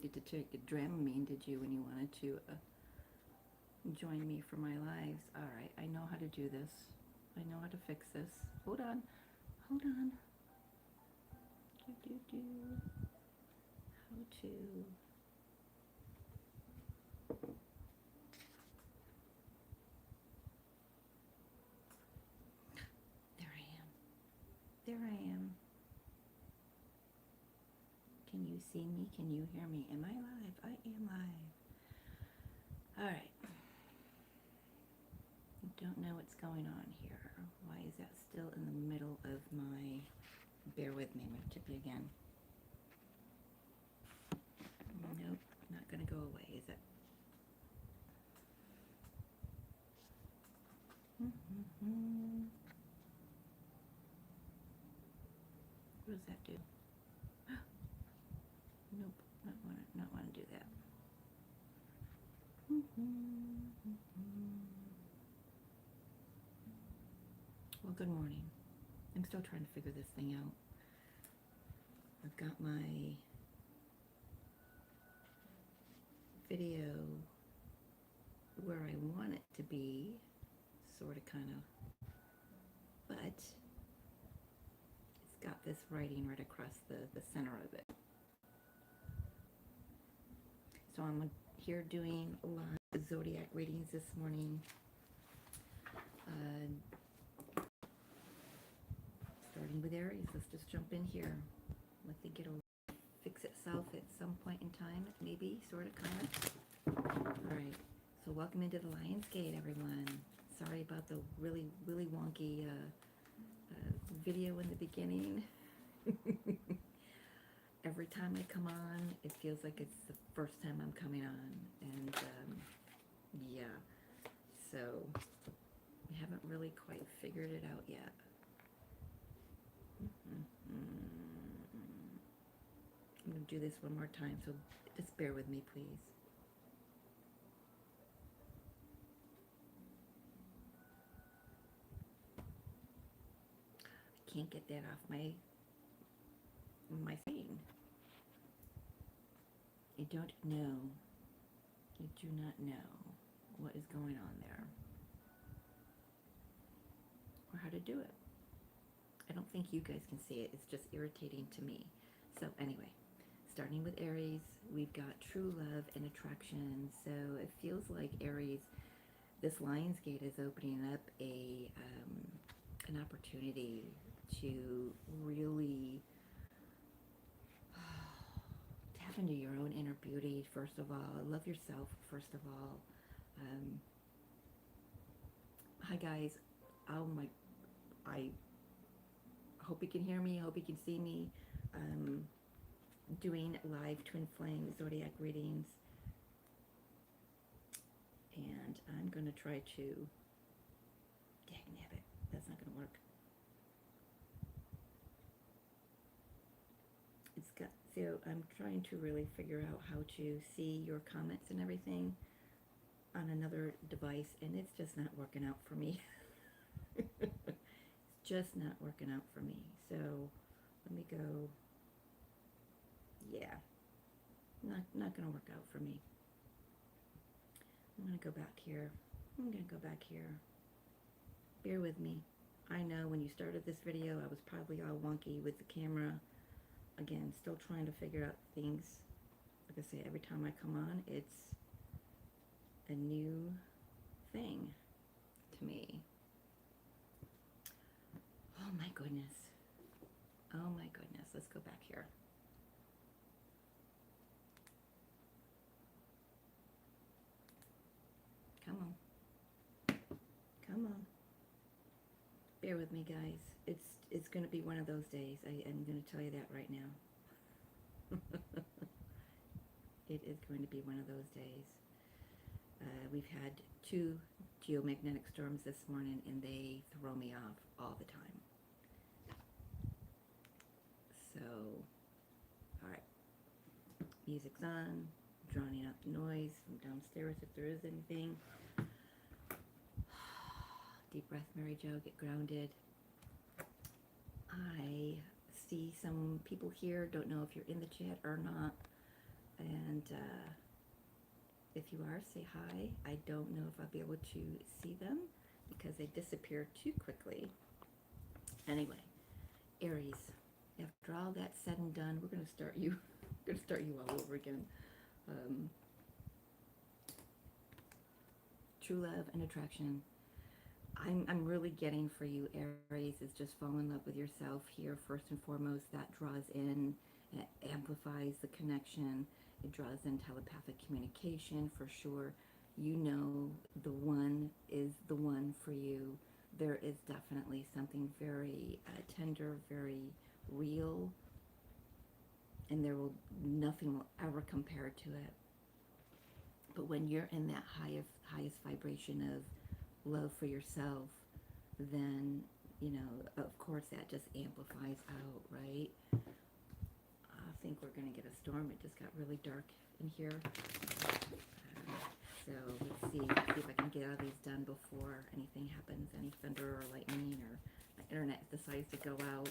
needed to take a Dramamine, did you, when you wanted to join me for my lives? All right, I know how to do this. I know how to fix this. Hold on. Hold on. How to... There I am. There I am. Can you see me? Can you hear me? Am I live? I am live. All right. I don't know what's going on here. Why is that still in the middle of my... Bear with me. I'm going to tip you again. Nope, not going to go away, is it? What does that do? Nope, not want to do that. Well, good morning. I'm still trying to figure this thing out. I've got my video where I want it to be, sort of, kind of, but it's got this writing right across the center of it. So I'm here doing live zodiac readings this morning. Starting with Aries, let's just jump in here. I think it'll fix itself at some point in time, maybe, sort of, kind of. All right, so welcome into the Lion's Gate, everyone. Sorry about the really wonky video in the beginning. Every time I come on, it feels like it's the first time I'm coming on, and yeah, so we haven't really quite figured it out yet. I'm going to do this one more time, so just bear with me, please. I can't get that off my screen. I don't know. I do not know what is going on there, or how to do it. I don't think you guys can see it. It's just irritating to me. So anyway, starting with Aries, we've got true love and attraction. So it feels like Aries, this Lion's Gate is opening up an opportunity to really tap into your own inner beauty, first of all. Love yourself, first of all. Hi guys. Oh my, I hope you can hear me. I hope you can see me. Doing live twin flame zodiac readings, and I'm going to try to, dang nabbit, that's not going to work. It's got, so I'm trying to really figure out how to see your comments and everything on another device, and it's just not working out for me. It's just not working out for me. So let me go. Yeah, not gonna work out for me. I'm gonna go back here. Bear with me. I know when you started this video, I was probably all wonky with the camera. Again, still trying to figure out things. Like I say, every time I come on, it's a new thing to me. Oh my goodness. Oh my goodness. Let's go back here. Come on. Come on. Bear with me, guys. It's going to be one of those days. I am going to tell you that right now. It is going to be one of those days. We've had 2 geomagnetic storms this morning, and they throw me off all the time. So, all right. Music's on. Drowning out the noise from downstairs if there is anything. Deep breath, Mary Jo, get grounded. I see some people here, don't know if you're in the chat or not, and And if you are, say hi. I don't know if I'll be able to see them because they disappear too quickly. Anyway, Aries, after all that's said and done, we're going to start you. We're going to start you all over again. True love and attraction. I'm really getting for you, Aries, is just fall in love with yourself here first and foremost. That draws in, it amplifies the connection. It draws in telepathic communication for sure. You know the one is the one for you. There is definitely something very tender, very real, and nothing will ever compare to it. But when you're in that highest vibration of love for yourself, then, you know, of course that just amplifies out, right? I think we're going to get a storm. It just got really dark in here. So let's see if I can get all these done before anything happens, any thunder or lightning, or my internet decides to go out.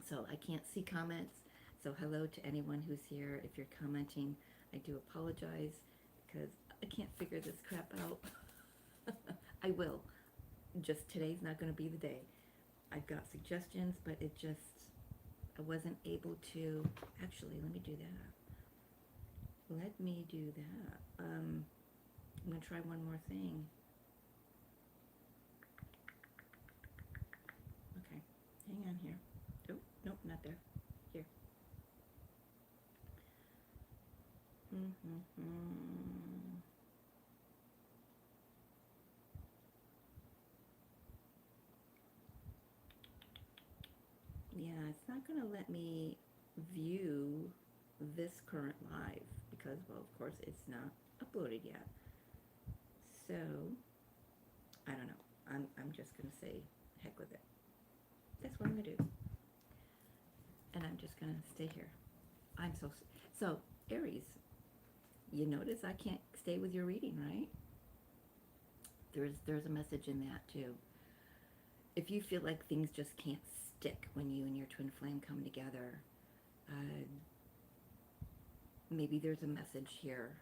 So I can't see comments. So hello to anyone who's here. If you're commenting, I do apologize because I can't figure this crap out. I will. Just today's not going to be the day. I've got suggestions, but I wasn't able to. Actually, let me do that. Let me do that. I'm going to try one more thing. Okay, hang on here. Oh, nope, not there. Here. Yeah, it's not going to let me view this current live because, well, of course, it's not uploaded yet. So, I don't know. I'm just going to say heck with it. That's what I'm going to do. And I'm just going to stay here. So, Aries, you notice I can't stay with your reading, right? There's a message in that, too. If you feel like things just can't stick when you and your twin flame come together, maybe there's a message here,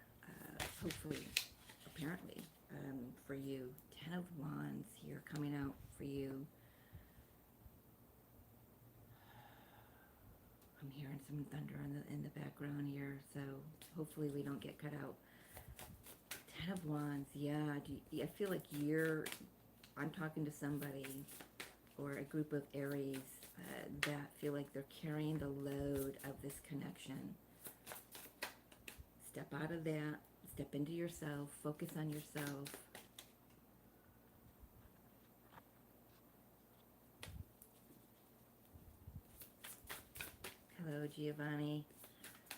hopefully, apparently, for you. 10 of Wands here coming out for you. I'm hearing some thunder in the background here, so hopefully we don't get cut out. 10 of Wands, yeah. I feel like I'm talking to somebody or a group of Aries that feel like they're carrying the load of this connection. Step out of that. Step into yourself. Focus on yourself. Hello, Giovanni.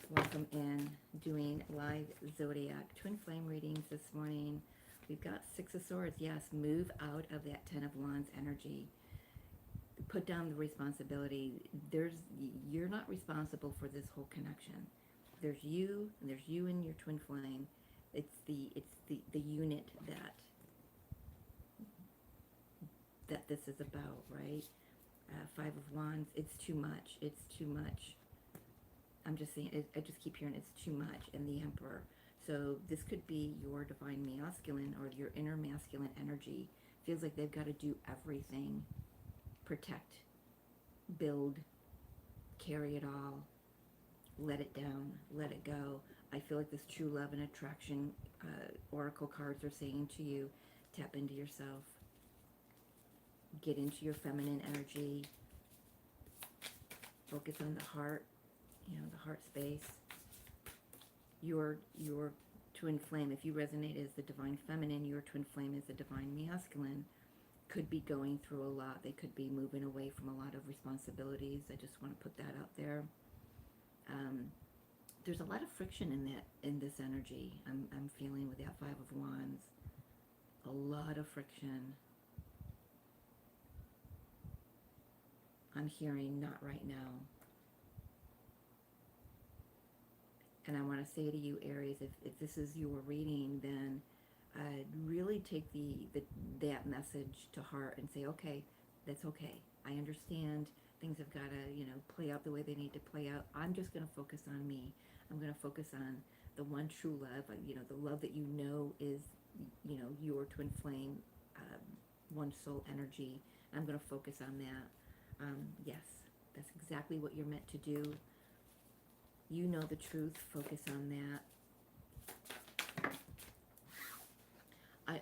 Welcome in. Doing live zodiac twin flame readings this morning. We've got 6 of Swords. Yes, move out of that 10 of Wands energy. Put down the responsibility. You're not responsible for this whole connection. There's you and your twin flame. It's the unit that this is about, right? 5 of Wands. It's too much. It's too much. I'm just saying. I just keep hearing it's too much. And the Emperor. So this could be your divine masculine or your inner masculine energy. Feels like they've got to do everything. Protect, build, carry it all, let it down, let it go. I feel like this true love and attraction oracle cards are saying to you, tap into yourself, get into your feminine energy, focus on the heart, the heart space. Your twin flame, if you resonate as the divine feminine, your twin flame is the divine masculine. Could be going through a lot. They could be moving away from a lot of responsibilities. I just want to put that out there. There's a lot of friction in this energy. I'm feeling with that 5 of Wands. A lot of friction. I'm hearing not right now. And I want to say to you, Aries, if this is your reading, then really take that message to heart and say, okay, that's okay. I understand things have got to, play out the way they need to play out. I'm just going to focus on me. I'm going to focus on the one true love, you know, the love that you know is, you know, your twin flame, one soul energy. I'm going to focus on that. Yes, that's exactly what you're meant to do. You know the truth. Focus on that.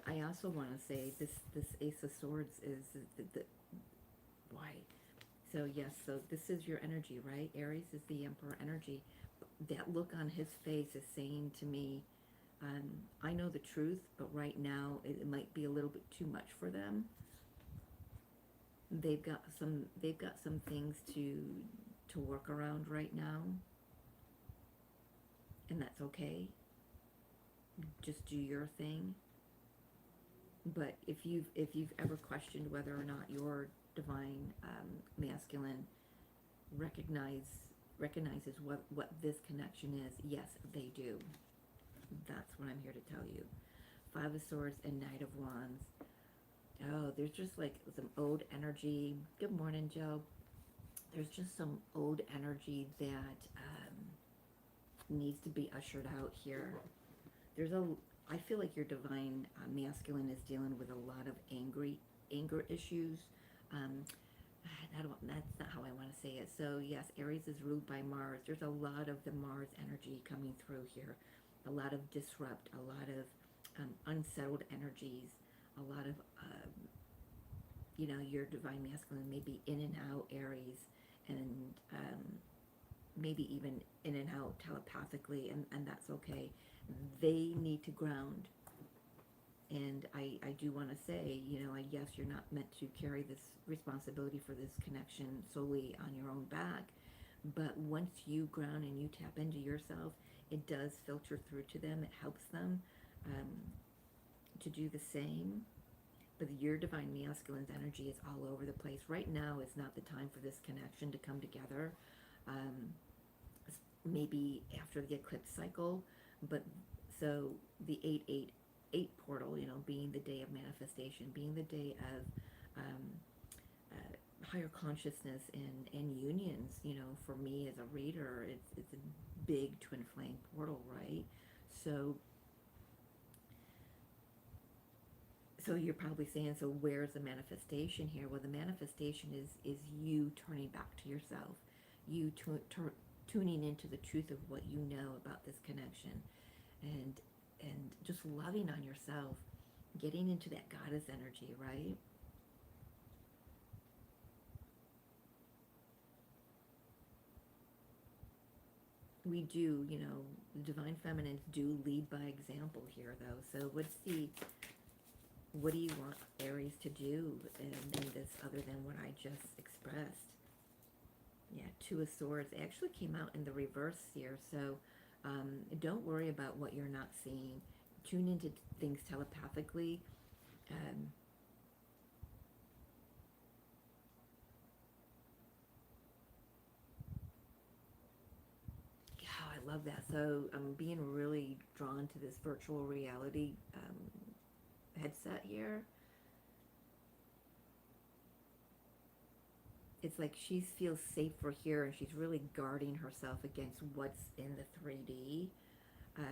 I also want to say this Ace of Swords is why. So yes, so this is your energy, right? Aries is the Emperor energy. That look on his face is saying to me, I know the truth, but right now it might be a little bit too much for them. They've got some things to work around right now, and that's okay. Just do your thing. But if you've ever questioned whether or not your divine masculine recognizes what this connection is, yes, they do. That's what I'm here to tell you. Five of Swords and Knight of Wands. Oh, there's just like some old energy. Good morning, Joe. There's just some old energy that needs to be ushered out here. I feel like your divine masculine is dealing with a lot of anger issues. That's not how I want to say it. So yes, Aries is ruled by Mars. There's a lot of the Mars energy coming through here. A lot of disrupt, a lot of unsettled energies, a lot of, you know, your divine masculine may be in and out Aries, and maybe even in and out telepathically, and that's okay. They need to ground. And I do want to say, you know, yes, you're not meant to carry this responsibility for this connection solely on your own back. But once you ground and you tap into yourself, it does filter through to them. It helps them to do the same. But your divine masculine's energy is all over the place. Right now is not the time for this connection to come together. Maybe after the eclipse cycle. But so the 888 portal, you know, being the day of manifestation, being the day of higher consciousness and unions, you know, for me as a reader, it's a big twin flame portal, right? So you're probably saying, so where's the manifestation here? Well, the manifestation is you turning back to yourself, you tuning into the truth of what you know about this connection, and just loving on yourself, getting into that goddess energy, right? We do, you know, divine feminines do lead by example here, though. So what do you want Aries to do in this other than what I just expressed? Yeah, Two of Swords. It actually came out in the reverse here, so don't worry about what you're not seeing. Tune into things telepathically. I love that. So I'm being really drawn to this virtual reality headset here. It's like she feels safer here, and she's really guarding herself against what's in the 3D. I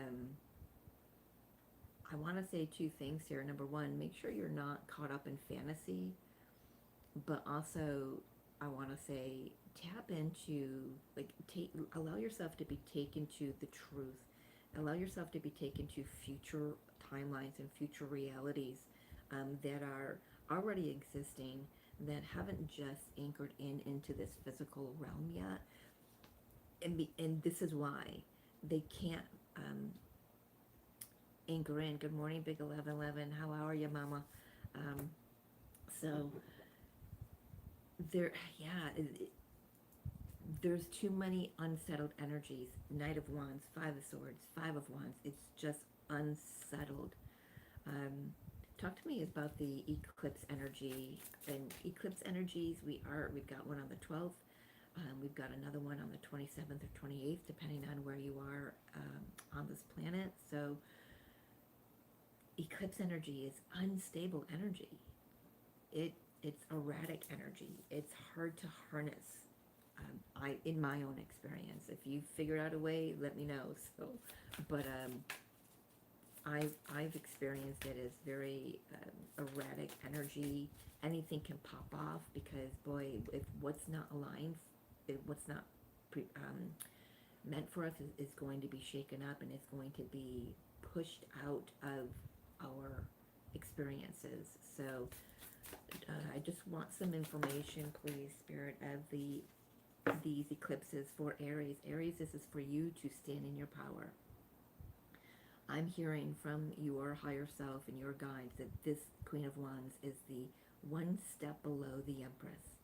want to say two things here. Number one, make sure you're not caught up in fantasy, but also I want to say tap into, like, allow yourself to be taken to the truth. Allow yourself to be taken to future timelines and future realities that are already existing, that haven't just anchored into this physical realm yet. And this is why they can't anchor in. Good morning, Big 1111. How are you, Mama? So there's too many unsettled energies. Knight of Wands, Five of Swords, Five of Wands. It's just unsettled. Talk to me about the eclipse energy. And eclipse energies, we've got one on the 12th. We've got another one on the 27th or 28th, depending on where you are on this planet. So eclipse energy is unstable energy. It's erratic energy. It's hard to harness. in my own experience. If you figured out a way, let me know. So, but I've experienced it as very erratic energy. Anything can pop off because, boy, if what's not aligned, if what's not meant for us is going to be shaken up, and it's going to be pushed out of our experiences. So I just want some information, please, Spirit, of these eclipses for Aries. Aries, this is for you to stand in your power. I'm hearing from your higher self and your guides that this Queen of Wands is the one step below the Empress.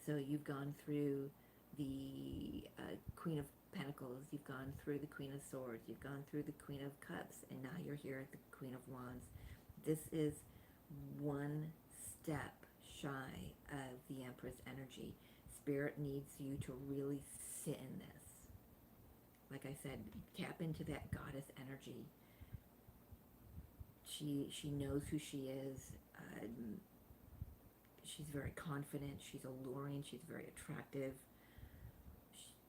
So you've gone through the Queen of Pentacles, you've gone through the Queen of Swords, you've gone through the Queen of Cups, and now you're here at the Queen of Wands. This is one step shy of the Empress energy. Spirit needs you to really sit in this. Like I said, tap into that goddess energy. She knows who she is. She's very confident. She's alluring. She's very attractive.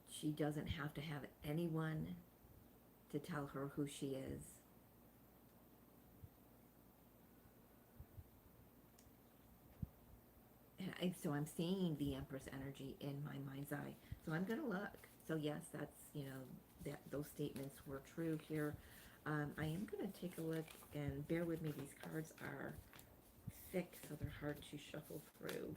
She doesn't have to have anyone to tell her who she is. And so I'm seeing the Empress energy in my mind's eye. So I'm going to look. So yes, that's, those statements were true here. I am going to take a look, and bear with me, these cards are thick, so they're hard to shuffle through.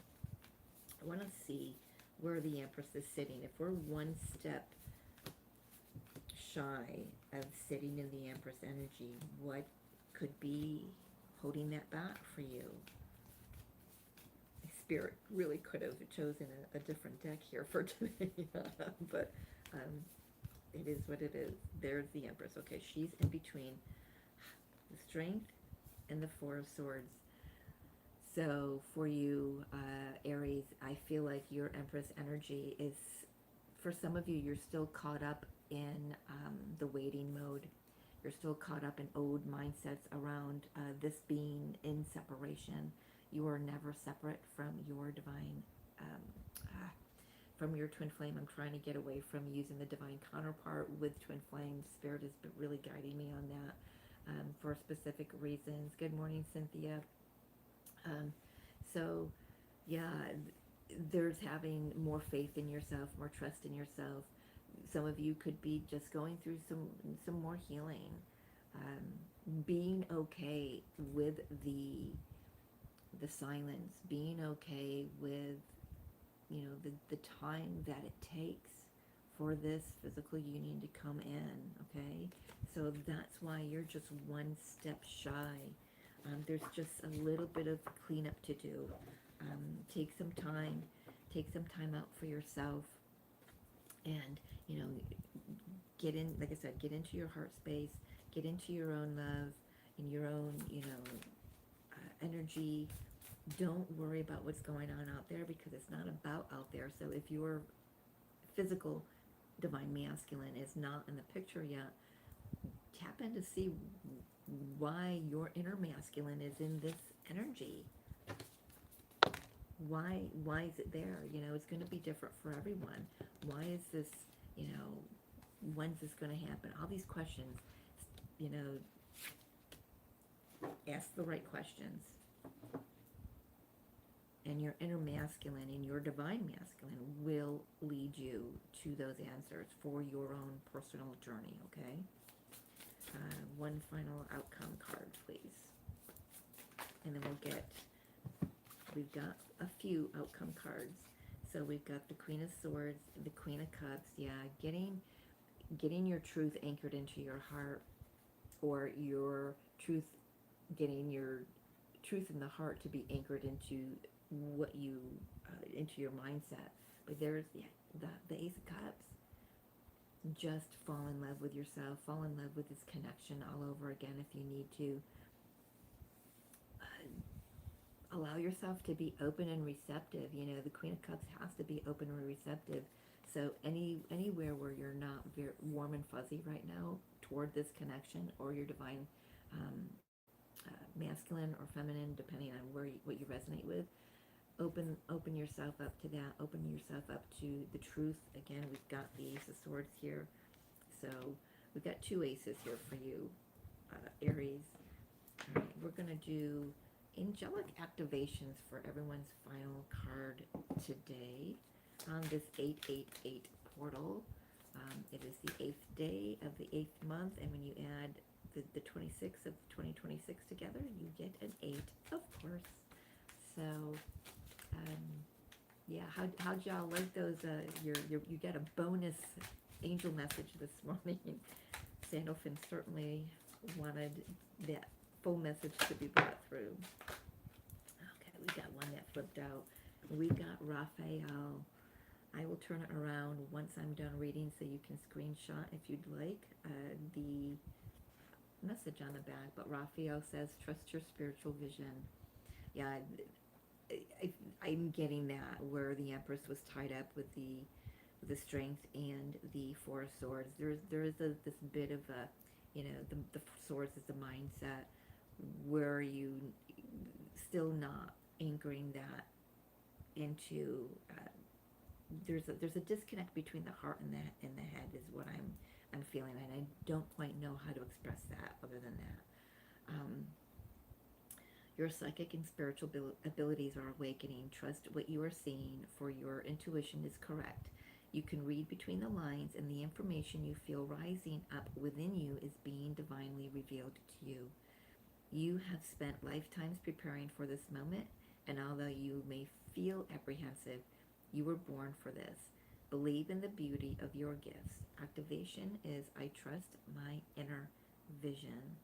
I want to see where the Empress is sitting. If we're one step shy of sitting in the Empress energy, what could be holding that back for you? Spirit really could have chosen a different deck here for today, but it is what it is. There's the Empress. Okay, she's in between the Strength and the Four of Swords. So for you, Aries, I feel like your Empress energy is, for some of you, you're still caught up in the waiting mode. You're still caught up in old mindsets around this being in separation. You are never separate from your divine, from your twin flame. I'm trying to get away from using the divine counterpart with twin flame. Spirit has been really guiding me on that for specific reasons. Good morning, Cynthia. So, yeah, there's having more faith in yourself, more trust in yourself. Some of you could be just going through some more healing, being okay with the silence, being okay with, the time that it takes for this physical union to come in, okay? So that's why you're just one step shy. There's just a little bit of cleanup to do. Take some time out for yourself, and, get in, like I said, get into your heart space, get into your own love, and your own, energy. Don't worry about what's going on out there, because it's not about out there. So if your physical divine masculine is not in the picture yet, tap in to see why your inner masculine is in this energy. Why is it there? It's going to be different for everyone. Why is this, when's this going to happen? All these questions, ask the right questions. And your inner masculine and your divine masculine will lead you to those answers for your own personal journey, okay? One final outcome card, please. And then we've got a few outcome cards. So we've got the Queen of Swords, the Queen of Cups. Yeah, getting your truth anchored into your heart, or your truth, getting your truth in the heart to be anchored into what you, into your mindset. But there's the Ace of Cups. Just fall in love with yourself, fall in love with this connection all over again if you need to. Allow yourself to be open and receptive. The Queen of Cups has to be open and receptive. So anywhere where you're not very warm and fuzzy right now toward this connection, or your divine masculine or feminine, depending on what you resonate with, open yourself up to that. Open yourself up to the truth. Again, we've got the Ace of Swords here. So we've got 2 aces here for you, Aries. All right, we're going to do angelic activations for everyone's final card today on this 888 portal. It is the 8th day of the 8th month, and when you add the 26th of 2026 together, you get an 8, of course. So, yeah, how'd y'all like those? You got a bonus angel message this morning. Sandalphon certainly wanted that full message to be brought through. Okay, we got one that flipped out. We got Raphael. I will turn it around once I'm done reading so you can screenshot if you'd like the message on the back. But Raphael says, trust your spiritual vision. Yeah, I'm getting that, where the Empress was tied up with the Strength and the 4 of Swords. There is this bit of a, you know, the Swords is the mindset where you still not anchoring that into. There's a disconnect between the heart and the head is what I'm feeling, and I don't quite know how to express that other than that. Your psychic and spiritual abilities are awakening. Trust what you are seeing, for your intuition is correct. You can read between the lines, and the information you feel rising up within you is being divinely revealed to you. You have spent lifetimes preparing for this moment, and although you may feel apprehensive, you were born for this. Believe in the beauty of your gifts. Activation is, I trust my inner vision.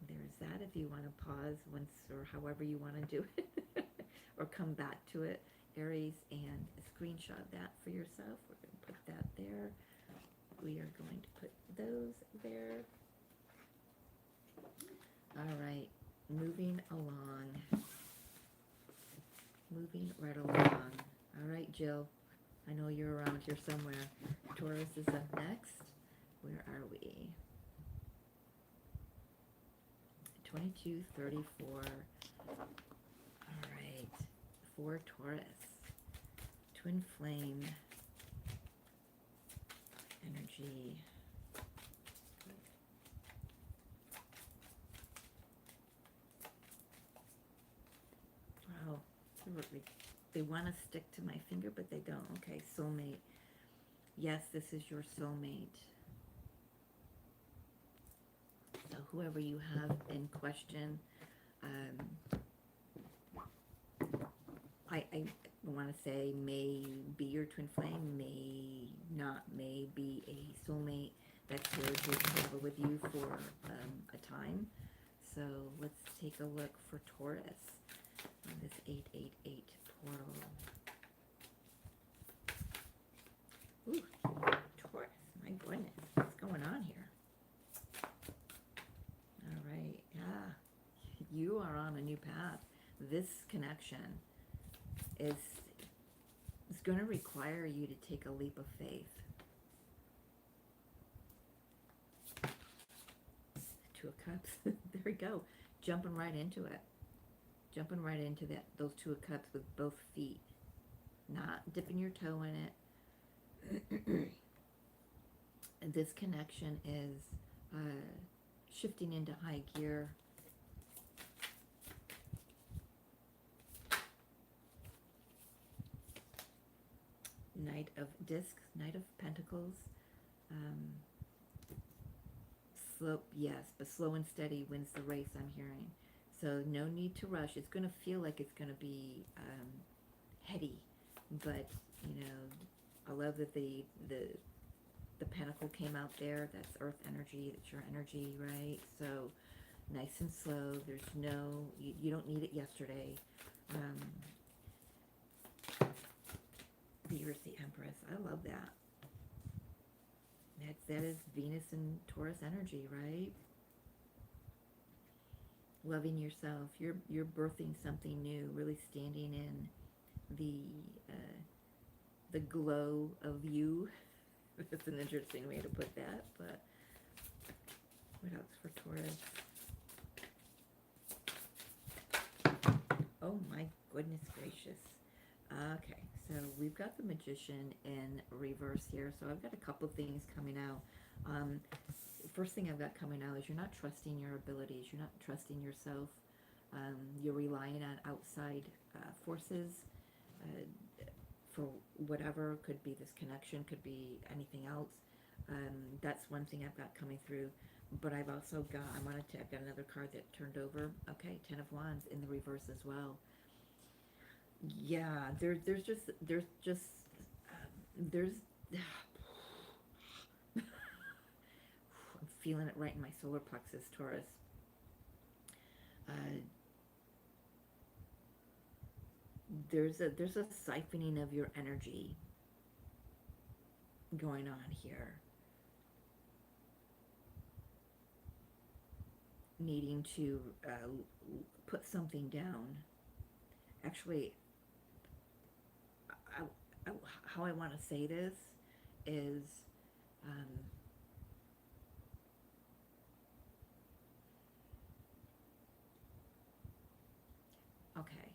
There's that if you want to pause once or however you want to do it or come back to it, Aries, and screenshot that for yourself. We're going to put that there. We are going to put those there. All right, moving along. Moving right along. All right, Jill, I know you're around here somewhere. Taurus is up next. Where are we? 2234. All right, for Taurus. Twin flame energy. Wow, they want to stick to my finger, but they don't. Okay, soulmate. Yes, this is your soulmate. So whoever you have in question, I want to say may be your twin flame, may not, may be a soulmate that's here to travel with you for a time. So let's take a look for Taurus on this 888 portal. Ooh, Taurus, my goodness, what's going on here? All right, yeah, you are on a new path. This connection is going to require you to take a leap of faith. Two of Cups, there we go, jumping right into it. Jumping right into those 2 of Cups with both feet. Not dipping your toe in it. And this connection is shifting into high gear. Knight of Discs, Knight of Pentacles. Slow, yes, but slow and steady wins the race, I'm hearing. So no need to rush. It's going to feel like it's going to be heady, but you know, I love that the pentacle came out there. That's earth energy. That's your energy, right? So nice and slow. There's no, you don't need it yesterday. Here's the Empress. I love that. That is Venus and Taurus energy, right? Loving yourself. You're birthing something new, really standing in the glow of you. That's an interesting way to put that, but what else for Taurus? Oh my goodness gracious. Okay, so we've got the Magician in reverse here. So I've got a couple of things coming out. First thing I've got coming out is you're not trusting your abilities. You're not trusting yourself. You're relying on outside forces for whatever. Could be this connection, could be anything else. That's one thing I've got coming through. But I've also got, I've got another card that turned over. Okay, Ten of Wands in the reverse as well. Yeah, there's I'm feeling it right in my solar plexus, Taurus. There's a siphoning of your energy going on here. Needing to put something down. Actually, how I want to say this is okay.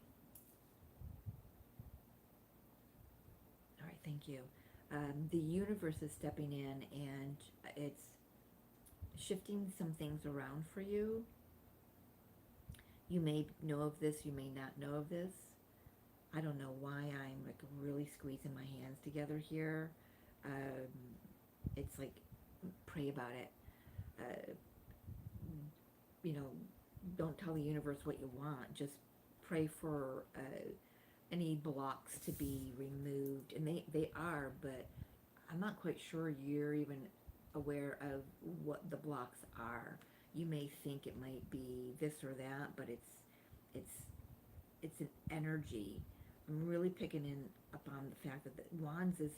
All right, thank you. The universe is stepping in and it's shifting some things around for you. You may know of this, you may not know of this. I don't know why I'm like really squeezing my hands together here. It's like, pray about it. You know, don't tell the universe what you want. Just pray for any blocks to be removed. And they are, but I'm not quite sure you're even aware of what the blocks are. You may think it might be this or that, but it's an energy. I'm really picking in upon the fact that the Wands is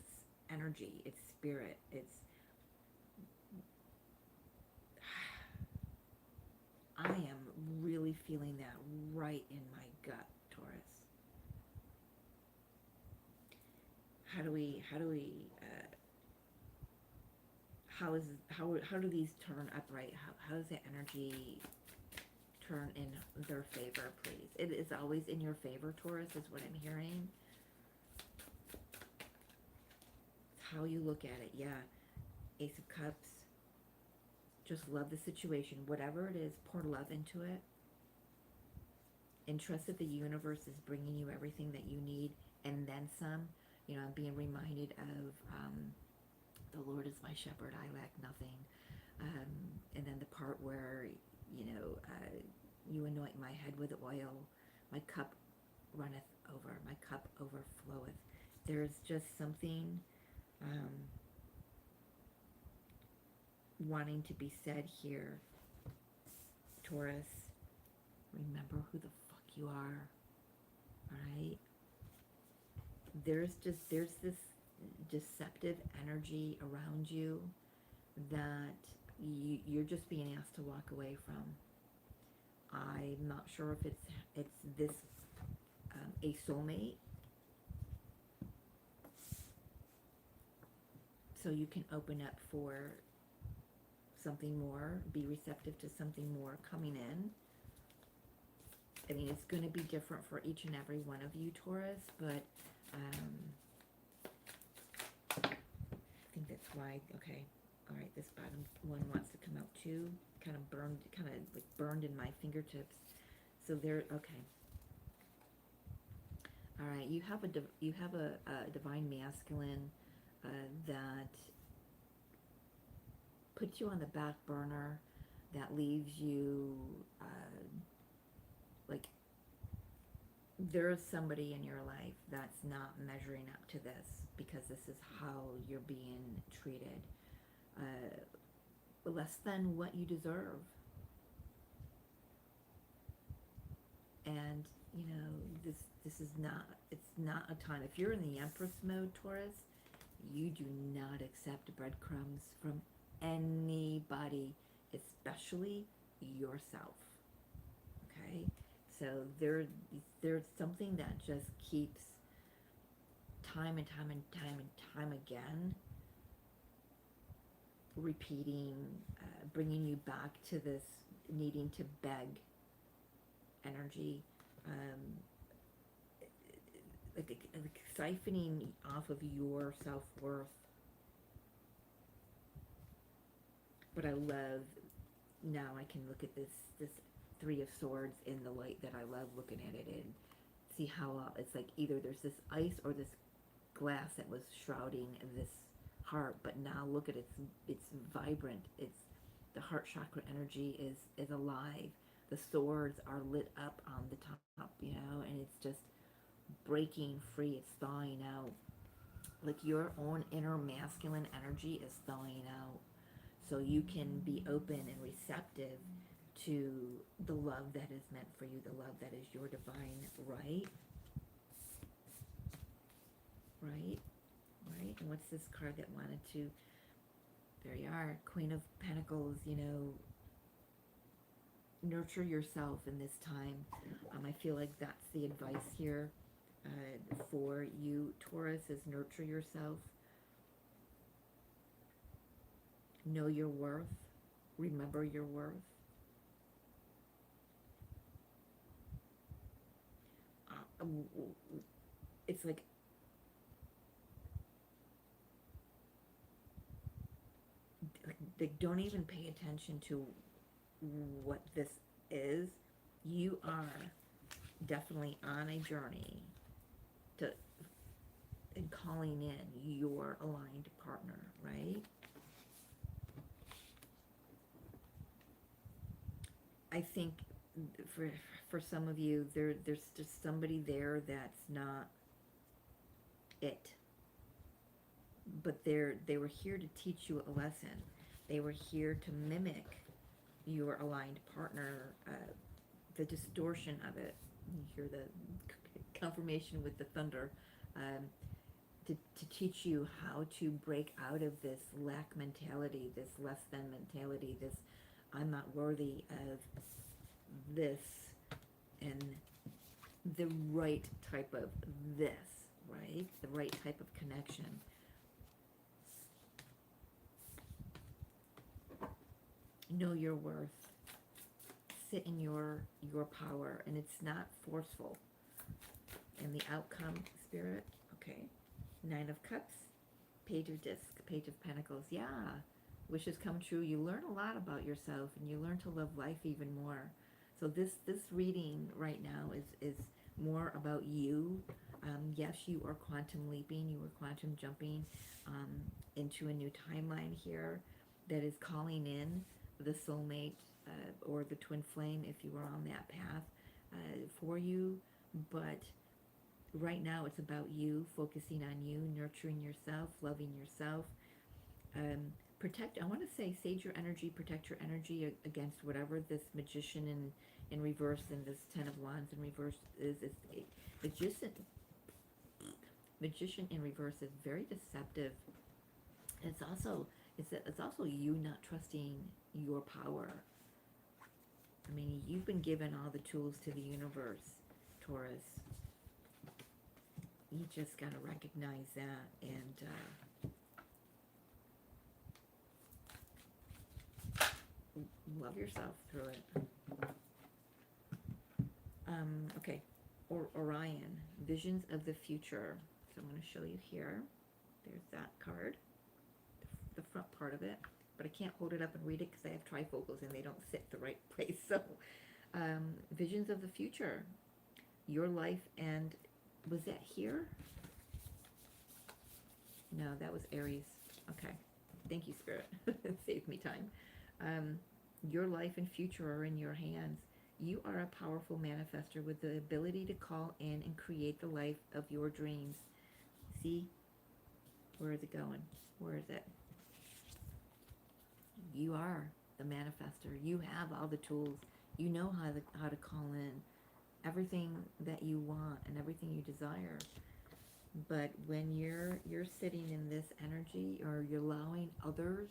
energy, it's spirit, it's I am really feeling that right in my gut, Taurus. How do do these turn upright? How does the energy turn in their favor, please? It is always in your favor, Taurus, is what I'm hearing. How you look at it, yeah. Ace of Cups. Just love the situation. Whatever it is, pour love into it. And trust that the universe is bringing you everything that you need and then some. You know, I'm being reminded of the Lord is my shepherd, I lack nothing. And then the part where, you know, you anoint my head with oil, my cup runneth over, my cup overfloweth. There's just something wanting to be said here, Taurus. Remember who the fuck you are, all right? There's this deceptive energy around you that you're just being asked to walk away from. I'm not sure if it's this a soulmate, so you can open up for something more, be receptive to something more coming in. I mean, it's going to be different for each and every one of you, Taurus, but I think that's why. Okay, all right, this bottom one wants to come out too. Kind of burned in my fingertips. So there. Okay. All right, you have a divine masculine that puts you on the back burner, that leaves you like there's somebody in your life that's not measuring up to this because this is how you're being treated, less than what you deserve. And you know, this is not, it's not a time. If you're in the Empress mode, Taurus, you do not accept breadcrumbs from anybody, especially yourself. Okay? So there's something that just keeps time and time again repeating, bringing you back to this needing to beg energy. like siphoning off of your self-worth. But I love, now I can look at this Three of Swords in the light that I love looking at it and see how it's like either there's this ice or this glass that was shrouding this heart, but now look at it, it's vibrant. It's the heart chakra energy is alive. The swords are lit up on the top, you know, and it's just breaking free. It's thawing out. Like your own inner masculine energy is thawing out, so you can be open and receptive to the love that is meant for you, the love that is your divine right. Right? Right? And what's this card that wanted to, there you are, Queen of Pentacles, you know, nurture yourself in this time. I feel like that's the advice here for you, Taurus, is nurture yourself. Know your worth. Remember your worth. It's like don't even pay attention to what this is. You are definitely on a journey to and calling in your aligned partner, right? I think for some of you, there's just somebody there that's not it, but they were here to teach you a lesson. They were here to mimic your aligned partner, the distortion of it. You hear the confirmation with the thunder, to teach you how to break out of this lack mentality, this less than mentality, this I'm not worthy of this, and the right type of this, right? The right type of connection. Know your worth. Sit in your power, and it's not forceful. And the outcome, Spirit, okay. Nine of Cups, Page of Discs, Page of Pentacles. Yeah, wishes come true. You learn a lot about yourself, and you learn to love life even more. So this reading right now is more about you. Yes, you are quantum leaping. You are quantum jumping into a new timeline here that is calling in the soulmate or the twin flame if you are on that path for you. But right now it's about you, focusing on you, nurturing yourself, loving yourself. I want to say, sage your energy, protect your energy against whatever this magician in reverse and this 10 of Wands in reverse is. Magician in reverse is very deceptive. It's also you not trusting your power. I mean, you've been given all the tools to the universe, Taurus. You just got to recognize that and love yourself through it. Okay, Orion, Visions of the Future. So I'm going to show you here. There's that card, the front part of it. But I can't hold it up and read it because I have trifocals and they don't sit the right place. So, Visions of the Future. Your life and... Was that here? No, that was Aries. Okay. Thank you, Spirit. It saved me time. Your life and future are in your hands. You are a powerful manifester with the ability to call in and create the life of your dreams. See? Where is it going? Where is it? You are the manifester. You have all the tools. You know how to call in everything that you want and everything you desire. But when you're sitting in this energy, or you're allowing others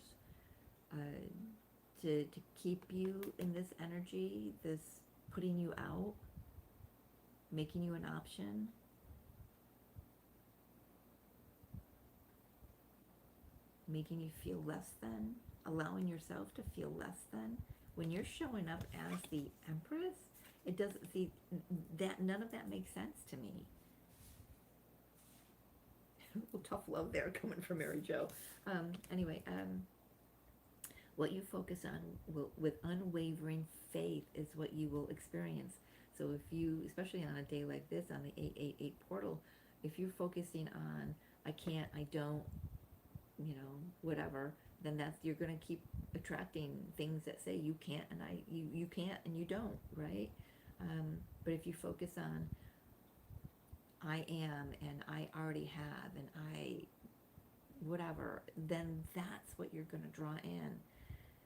to keep you in this energy, this putting you out, making you an option, making you feel less than, allowing yourself to feel less than, when you're showing up as the Empress, it doesn't see that, none of that makes sense to me. Tough love there coming from Mary Jo. Anyway, what you focus on with unwavering faith is what you will experience. So if you, especially on a day like this, on the 888 portal, if you're focusing on, I can't, I don't, you know, whatever, then that's, you're going to keep attracting things that say you can't and you can't and you don't, right? But if you focus on, I am and I already have and I whatever, then that's what you're going to draw in.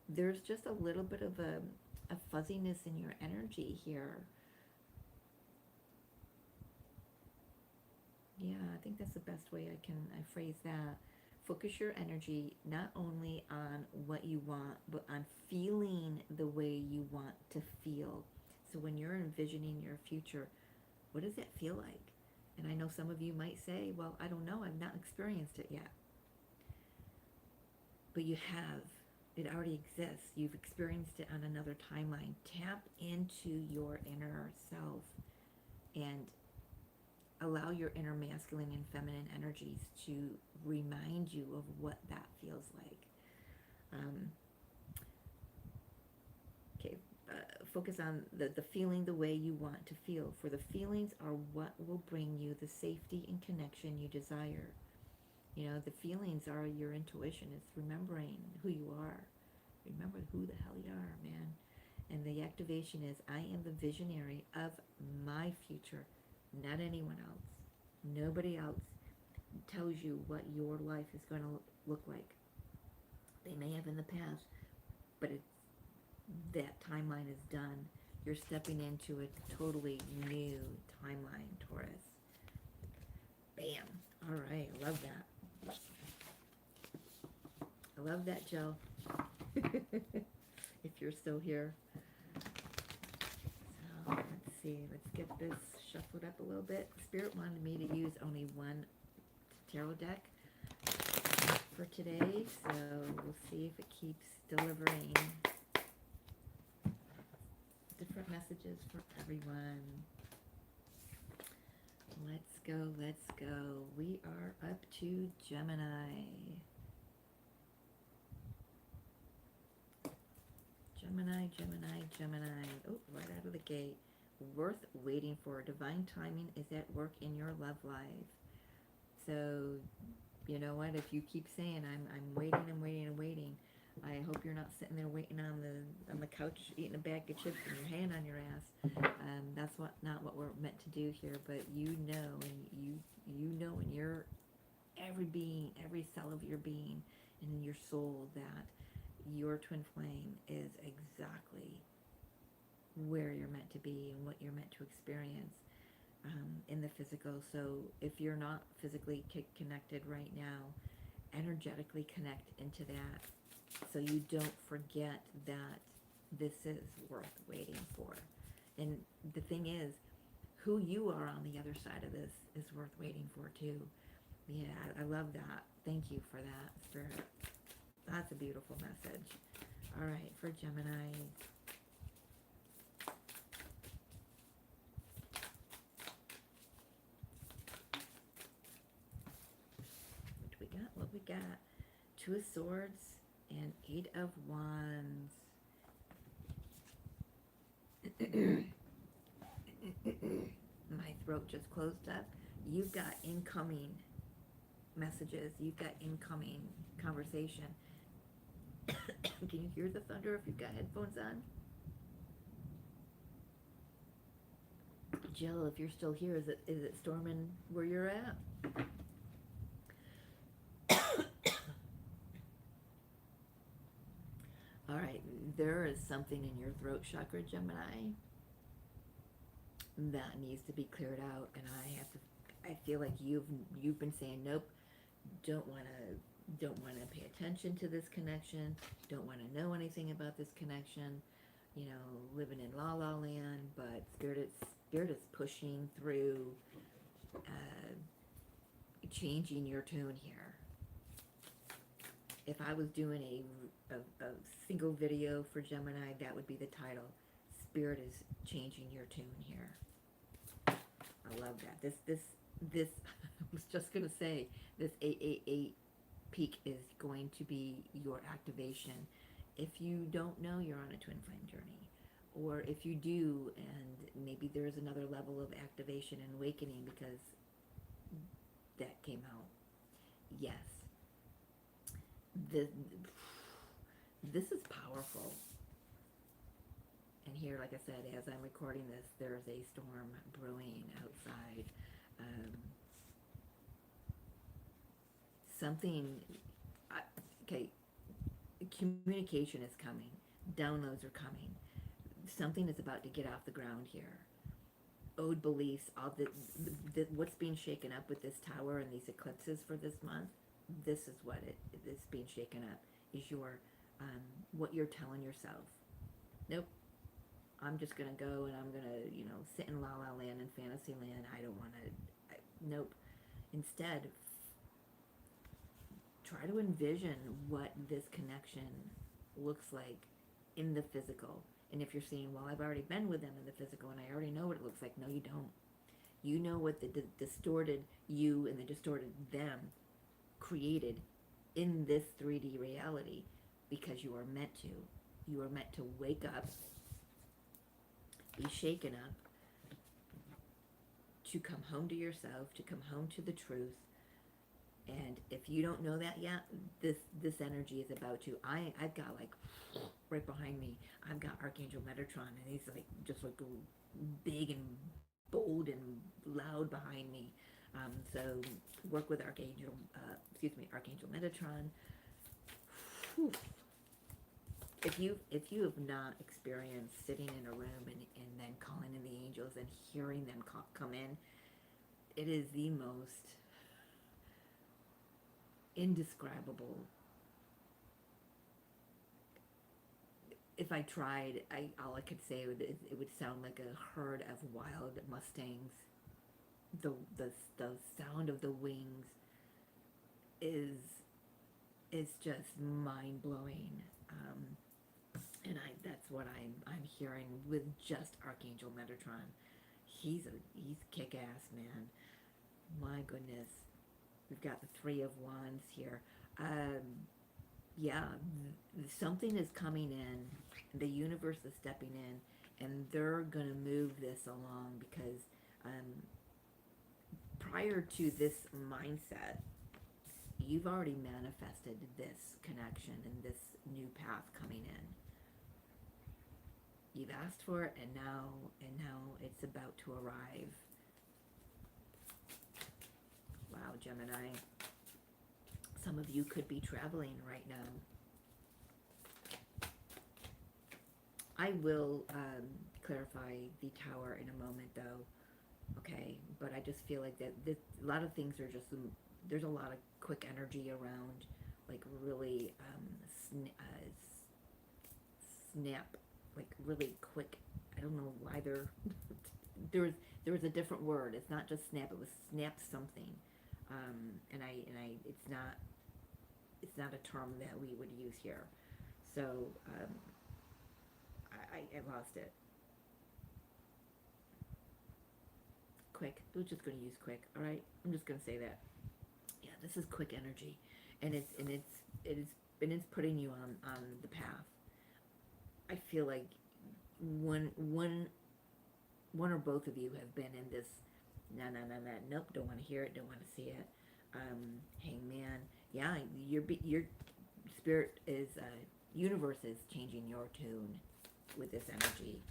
There's just a little bit of a fuzziness in your energy here. Yeah, I think that's the best way I phrase that. Focus your energy not only on what you want, but on feeling the way you want to feel. So when you're envisioning your future, what does it feel like? And I know some of you might say, well, I don't know, I've not experienced it yet. But you have. It already exists. You've experienced it on another timeline. Tap into your inner self and allow your inner masculine and feminine energies to remind you of what that feels like. Focus on the feeling the way you want to feel. For the feelings are what will bring you the safety and connection you desire. You know, the feelings are your intuition. It's remembering who you are. Remember who the hell you are, man. And the activation is, I am the visionary of my future, not anyone else. Nobody else tells you what your life is going to look like. They may have in the past, but that timeline is done. You're stepping into a totally new timeline, Taurus. Bam. All right, I love that. I love that, Joe. If you're still here. So let's see. Let's get this shuffled up a little bit. Spirit wanted me to use only one tarot deck for today, so we'll see if it keeps delivering different messages for everyone. Let's go, let's go. We are up to Gemini. Gemini, Gemini, Gemini. Oh, right out of the gate. Worth waiting for. Divine timing is at work in your love life. So, you know what? If you keep saying, I'm waiting and waiting and waiting, I hope you're not sitting there waiting on the couch eating a bag of chips with your hand on your ass. That's not what we're meant to do here. But you know, and you know in your every being, every cell of your being, and your soul, that your twin flame is exactly where you're meant to be and what you're meant to experience in the physical. So if you're not physically connected right now, energetically connect into that, so you don't forget that this is worth waiting for. And the thing is, who you are on the other side of this is worth waiting for too. Yeah, I love that. Thank you for that, Spirit. That's a beautiful message. All right, for Gemini. What do we got? What we got? Two of Swords and Eight of Wands. My throat just closed up. You've got incoming messages. You've got incoming conversation. Can you hear the thunder if you've got headphones on? Jill, if you're still here, is it storming where you're at? All right, there is something in your throat chakra, Gemini, that needs to be cleared out, and I feel like you've been saying nope, don't want to pay attention to this connection, don't want to know anything about this connection, you know, living in la la land. But Spirit is pushing through, changing your tune here. If I was doing a single video for Gemini, that would be the title. Spirit is changing your tune here. I love that. this, I was just going to say, this 888 peak is going to be your activation. If you don't know you're on a twin flame journey, or if you do, and maybe there's another level of activation and awakening because that came out. Yes, this, this is powerful. And here, like I said, as I'm recording this, there's a storm brewing outside. Um, something, okay, communication is coming. Downloads are coming. Something is about to get off the ground here. Old beliefs, all the what's being shaken up with this tower and these eclipses for this month, this is what it is being shaken up, is your, what you're telling yourself. Nope, I'm just going to go and I'm going to, sit in la la land and fantasy land. I don't want to, nope. Instead, try to envision what this connection looks like in the physical. And if you're saying, well, I've already been with them in the physical and I already know what it looks like, no, you don't. You know what the distorted you and the distorted them created in this 3D reality, because you are meant to. You are meant to wake up, be shaken up, to come home to yourself, to come home to the truth. And if you don't know that yet, this energy is about to. I've got, like, right behind me, I've got Archangel Metatron, and he's like just like big and bold and loud behind me. So work with Archangel Metatron. Whew. If you have not experienced sitting in a room and then calling in the angels and hearing them come in, it is the most indescribable. If I tried, all I could say it would sound like a herd of wild Mustangs. The sound of the wings is just mind blowing, and that's what I'm hearing with just Archangel Metatron. He's kick ass, man. My goodness, we've got the Three of Wands here. Yeah, something is coming in. The universe is stepping in, and they're going to move this along because prior to this mindset, you've already manifested this connection and this new path coming in. You've asked for it, and now it's about to arrive. Wow, Gemini. Some of you could be traveling right now. I will clarify the tower in a moment, though. Okay, but I just feel like that a lot of things are just, there's a lot of quick energy around, like really snap, like really quick. I don't know why there was a different word. It's not just snap. It was snap something, and it's not a term that we would use here. So I lost it. Quick. We're just going to use quick. All right. I'm just going to say that. Yeah, this is quick energy, and it's putting you on the path. I feel like one or both of you have been in this. No. Nope. Don't want to hear it. Don't want to see it. Hangman. Yeah, your spirit is universe is changing your tune with this energy.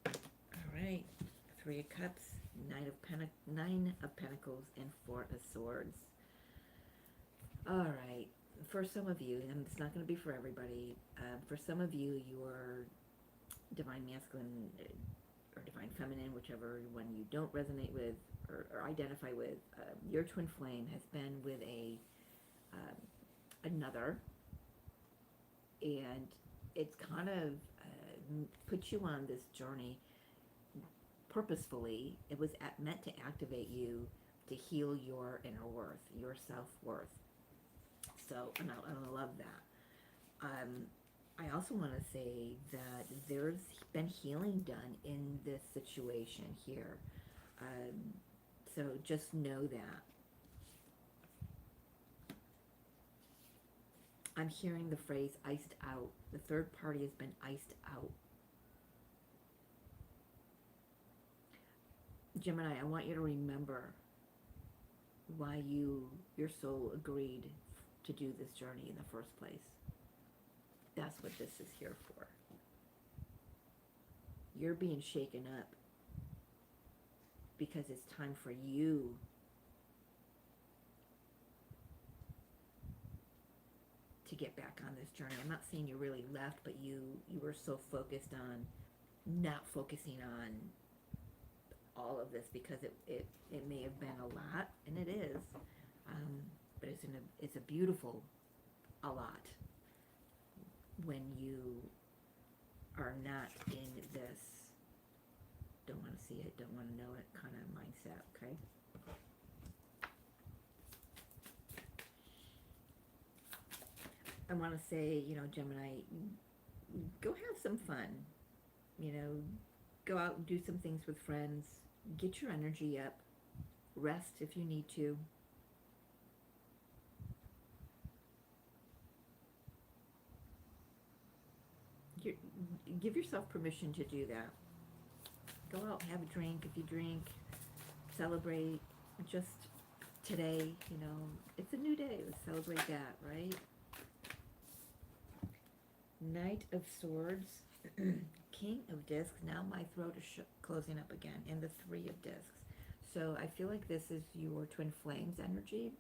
All right. Three of Cups, Nine of Pentacles, and Four of Swords. All right. For some of you, and it's not going to be for everybody, for some of you, your divine masculine or divine feminine, whichever one you don't resonate with or identify with, your twin flame has been with another, and it's kind of put you on this journey purposefully. It was meant to activate you to heal your inner worth, your self-worth. So, and I love that. I also want to say that there's been healing done in this situation here. So just know that. I'm hearing the phrase iced out. The third party has been iced out. Gemini, I want you to remember why your soul agreed to do this journey in the first place. That's what this is here for. You're being shaken up because it's time for you to get back on this journey. I'm not saying you really left, but you were so focused on not focusing on all of this because it may have been a lot, and it is, but it's a beautiful a lot when you are not in this don't want to see it, don't want to know it kind of mindset, okay? I want to say, you know, Gemini, go have some fun, you know, go out and do some things with friends, get your energy up, rest if you need to. Give yourself permission to do that. Go out, have a drink if you drink, celebrate just today, you know, it's a new day, let's celebrate that, right? Knight of Swords, King of Discs, now my throat is closing up again, and the Three of Discs. So I feel like this is your twin flames energy.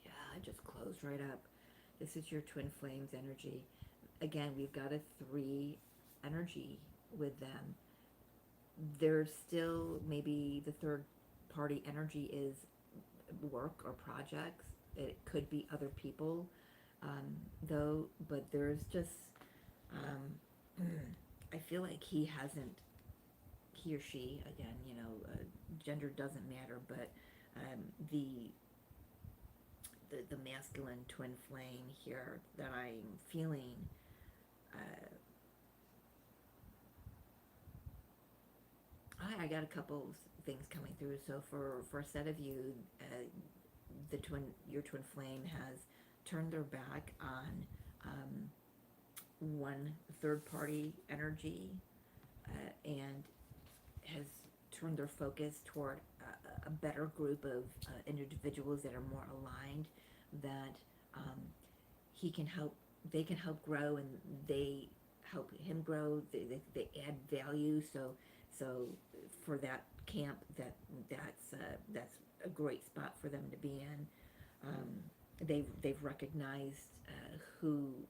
Yeah, I just closed right up. This is your twin flames energy. Again, we've got a 3 energy with them. There's still maybe the third party energy is work or projects. It could be other people, though, but there's just, I feel like he or she, again, you know, gender doesn't matter, but the masculine twin flame here that I'm feeling, I got a couple things coming through. So for a set of you, your twin flame has turned their back on one third party energy and has turned their focus toward a better group of individuals that are more aligned, that he can help, they can help grow, and they help him grow. They add value. So for that camp, that's a great spot for them to be in. They've recognized who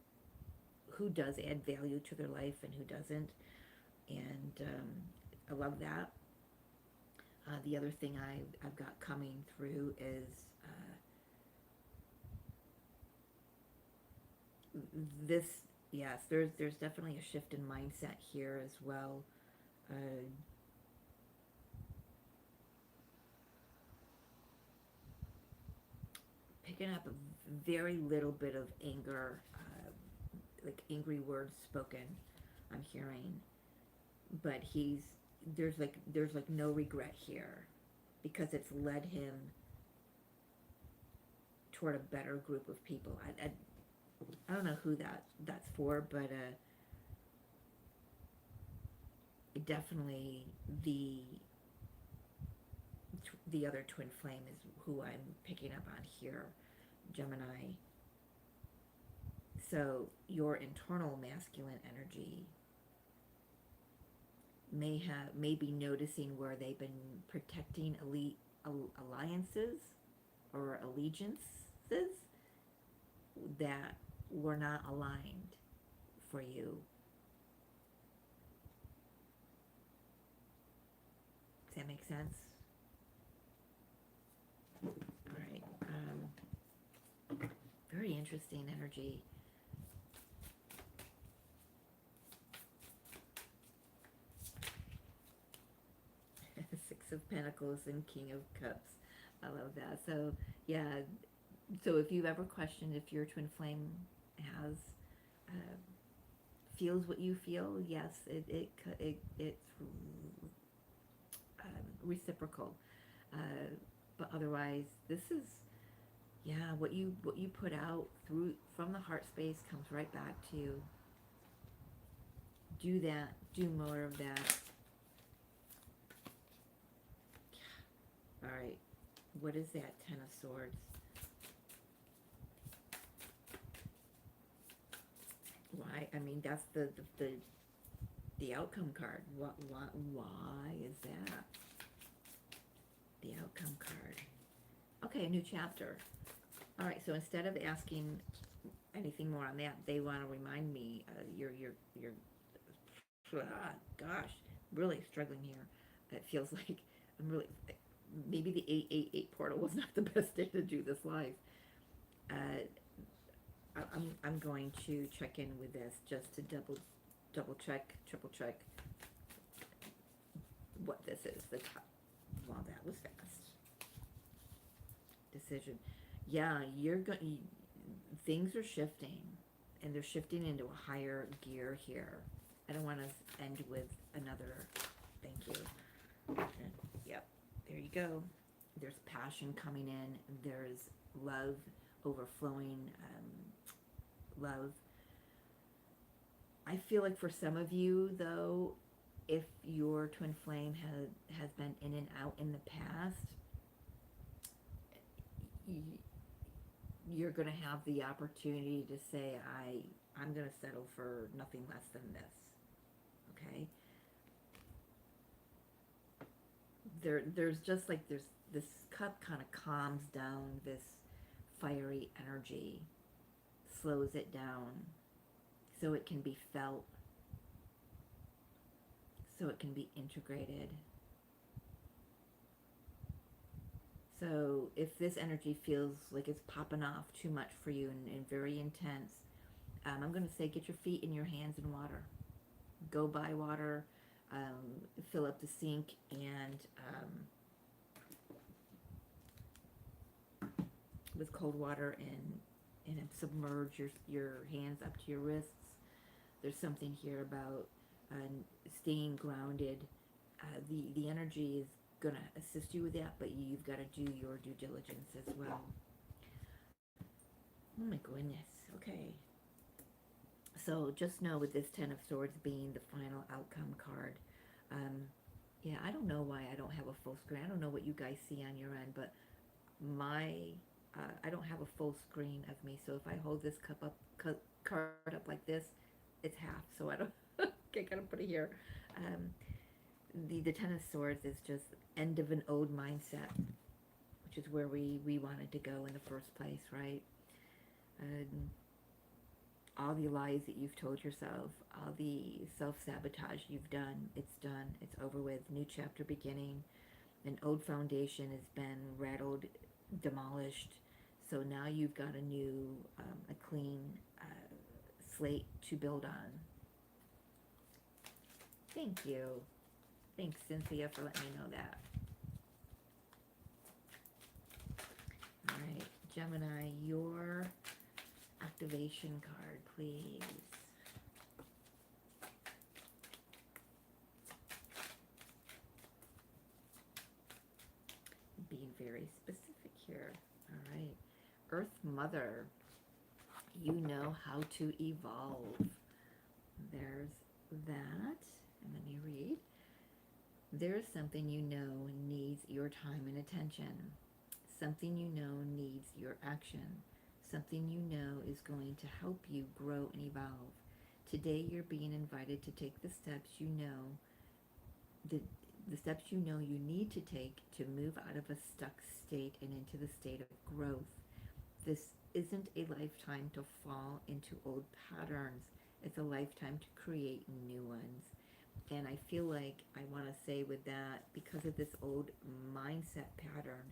does add value to their life and who doesn't, and I love that. The other thing I've got coming through is this. Yes, there's definitely a shift in mindset here as well. Picking up a very little bit of anger, like angry words spoken, I'm hearing, but there's like no regret here, because it's led him toward a better group of people. I don't know who that's for, but definitely the other twin flame is who I'm picking up on here, Gemini. So your internal masculine energy may be noticing where they've been protecting alliances or allegiances that were not aligned for you. Does that make sense? All right. Very interesting energy. Six of Pentacles and King of Cups. I love that. So yeah, so if you've ever questioned if your twin flame has feels what you feel, yes, it's reciprocal. But otherwise, this is, yeah, what you put out through from the heart space comes right back to you. Do that. Do more of that. All right. What is that? Ten of Swords. Why? I mean, that's the outcome card. Why is that? The outcome card. Okay, a new chapter. All right, so instead of asking anything more on that, they want to remind me, gosh, really struggling here. It feels like I'm really, maybe the 888 portal was not the best day to do this live. I'm going to check in with this just to double check, triple check what this is. The top. Wow, that was fast. Decision. Yeah, things are shifting, and they're shifting into a higher gear here. I don't want to end with another thank you. Yep, there you go. There's passion coming in. There's love overflowing. Love. I feel like for some of you, though, if your twin flame has been in and out in the past, you're going to have the opportunity to say, I'm going to settle for nothing less than this. Okay? There's just like, this cup kind of calms down this fiery energy, slows it down so it can be felt, so it can be integrated. So if this energy feels like it's popping off too much for you and very intense, I'm going to say get your feet and your hands in water. Go buy water, fill up the sink, and with cold water and submerge your hands up to your wrists. There's something here about staying grounded. The energy is going to assist you with that, but you've got to do your due diligence as well. Oh my goodness. Okay. So just know with this Ten of Swords being the final outcome card, yeah, I don't know why I don't have a full screen. I don't know what you guys see on your end, but I don't have a full screen of me. So if I hold this card up like this, it's half. So I don't. I gotta put it here. The Ten of Swords is just end of an old mindset, which is where we wanted to go in the first place, right? All the lies that you've told yourself, all the self-sabotage you've done, it's done, it's over with. New chapter beginning. An old foundation has been rattled, demolished. So now you've got a new, a clean slate to build on. Thank you. Thanks, Cynthia, for letting me know that. All right, Gemini, your activation card, please. Being very specific here. All right. Earth Mother, you know how to evolve. There's that. And let me read. There's something you know needs your time and attention. Something you know needs your action. Something you know is going to help you grow and evolve. Today you're being invited to take the steps you know, the steps you know you need to take to move out of a stuck state and into the state of growth. This isn't a lifetime to fall into old patterns. It's a lifetime to create new ones. And I feel like I want to say with that, because of this old mindset pattern,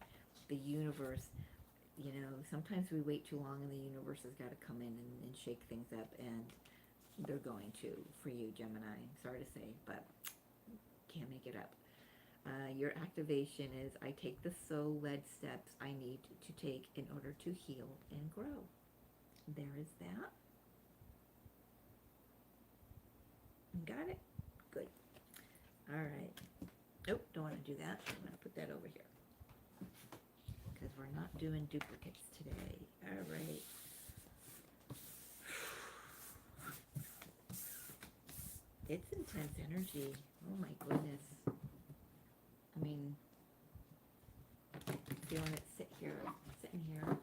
the universe, you know, sometimes we wait too long and the universe has got to come in and shake things up, and they're going to for you, Gemini. Sorry to say, but can't make it up. Your activation is, I take the soul-led steps I need to take in order to heal and grow. There is that. Got it? Good. All right. Oh, don't want to do that. I'm going to put that over here. We're not doing duplicates today. All right. It's intense energy. Oh my goodness. I mean, feeling it sitting here.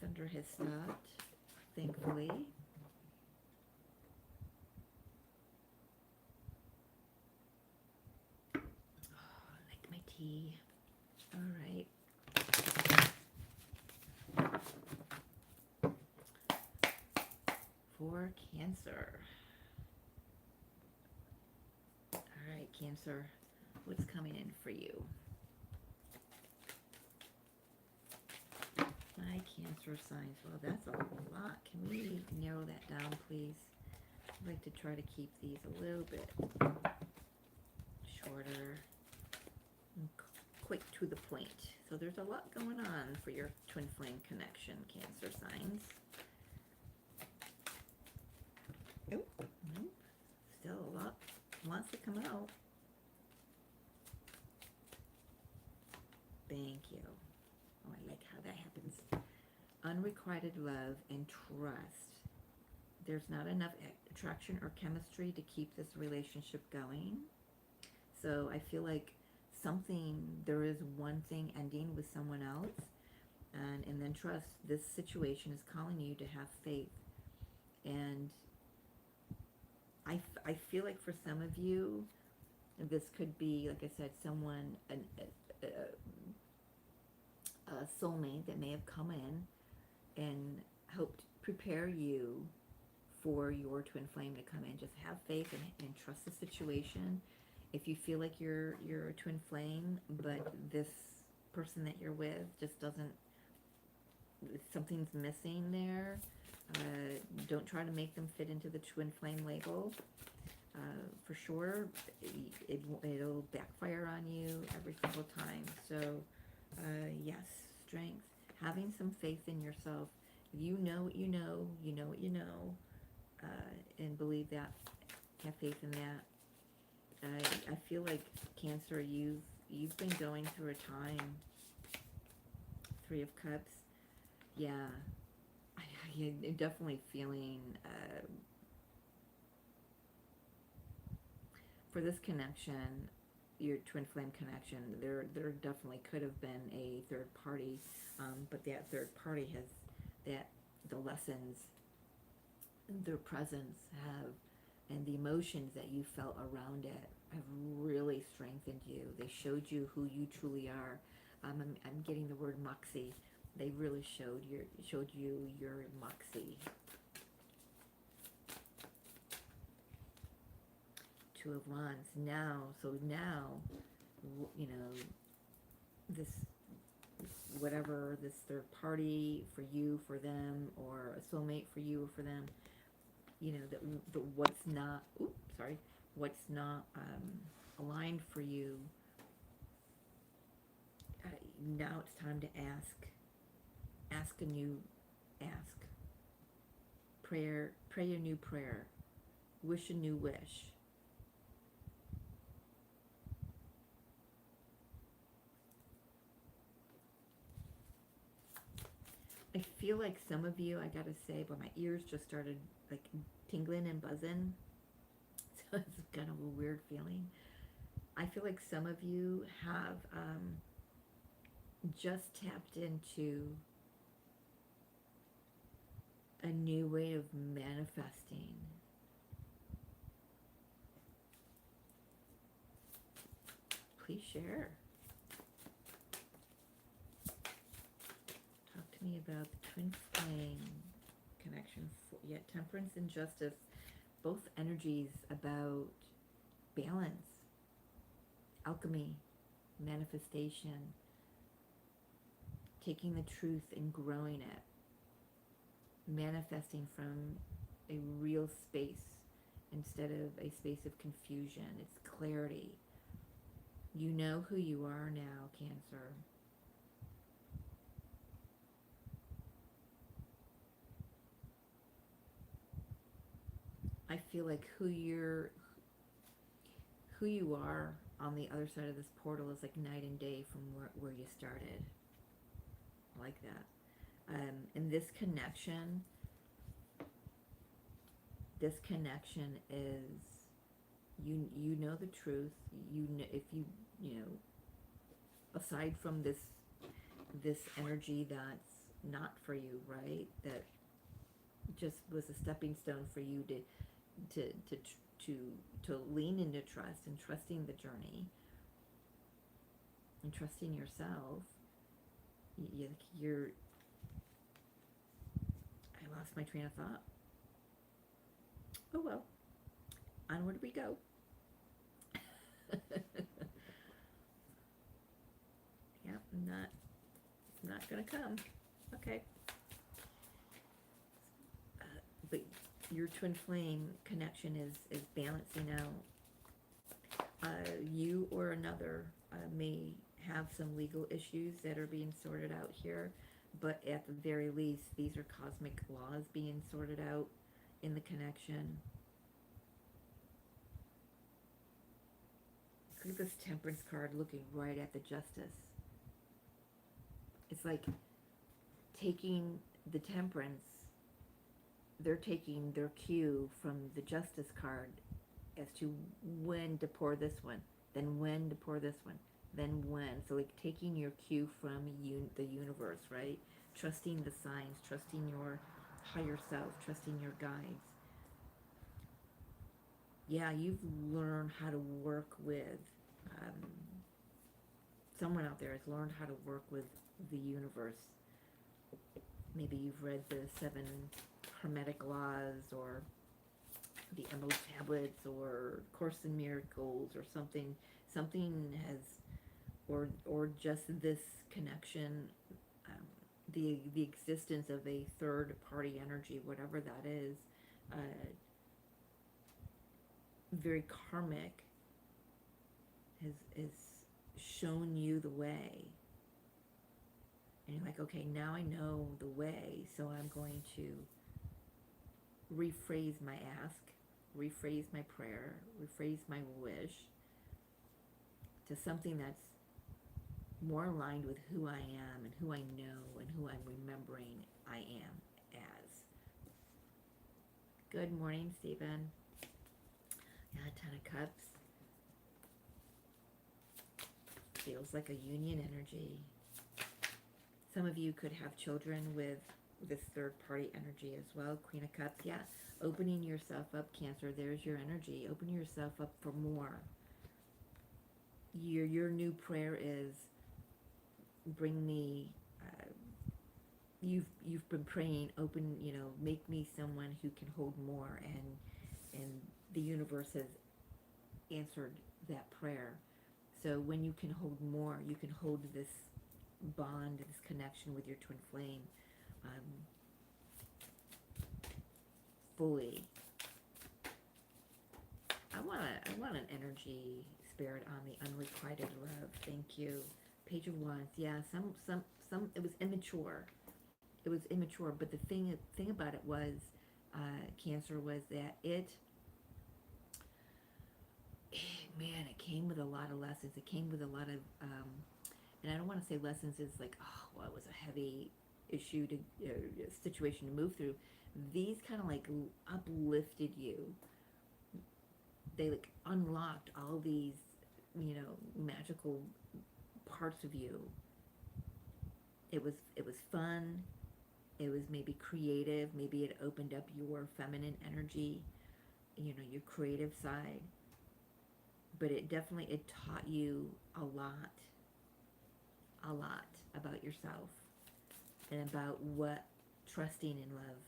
Thunder has stopped, thankfully. Oh, I like my tea. All right. For Cancer. All right, Cancer, what's coming in for you? My Cancer signs. Well, that's a lot. Can we narrow that down, please? I'd like to try to keep these a little bit shorter and quick to the point. So there's a lot going on for your twin flame connection, Cancer signs. Nope. Nope. Still a lot wants to come out. Thank you. Oh, I like how that happens. Unrequited love and trust. There's not enough attraction or chemistry to keep this relationship going. So I feel like there is one thing ending with someone else. And then trust. This situation is calling you to have faith. And I feel like for some of you, this could be, like I said, someone, a soulmate that may have come in and helped prepare you for your twin flame to come in. Just have faith and trust the situation. If you feel like you're a twin flame, but this person that you're with just doesn't, something's missing there, don't try to make them fit into the twin flame label. For sure, it'll backfire on you every single time. So, yes, strength. Having some faith in yourself. You know what you know. You know what you know. And believe that. Have faith in that. I feel like, Cancer, you've been going through a time. Three of Cups. Yeah. I'm definitely feeling... for this connection, your twin flame connection, there definitely could have been a third party, but that third party has the lessons, their presence and the emotions that you felt around it have really strengthened you. They showed you who you truly are. I'm getting the word moxie. They really showed you your moxie. Two of Wands. Now, you know, this, whatever, this third party for you, for them, or a soulmate for you or for them, you know, what's not aligned for you, now it's time to ask pray a new prayer, wish a new wish. I feel like some of you, I gotta say, but my ears just started like tingling and buzzing. So it's kind of a weird feeling. I feel like some of you have just tapped into a new way of manifesting. Please share. Me about the twin flame connection. Yeah, Temperance and Justice, both energies about balance, alchemy, manifestation, taking the truth and growing it, manifesting from a real space instead of a space of confusion. It's clarity. You know who you are now, Cancer. I feel like who you are on the other side of this portal is like night and day from where you started. I like that. And this connection is, you know the truth. You know, if you know, aside from this energy that's not for you, right? That just was a stepping stone for you to lean into trust and trusting the journey and trusting yourself. You're I lost my train of thought. Oh well, onward we go. Yeah, not gonna come. Okay. But your twin flame connection is balancing out. You or another may have some legal issues that are being sorted out here, but at the very least, these are cosmic laws being sorted out in the connection. Look at this Temperance card looking right at the Justice. It's like taking the Temperance, they're taking their cue from the Justice card as to when to pour this one, then when to pour this one, then when. So like taking your cue from the universe, right? Trusting the signs, trusting your higher self, trusting your guides. Yeah, you've learned how to work with, someone out there has learned how to work with the universe. Maybe you've read the 7 Hermetic Laws, or the Emerald Tablets, or Course in Miracles, or something has, or just this connection, the existence of a third party energy, whatever that is, very karmic, has shown you the way. And you're like, okay, now I know the way, so I'm going to rephrase my ask, rephrase my prayer, rephrase my wish to something that's more aligned with who I am and who I know and who I'm remembering I am as. Good morning, Stephen. Yeah, 10 of Cups. Feels like a union energy. Some of you could have children with this third party energy as well. Queen of Cups. Yeah, opening yourself up, Cancer. There's your energy. Open yourself up for more. Your new prayer is, bring me, you've been praying, open, make me someone who can hold more, and the universe has answered that prayer. So when you can hold more, you can hold this bond, this connection with your twin flame fully. I want an energy spirit on the unrequited love. Thank you. Page of Wands. Yeah, some it was immature. It was immature, but the thing about it was, Cancer, was that it came with a lot of lessons. It came with a lot of, and I don't want to say lessons is like, oh, well, it was a heavy issue situation to move through. These kind of like uplifted you. They like unlocked all these, magical parts of you. It was fun. It was maybe creative. Maybe it opened up your feminine energy, your creative side. But it taught you a lot about yourself and about what trusting in love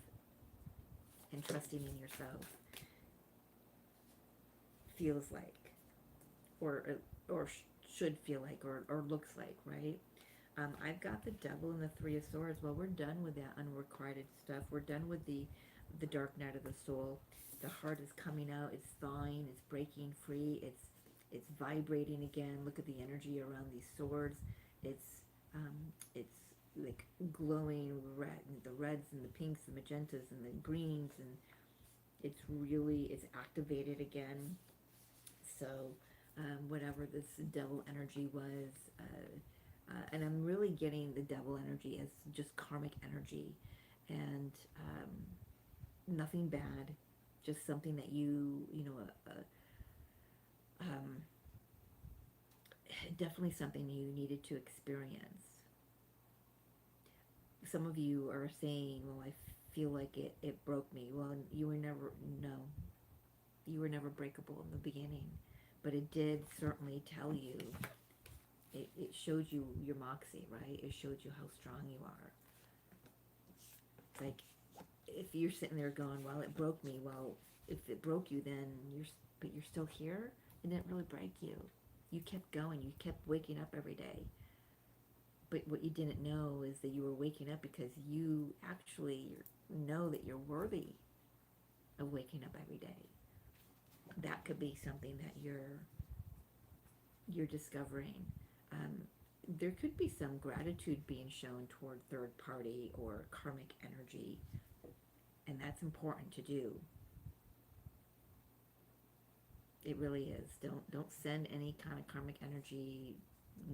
and trusting in yourself feels like, or should feel like, or looks like, right? I've got the Devil and the Three of Swords. Well, we're done with that unrequited stuff. We're done with the dark night of the soul. The heart is coming out. It's thawing. It's breaking free. It's vibrating again. Look at the energy around these swords. It's like glowing red, the reds and the pinks, the magentas and the greens, and it's activated again. So whatever this devil energy was, And I'm really getting the devil energy as just karmic energy, and nothing bad, just something that um, definitely something you needed to experience. Some of you are saying, well, I feel like it broke me. Well, you were never, no, you were never breakable in the beginning, but it did certainly tell you, it showed you your moxie, right? It showed you how strong you are. It's like, if you're sitting there going, well, it broke me, well, if it broke you, then but you're still here, it didn't really break you. You kept going, you kept waking up every day. But what you didn't know is that you were waking up because you actually know that you're worthy of waking up every day. That could be something that you're discovering. There could be some gratitude being shown toward third party or karmic energy, and that's important to do. It really is. Don't send any kind of karmic energy,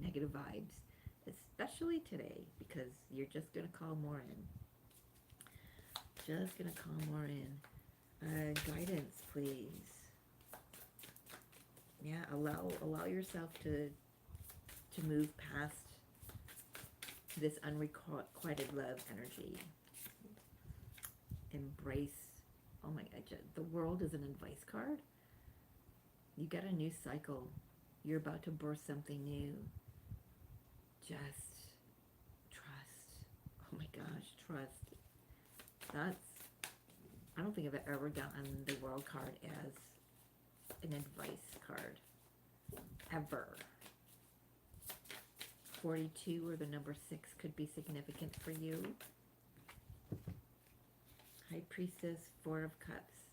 negative vibes, especially today, because you're just gonna call more in. Just gonna call more in. Guidance, please. Yeah, allow yourself to move past this unrequited love energy. Embrace. Oh my God, the world is an advice card. You got a new cycle. You're about to birth something new. Just trust. Oh my gosh, trust. I don't think I've ever gotten the world card as an advice card. Ever. 42 or the number 6 could be significant for you. High Priestess, 4 of Cups.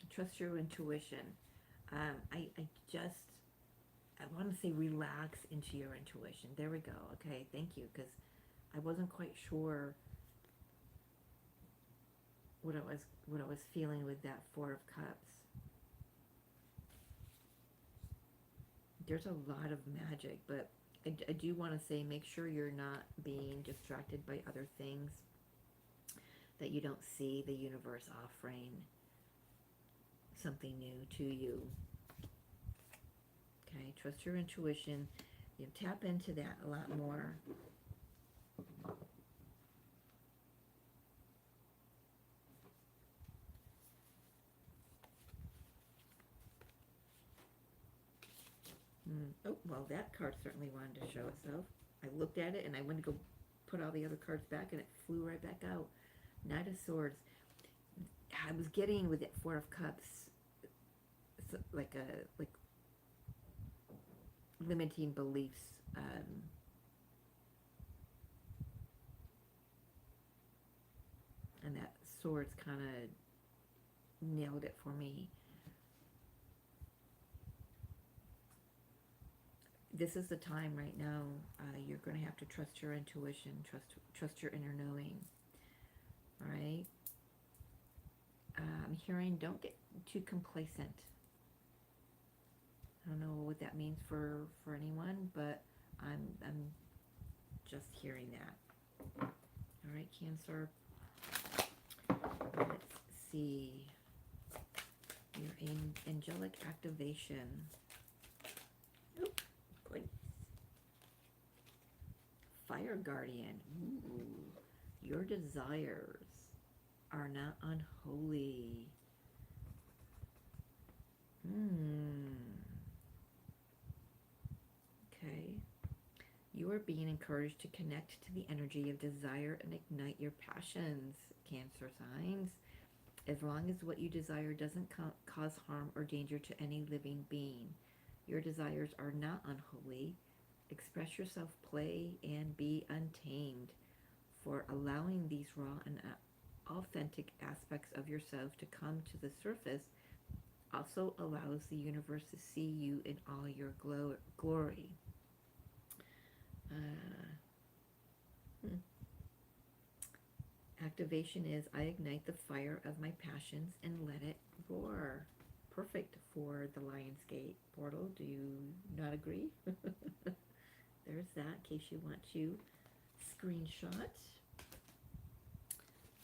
Trust your intuition. I want to say relax into your intuition. There we go. Okay, thank you, because I wasn't quite sure what I was feeling with that 4 of Cups. There's a lot of magic, but I do want to say, make sure you're not being distracted by other things, that you don't see the universe offering something new to you. Okay, trust your intuition. You tap into that a lot more. Oh, well, that card certainly wanted to show itself. I looked at it and I went to go put all the other cards back and it flew right back out. Knight of Swords. I was getting with that 4 of Cups, like limiting beliefs. And that Swords kind of nailed it for me. This is the time right now. You're going to have to trust your intuition, trust your inner knowing. All right. I'm hearing, don't get too complacent. I don't know what that means for anyone, but I'm just hearing that. All right, Cancer. Let's see. Your angelic activation. Oop, good. Fire Guardian. Ooh, your desires are not unholy. Okay. You are being encouraged to connect to the energy of desire and ignite your passions, Cancer signs. As long as what you desire doesn't cause harm or danger to any living being. Your desires are not unholy. Express yourself, play, and be untamed. For allowing these raw and authentic aspects of yourself to come to the surface also allows the universe to see you in all your glory. Activation is, I ignite the fire of my passions and let it roar. perfect for the Lionsgate portal. Do you not agree? There's that, in case you want to screenshot.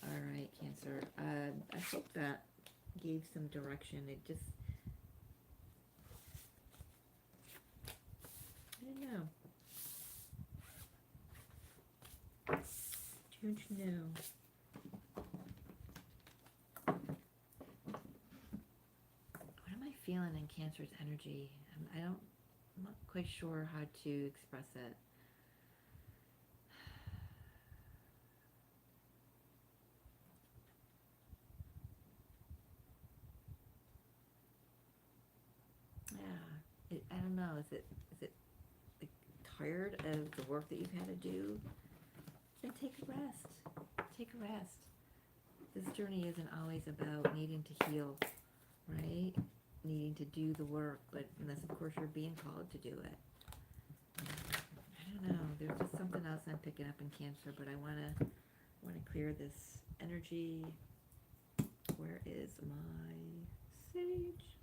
All right, Cancer. I hope that gave some direction. It just, I don't know. Don't you know? What am I feeling in Cancer's energy? I'm not quite sure how to express it. Yeah, I don't know. Is it like, tired of the work that you've had to do? Then take a rest. Take a rest. This journey isn't always about needing to heal, right? Needing to do the work, but unless of course you're being called to do it. I don't know. There's just something else I'm picking up in Cancer, but I wanna clear this energy. Where is my sage?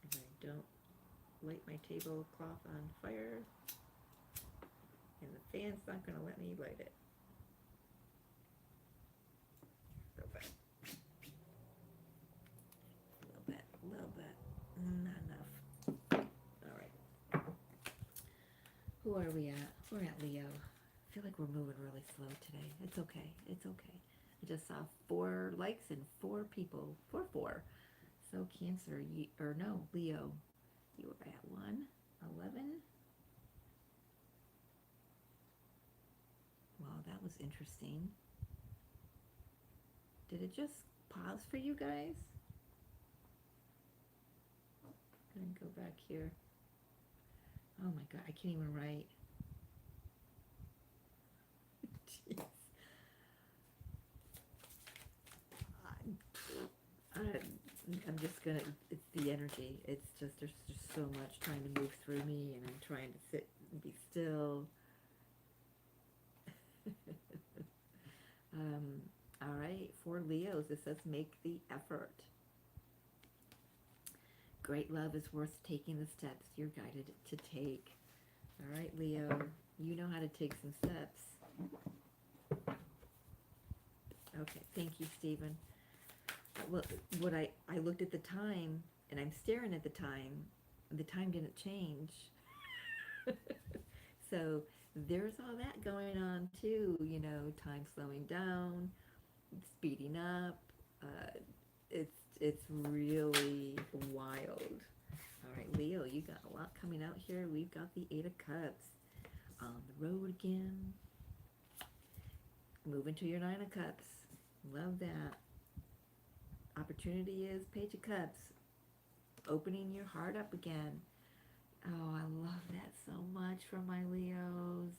If I don't light my tablecloth on fire, and the fan's not going to let me light it. A little bit, not enough. All right. Who are we at? We're at Leo. I feel like we're moving really slow today. It's okay. It's okay. I just saw 4 likes and 4 people. 4. So Cancer, Leo, you were at 111. Wow, that was interesting. Did it just pause for you guys? I'm gonna go back here. Oh my God, I can't even write. Jeez. I'm just gonna, it's the energy. It's just, there's just so much trying to move through me, and I'm trying to sit and be still. All right, for Leos, it says make the effort. Great love is worth taking the steps you're guided to take. All right, Leo, you know how to take some steps. Okay, thank you, Stephen. Well, I looked at the time, and I'm staring at the time. The time didn't change. So there's all that going on too, you know, time slowing down, speeding up. It's really wild. All right, Leo, you got a lot coming out here. We've got the 8 of Cups on the road again. Moving to your 9 of Cups. Love that. Opportunity is Page of Cups. Opening your heart up again. Oh, I love that so much for my Leos.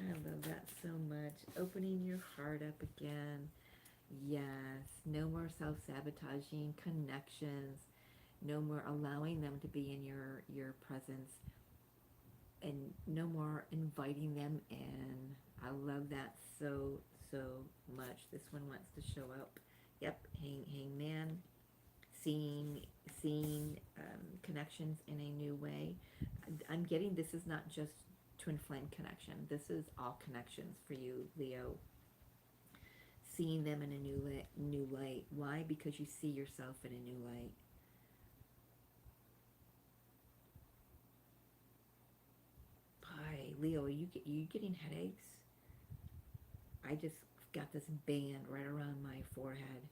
I love that so much. Opening your heart up again. Yes. No more self-sabotaging connections. No more allowing them to be in your presence. And no more inviting them in. I love that so much. This one wants to show up. Yep, hangman. Seeing connections in a new way. I'm getting this is not just twin flame connection. This is all connections for you, Leo. Seeing them in a new light. Why? Because you see yourself in a new light. Hi, Leo. Are you getting headaches? I just got this band right around my forehead.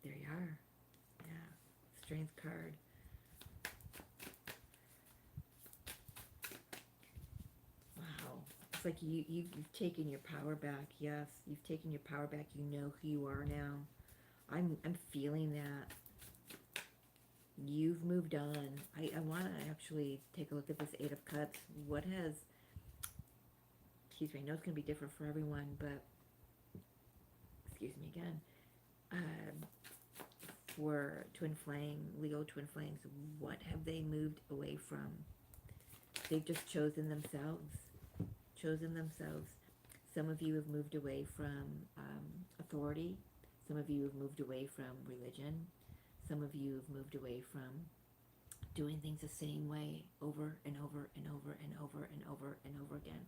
There you are. Yeah. Strength card. Wow. It's like you've taken your power back. Yes, you've taken your power back. You know who you are now. I'm feeling that. You've moved on. I want to actually take a look at this 8 of Cups. What has... Excuse me, I know it's going to be different for everyone, but... excuse me again, for twin flame, Leo twin flames, what have they moved away from? They've just chosen themselves. Chosen themselves. Some of you have moved away from authority. Some of you have moved away from religion. Some of you have moved away from doing things the same way over and over and over and over and over and over again.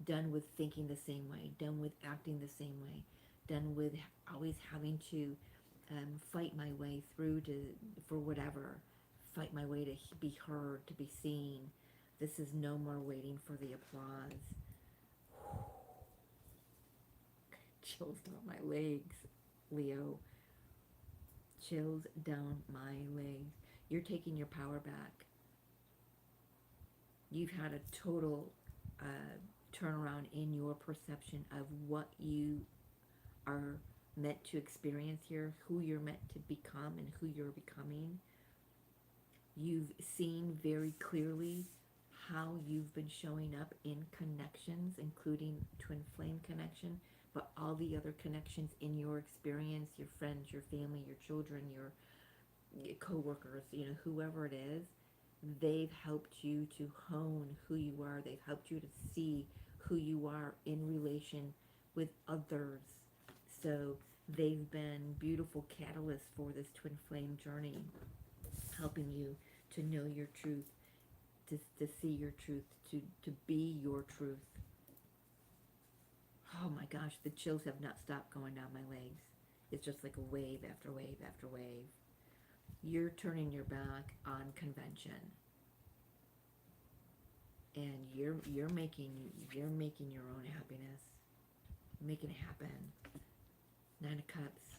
Done with thinking the same way. Done with acting the same way. Done with always having to fight my way through for whatever. Fight my way to be heard, to be seen. This is no more waiting for the applause. Chills down my legs, Leo. Chills down my legs. You're taking your power back. You've had a total turnaround in your perception of what you are meant to experience here, who you're meant to become and who you're becoming. You've seen very clearly how you've been showing up in connections, including twin flame connection, but all the other connections in your experience, your friends, your family, your children, your co-workers, whoever it is, they've helped you to hone who you are. They've helped you to see who you are in relation with others. So they've been beautiful catalysts for this twin flame journey, helping you to know your truth, to see your truth, to be your truth. Oh my gosh, the chills have not stopped going down my legs. It's just like a wave after wave after wave. You're turning your back on convention, and you're making your own happiness, making it happen. 9 of Cups.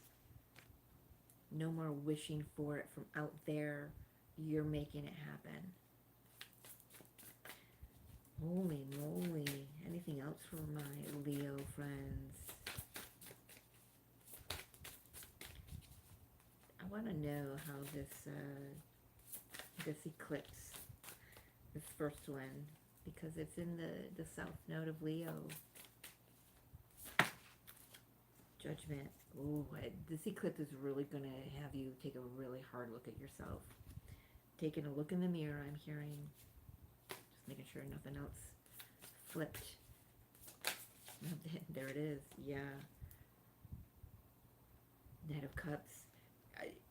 No more wishing for it from out there. You're making it happen. Holy moly! Anything else for my Leo friends? I want to know how this eclipse, this first one, because it's in the south node of Leo. Judgment. Oh, this eclipse is really going to have you take a really hard look at yourself. Taking a look in the mirror, I'm hearing. Just making sure nothing else flipped. There it is. Yeah. Knight of Cups.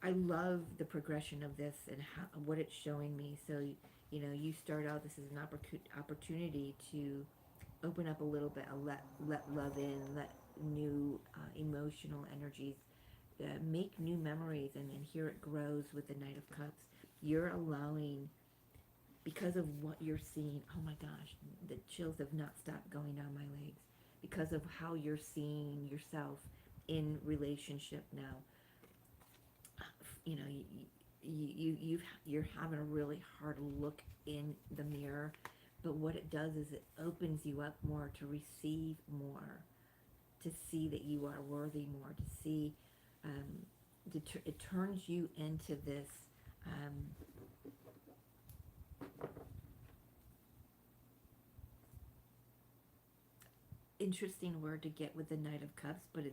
I love the progression of this and what it's showing me. So, you start out, this is an opportunity to open up a little bit, let love in, let new emotional energies, make new memories, and here it grows with the Knight of Cups. You're allowing, because of what you're seeing, oh my gosh, the chills have not stopped going down my legs, because of how you're seeing yourself in relationship now. You're having a really hard look in the mirror, but what it does is it opens you up more to receive more, to see that you are worthy more, to see, it turns you into this interesting word to get with the Knight of Cups, but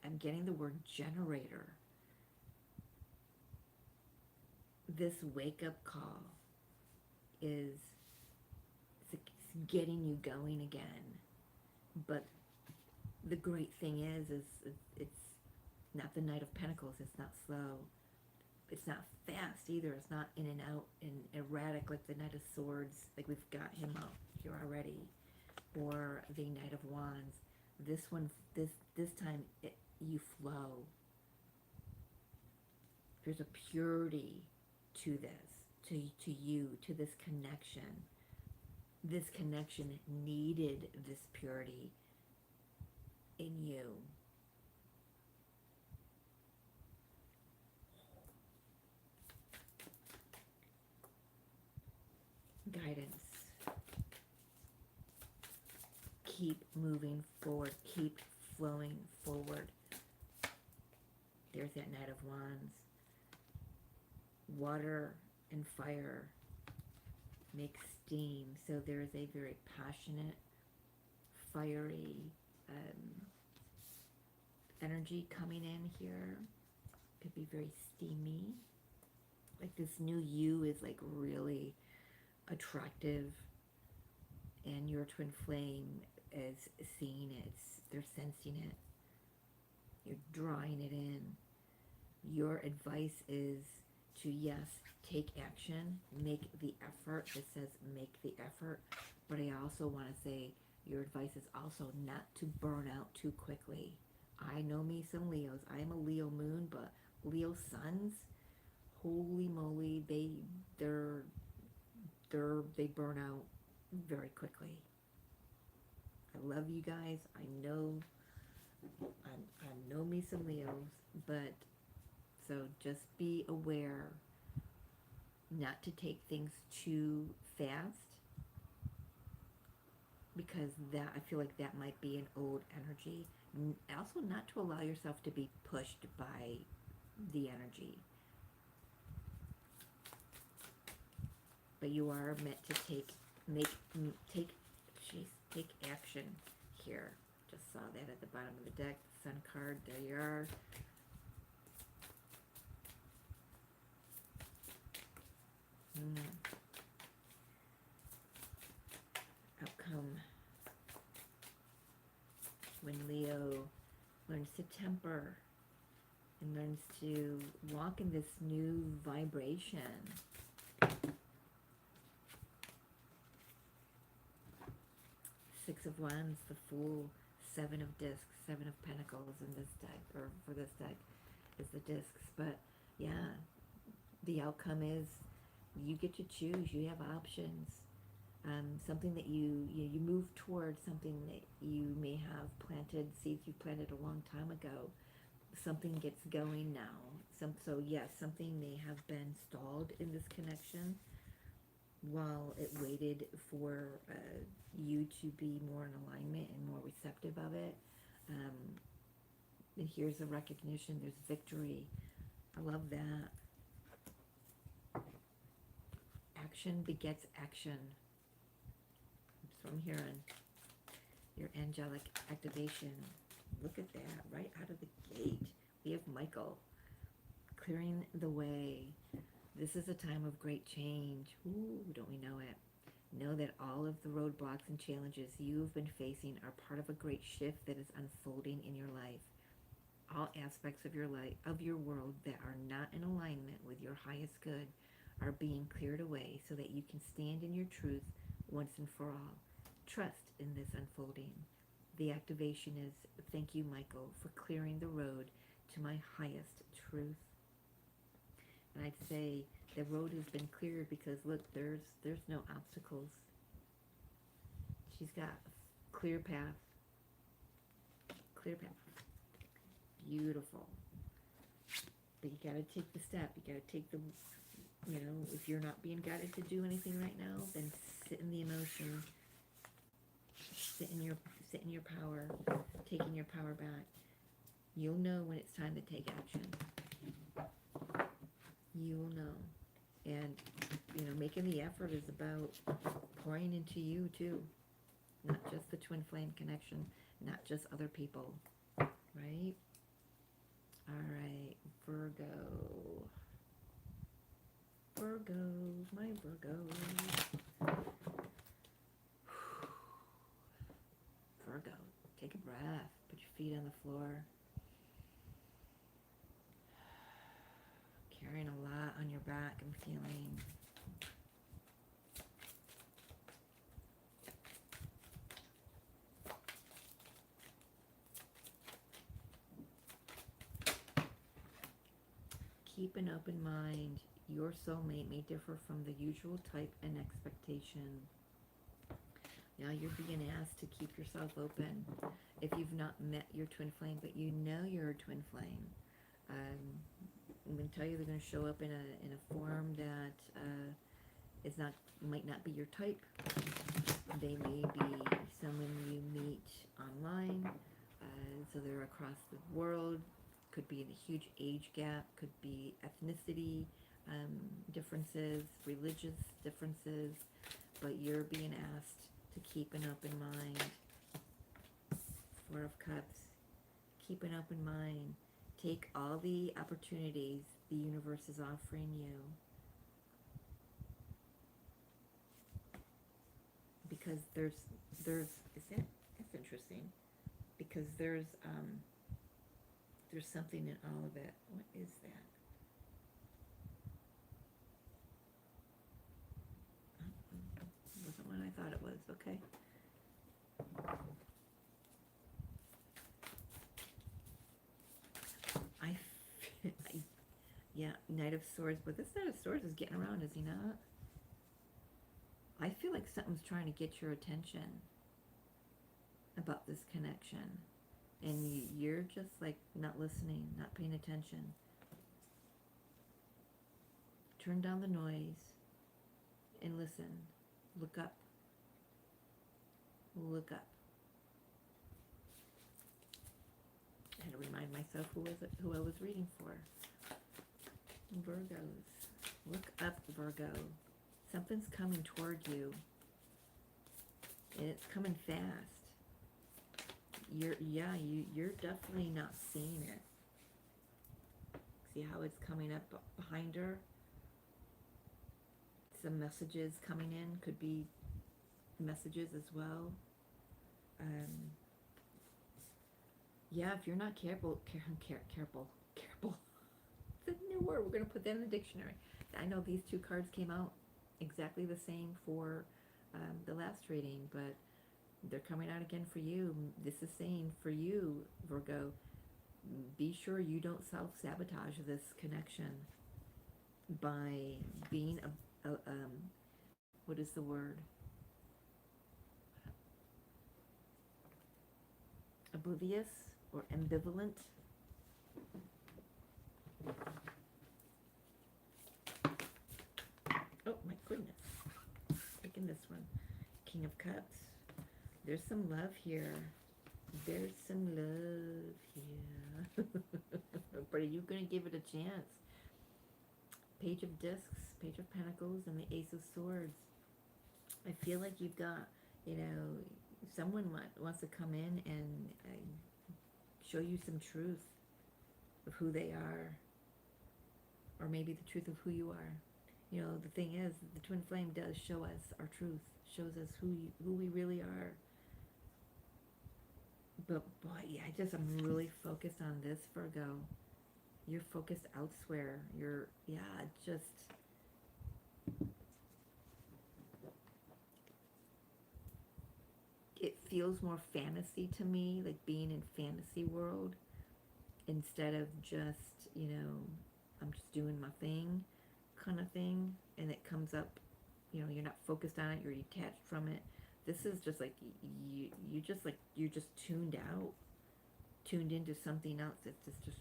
I'm getting the word generator. This wake-up call is getting you going again. But the great thing is it's not the Knight of Pentacles. It's not slow. It's not fast either. It's not in and out and erratic like the Knight of Swords, like we've got him out here already, or the Knight of Wands. This one, this time, you flow. There's a purity to this, to you, to this connection. This connection needed this purity in you. Guidance. Keep moving forward. Keep flowing forward. There's that Knight of Wands. Water and fire make steam. So there's a very passionate, fiery energy coming in here. Could be very steamy. Like this new you is like really attractive, and your twin flame is seeing it. They're sensing it. You're drawing it in. Your advice is to, yes, take action, make the effort. It says make the effort. But I also want to say your advice is also not to burn out too quickly. I know me some Leos. I am a Leo moon, but Leo suns, holy moly, they burn out very quickly. I love you guys. I know me some Leos, but so just be aware not to take things too fast, because that, I feel like that might be an old energy. Also, not to allow yourself to be pushed by the energy. But you are meant to take action here. Just saw that at the bottom of the deck. Sun card, there you are. Outcome. When Leo learns to temper and learns to walk in this new vibration. Six of Wands, the Fool, Seven of Discs, Seven of Pentacles in this deck, or for this deck, is the discs. But yeah, the outcome is you get to choose. You have options. Something that you move towards, something that you may have planted, seeds you planted a long time ago. Something gets going now. So yes, something may have been stalled in this connection while it waited for you to be more in alignment and more receptive of it. And here's a recognition. There's victory. I love that. Action begets action. So I'm hearing your angelic activation. Look at that, right out of the gate. We have Michael clearing the way. This is a time of great change. Ooh, don't we know it? Know that all of the roadblocks and challenges you've been facing are part of a great shift that is unfolding in your life. All aspects of your life, of your world that are not in alignment with your highest good are being cleared away so that you can stand in your truth once and for all. Trust in this unfolding. The activation is, thank you, Michael, for clearing the road to my highest truth. And I'd say the road has been cleared because, look, there's no obstacles. She's got a clear path. Clear path. Beautiful. But you got to take the step. You got to take the, if you're not being guided to do anything right now, then sit in the emotion. Sit in your power, taking your power back. You'll know when it's time to take action. You will know. And, making the effort is about pouring into you too. Not just the twin flame connection, not just other people, right? All right, Virgo. Virgos, my Virgos. Virgo, take a breath. Put your feet on the floor. Carrying a lot on your back, I'm feeling. Keep an open mind. Your soulmate may differ from the usual type and expectation. Now you're being asked to keep yourself open. If you've not met your twin flame, but you know you're a twin flame, I'm going to tell you they're going to show up in a form that might not be your type. They may be someone you meet online, so they're across the world. Could be in a huge age gap. Could be ethnicity differences, religious differences. But you're being asked to keep an open mind. Four of Cups. keep an open mind. Take all the opportunities the universe is offering you. Because that's interesting. Because there's something in all of it. What is that? It wasn't what I thought it was. Okay. Yeah, Knight of Swords, but this Knight of Swords is getting around, is he not? I feel like something's trying to get your attention about this connection, and you're just like not listening, not paying attention. Turn down the noise and listen. Look up. Look up. I had to remind myself who I was reading for. Virgos. Look up, Virgo. Something's coming toward you. And it's coming fast. You're definitely not seeing it. See how it's coming up behind her? Some messages coming in. Could be messages as well. Yeah, if you're not careful. It's a new word. We're going to put that in the dictionary. I know these two cards came out exactly the same for the last reading, but they're coming out again for you. This is saying for you, Virgo, be sure you don't self-sabotage this connection by being what is the word? Oblivious or ambivalent. Oh my goodness. Taking this one. King of Cups. There's some love here. There's some love here. But are you going to give it a chance? Page of Discs, Page of Pentacles, and the Ace of Swords. I feel like you've got, someone wants to come in and show you some truth of who they are. Or maybe the truth of who you are. The thing is, the twin flame does show us our truth, shows us who we really are. But boy, yeah, I'm really focused on this, Virgo. You're focused elsewhere. It feels more fantasy to me, like being in fantasy world, instead of just, I'm just doing my thing kind of thing, and it comes up, you're not focused on it, you're detached from it. This is just like you're just tuned out, tuned into something else that's just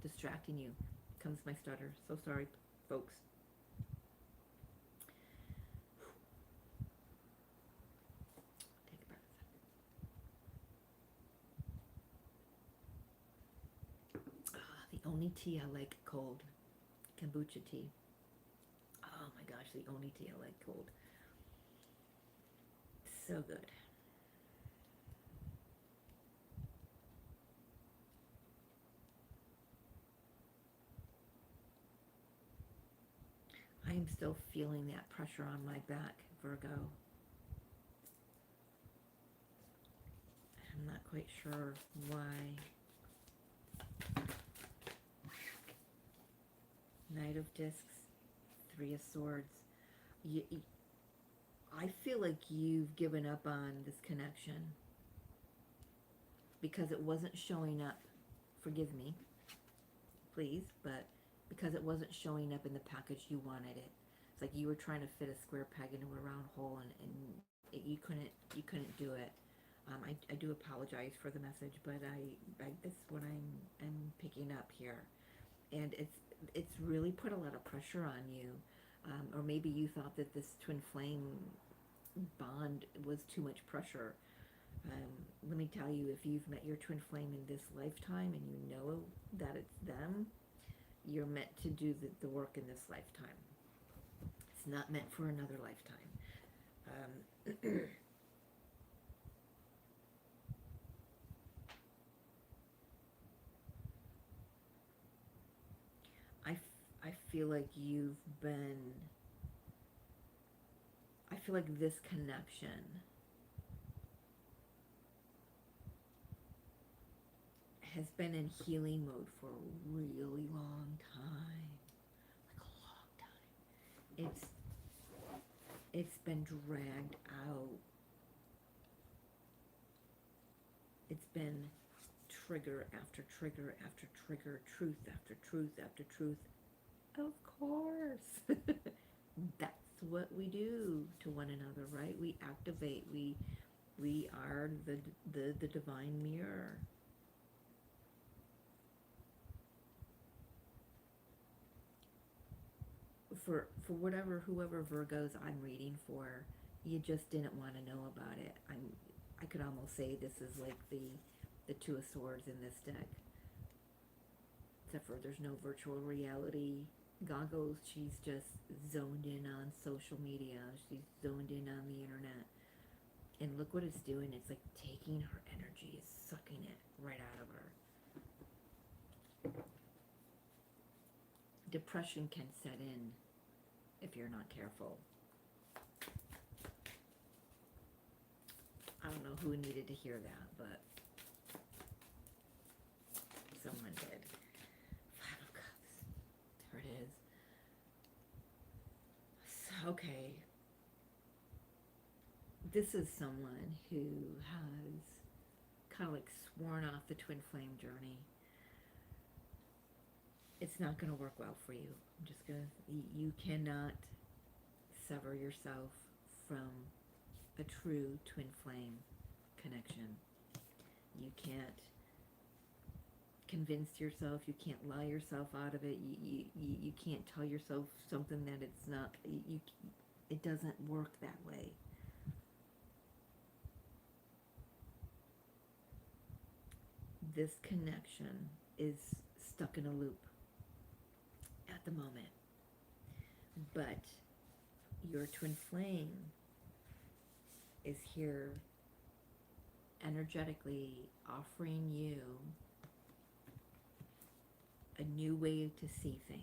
distracting you. Comes my stutter. So sorry, folks. Take a breath. The only tea I like cold. Kombucha tea. Oh my gosh, the only tea I like cold. So good. I am still feeling that pressure on my back, Virgo. I'm not quite sure why. Knight of Discs, Three of Swords. I feel like you've given up on this connection because it wasn't showing up. Forgive me, please, but because it wasn't showing up in the package you wanted it. It's like you were trying to fit a square peg into a round hole, and you couldn't do it. I do apologize for the message, but that's what I'm picking up here, and it's really put a lot of pressure on you, or maybe you thought that this twin flame bond was too much pressure. Let me tell you, if you've met your twin flame in this lifetime and you know that it's them, you're meant to do the work in this lifetime. It's not meant for another lifetime. feel like you've been, I feel like this connection has been in healing mode for a really long time. Like a long time. It's been dragged out. It's been trigger after trigger after trigger, truth after truth after truth. Of course. That's what we do to one another, right? We activate. We are the divine mirror. For whoever Virgos I'm reading for, you just didn't want to know about it. I could almost say this is like the Two of Swords in this deck. Except for there's no virtual reality goggles. She's just zoned in on social media. She's zoned in on the internet. And look what it's doing. It's like taking her energy, it's sucking it right out of her. Depression can set in if you're not careful. I don't know who needed to hear that, but someone did. Five of Cups. There it is. So, okay. This is someone who has kind of like sworn off the twin flame journey. It's not going to work well for you. I'm just going to, you cannot sever yourself from a true twin flame connection. You can't convince yourself, you can't lie yourself out of it, you can't tell yourself something that it's not, it doesn't work that way. This connection is stuck in a loop at the moment, but your twin flame is here energetically offering you a new way to see things.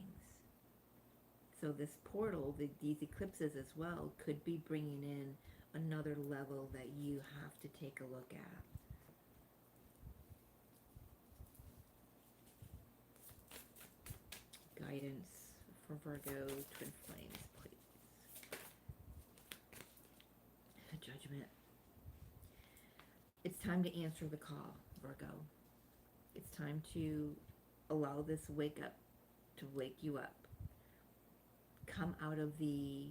So this portal, these eclipses as well, could be bringing in another level that you have to take a look at. Guidance for Virgo twin flames, please. Judgment. It's time to answer the call, Virgo. It's time to allow this wake up to wake you up. Come out of the,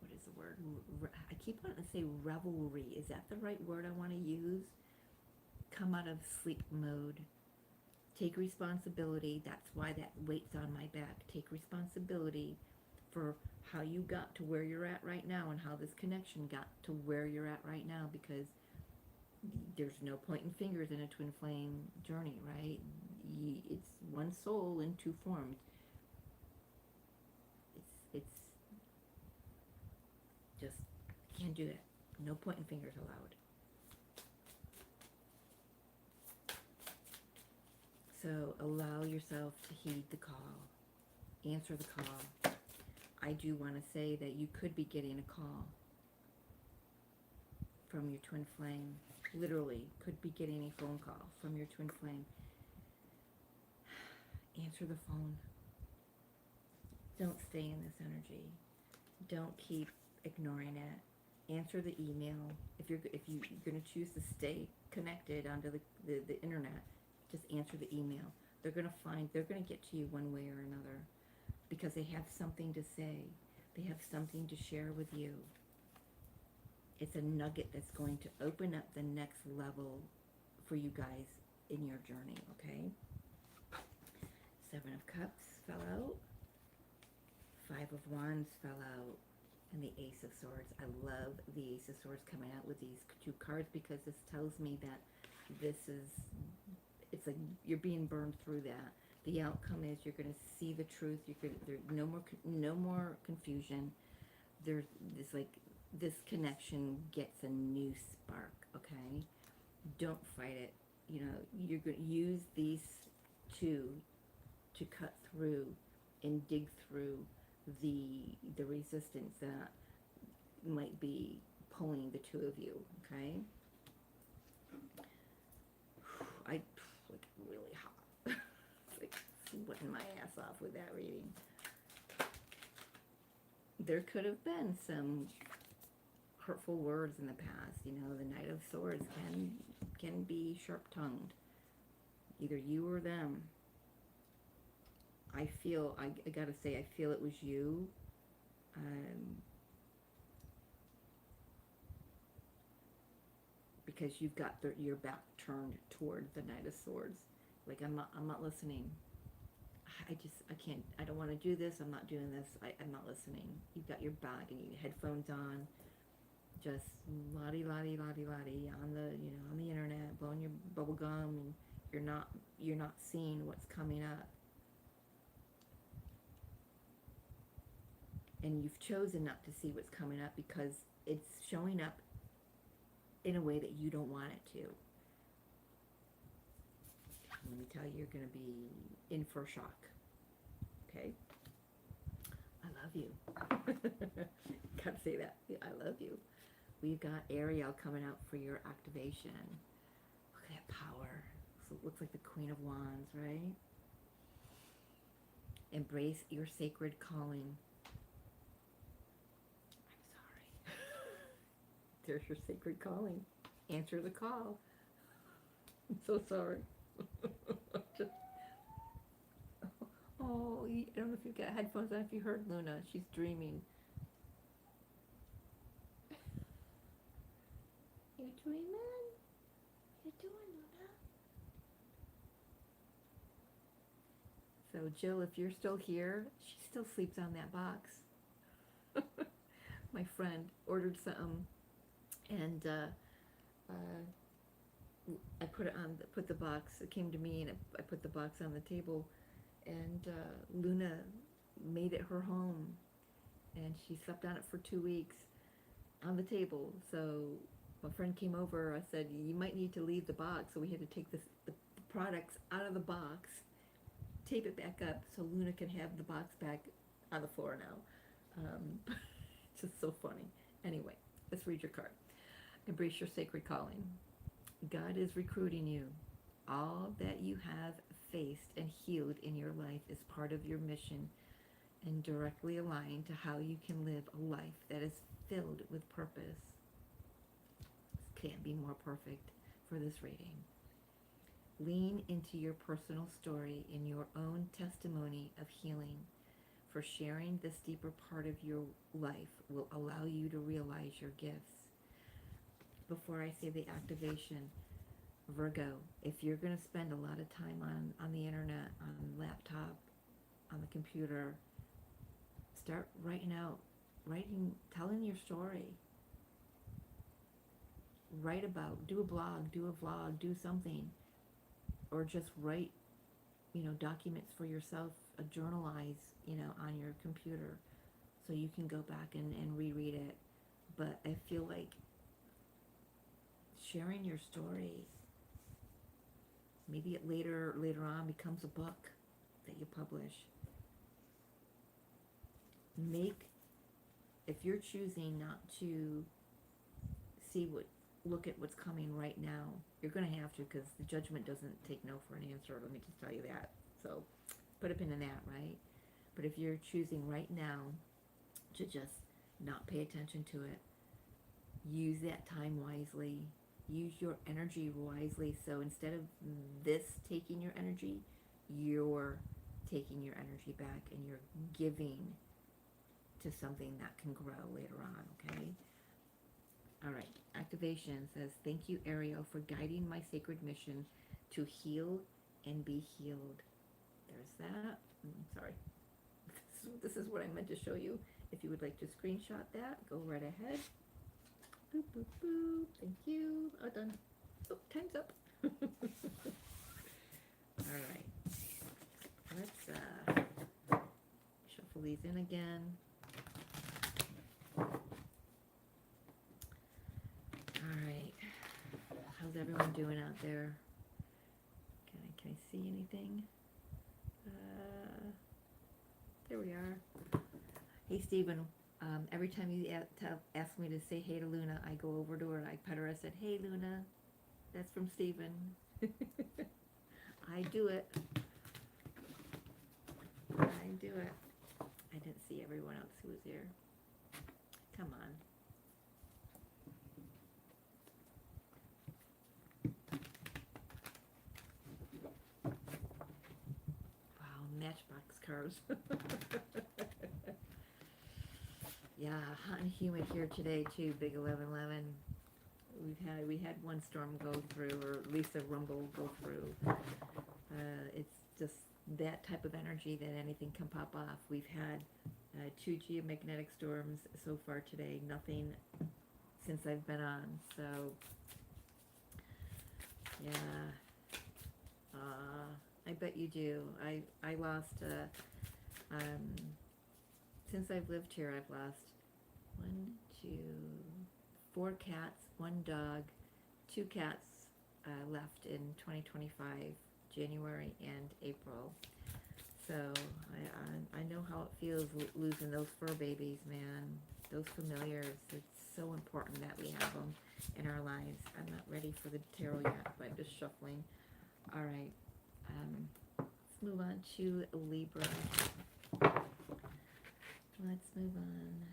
what is the word? I keep wanting to say revelry. Is that the right word I want to use? Come out of sleep mode. Take responsibility. That's why that weight's on my back. Take responsibility for how you got to where you're at right now and how this connection got to where you're at right now, because there's no pointing fingers in a twin flame journey, right? It's one soul in two forms. It's just, can't do it. No pointing fingers allowed. So allow yourself to heed the call. Answer the call. I do want to say that you could be getting a call from your twin flame. Literally, could be getting a phone call from your twin flame. Answer the phone. Don't stay in this energy. Don't keep ignoring it. Answer the email. If you're going to choose to stay connected onto the internet, just answer the email. They're going to get to you one way or another, because they have something to say. They have something to share with you. It's a nugget that's going to open up the next level for you guys in your journey, okay? Seven of Cups fell out. Five of Wands fell out. And the Ace of Swords. I love the Ace of Swords coming out with these two cards, because this tells me that it's like you're being burned through that. The outcome is you're going to see the truth. There's no more confusion. There's this connection gets a new spark. Okay, don't fight it. You know, you're going to use these two to cut through and dig through the resistance that might be pulling the two of you, okay? I like really hot. It's like sweating my ass off with that reading. There could have been some hurtful words in the past. You know, the Knight of Swords can be sharp-tongued. Either you or them. I gotta say, I feel it was you. Because you've got your back turned toward the Knight of Swords. Like, I'm not listening. I don't want to do this. I'm not doing this. I'm not listening. You've got your back and your headphones on, just lottie on the internet, blowing your bubble gum, and you're not seeing what's coming up. And you've chosen not to see what's coming up because it's showing up in a way that you don't want it to. Let me tell you, you're going to be in for a shock. Okay? I love you. Gotta say that. I love you. We've got Ariel coming out for your activation. Look at that power. So it looks like the Queen of Wands, right? Embrace your sacred calling. I'm sorry. There's your sacred calling. Answer the call. I'm so sorry. Oh, I don't know if you've got headphones on, if you heard Luna. She's dreaming. You're dreaming? What you doing, Luna? So, Jill, if you're still here, she still sleeps on that box. My friend ordered something, and I put the box. It came to me, and I put the box on the table, and Luna made it her home, and she slept on it for 2 weeks on the table. So my friend came over. I said, you might need to leave the box. So we had to take the products out of the box, tape it back up so Luna can have the box back on the floor now. It's just so funny. Anyway, let's read your card. Embrace your sacred calling. God is recruiting you. All that you have faced and healed in your life is part of your mission and directly aligned to how you can live a life that is filled with purpose. This can't be more perfect for this reading. Lean into your personal story in your own testimony of healing, for sharing this deeper part of your life will allow you to realize your gifts. Before I say the activation, Virgo, if you're going to spend a lot of time on the internet, on the laptop, on the computer, start telling your story. Write about, do a blog, do a vlog, do something. Or just write, documents for yourself, journalize, on your computer, so you can go back and reread it. But I feel like sharing your story, maybe it later on becomes a book that you publish. If you're choosing not to look at what's coming right now, you're going to have to, because the judgment doesn't take no for an answer. Let me just tell you that. So put a pin in that, right? But if you're choosing right now to just not pay attention to it, use that time wisely. Use your energy wisely. So instead of this taking your energy, you're taking your energy back and you're giving to something that can grow later on, okay? All right, activation says, thank you, Ariel, for guiding my sacred mission to heal and be healed. There's that. Sorry. This is what I meant to show you. If you would like to screenshot that, go right ahead. Boop, boop, boop. Thank you. Oh, done. Oh, time's up. All right. Let's shuffle these in again. All right. How's everyone doing out there? Can I see anything? There we are. Hey, Stephen. Every time you ask me to say hey to Luna, I go over to her and I pet her. I said, hey, Luna. That's from Stephen. I do it. I do it. I didn't see everyone else who was here. Come on. Wow, matchbox cars. Yeah, hot and humid here today too. Big 1111. We had one storm go through, or at least a rumble go through. It's just that type of energy that anything can pop off. We've had 2 geomagnetic storms so far today. Nothing since I've been on. So yeah, I bet you do. I lost. Since I've lived here, I've lost 4 cats, 1 dog, 2 cats left in 2025, January and April. So I know how it feels losing those fur babies, man. Those familiars. It's so important that we have them in our lives. I'm not ready for the tarot yet, but I'm just shuffling. All right. Let's move on to Libra. Let's move on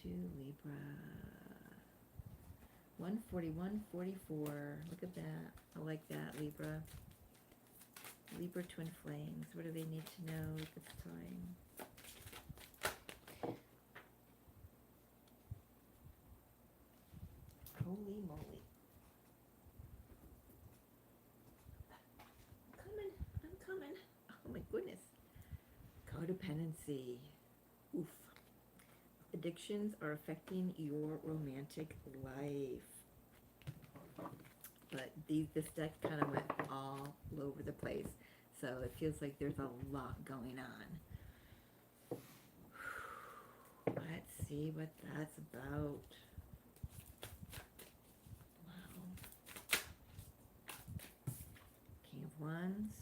to Libra. 141.44. Look at that. I like that, Libra. Libra twin flames. What do they need to know at this time? Holy moly. I'm coming. Oh my goodness. Codependency. Oof. Addictions are affecting your romantic life. But this deck kind of went all over the place. So it feels like there's a lot going on. Let's see what that's about. Wow. King of Wands.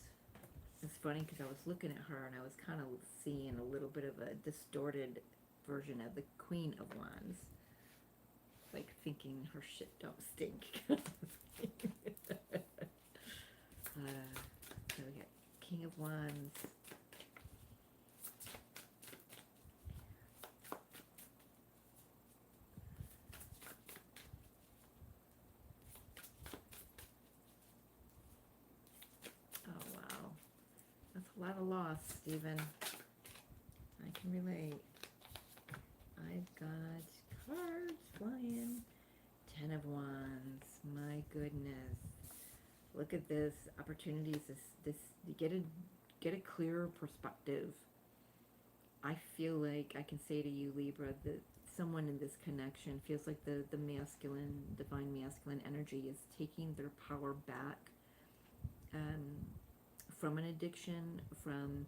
It's funny because I was looking at her and I was kind of seeing a little bit of a distorted version of the Queen of Wands. Like thinking her shit don't stink. So we got King of Wands. Oh wow. That's a lot of loss, Stephen. I can relate. I've got cards flying. 10 of Wands. My goodness. Look at this. Opportunities. This you get a clearer perspective. I feel like I can say to you, Libra, that someone in this connection feels like the masculine, divine masculine energy is taking their power back from an addiction, from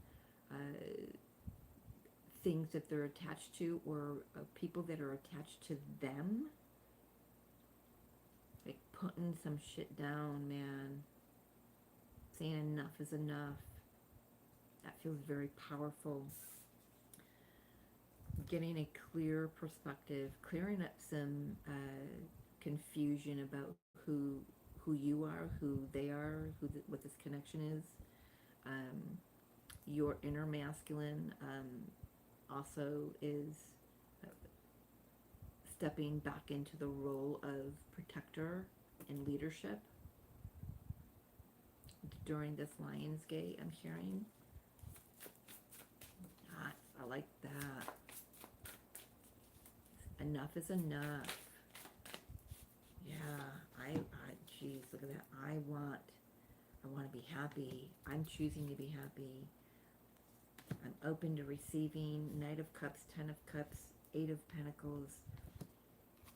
things that they're attached to, or people that are attached to them. Like putting some shit down, man. Saying enough is enough. That feels very powerful. Getting a clear perspective, clearing up some confusion about who you are, who they are, what this connection is. Your inner masculine also is stepping back into the role of protector and leadership during this Lion's Gate, I'm hearing. I like that. Enough is enough. Yeah, geez, look at that. I want to be happy. I'm choosing to be happy. I'm open to receiving. Knight of Cups, 10 of Cups, 8 of Pentacles,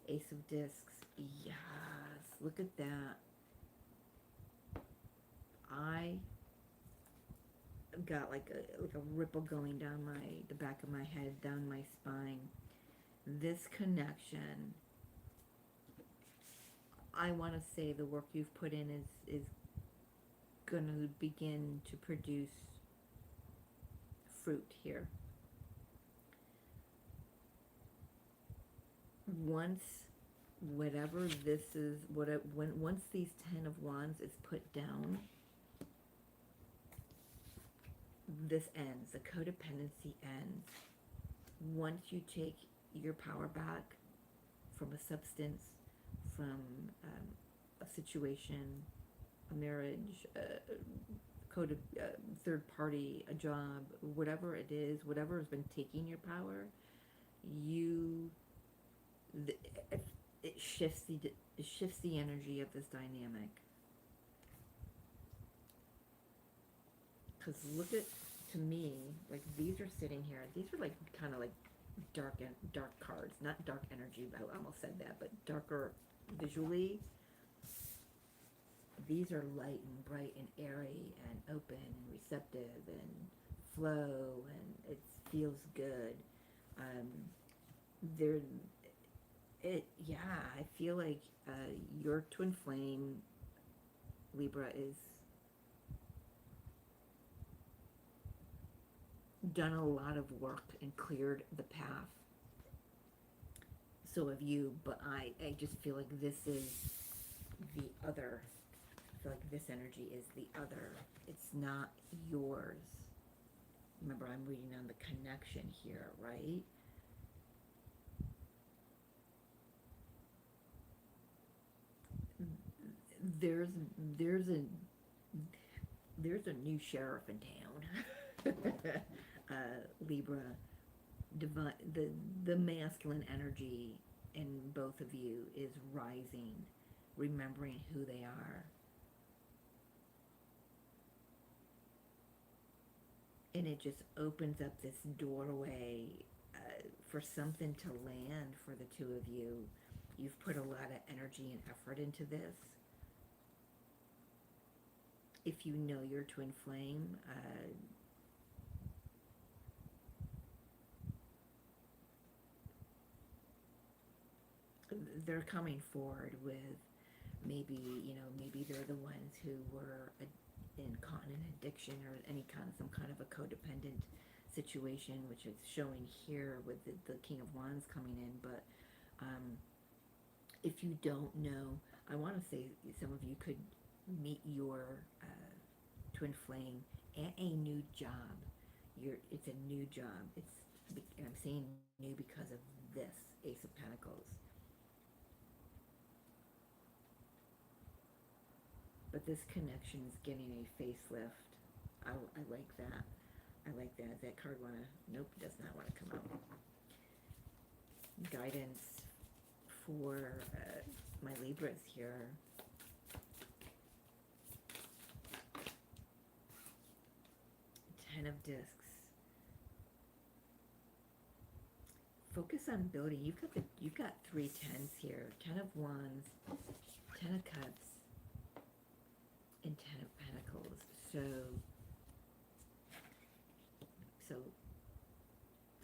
Ace of Discs. Yes, look at that. I got like a ripple going down the back of my head, down my spine. This connection, I want to say the work you've put in is going to begin to produce fruit here. Once whatever this is, once these 10 of Wands is put down, this ends. The codependency ends. Once you take your power back from a substance, from a situation, a marriage, third party, a job, whatever it is, whatever has been taking your power, it shifts the energy of this dynamic. Because look at, to me, like these are sitting here. These are like kind of like dark cards, not dark energy. I almost said that, but darker visually. These are light and bright and airy and open and receptive and flow, and it feels good. I feel like your twin flame, Libra, is done a lot of work and cleared the path. So have you, but I just feel like this is the other. I feel like this energy is the other. It's not yours. Remember, I'm reading on the connection here, right? There's a new sheriff in town. Libra, the masculine energy in both of you is rising, remembering who they are. And it just opens up this doorway for something to land for the two of you. You've put a lot of energy and effort into this. If you know your twin flame, they're coming forward with maybe they're the ones who were in addiction or some kind of a codependent situation, which is showing here with the King of Wands coming in. But if you don't know, I want to say some of you could meet your twin flame at a new job. It's a new job. And I'm saying new because of this Ace of Pentacles. But this connection is getting a facelift. I like that. I like that. Does that card want to? Nope, does not want to come out. Guidance for my Libras here. Ten of Discs. Focus on building. You've got 3 tens here. 10 of Wands, 10 of Cups, and 10 of Pentacles. So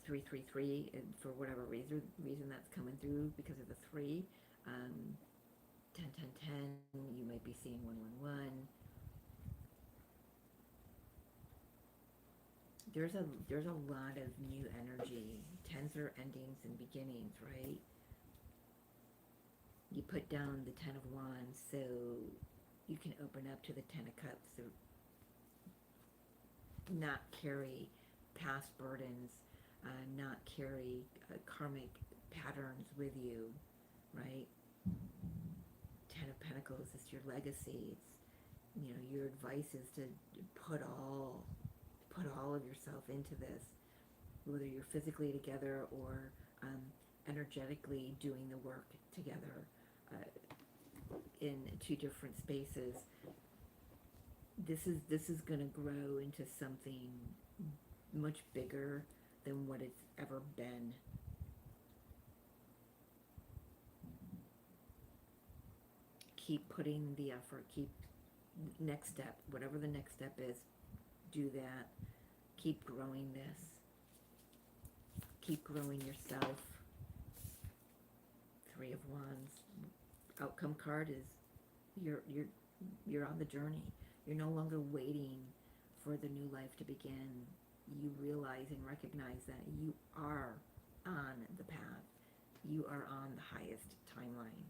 333, and for whatever reason that's coming through because of the 3. 10, 10, 10. You might be seeing 1, 1, 1. There's a lot of new energy. Tens are endings and beginnings, right? You put down the 10 of Wands so you can open up to the 10 of Cups, so not carry past burdens, not carry karmic patterns with you, right? 10 of Pentacles is your legacy. It's, your advice is to put all of yourself into this, whether you're physically together or energetically doing the work together in 2 different spaces. This is going to grow into something much bigger than what it's ever been. Keep putting the effort. Keep next step, whatever the next step is. Do that. Keep growing this. Keep growing yourself. 3 of Wands. Outcome card is you're on the journey. You're no longer waiting for the new life to begin. you realize and recognize that you are on the path. You are on the highest timeline.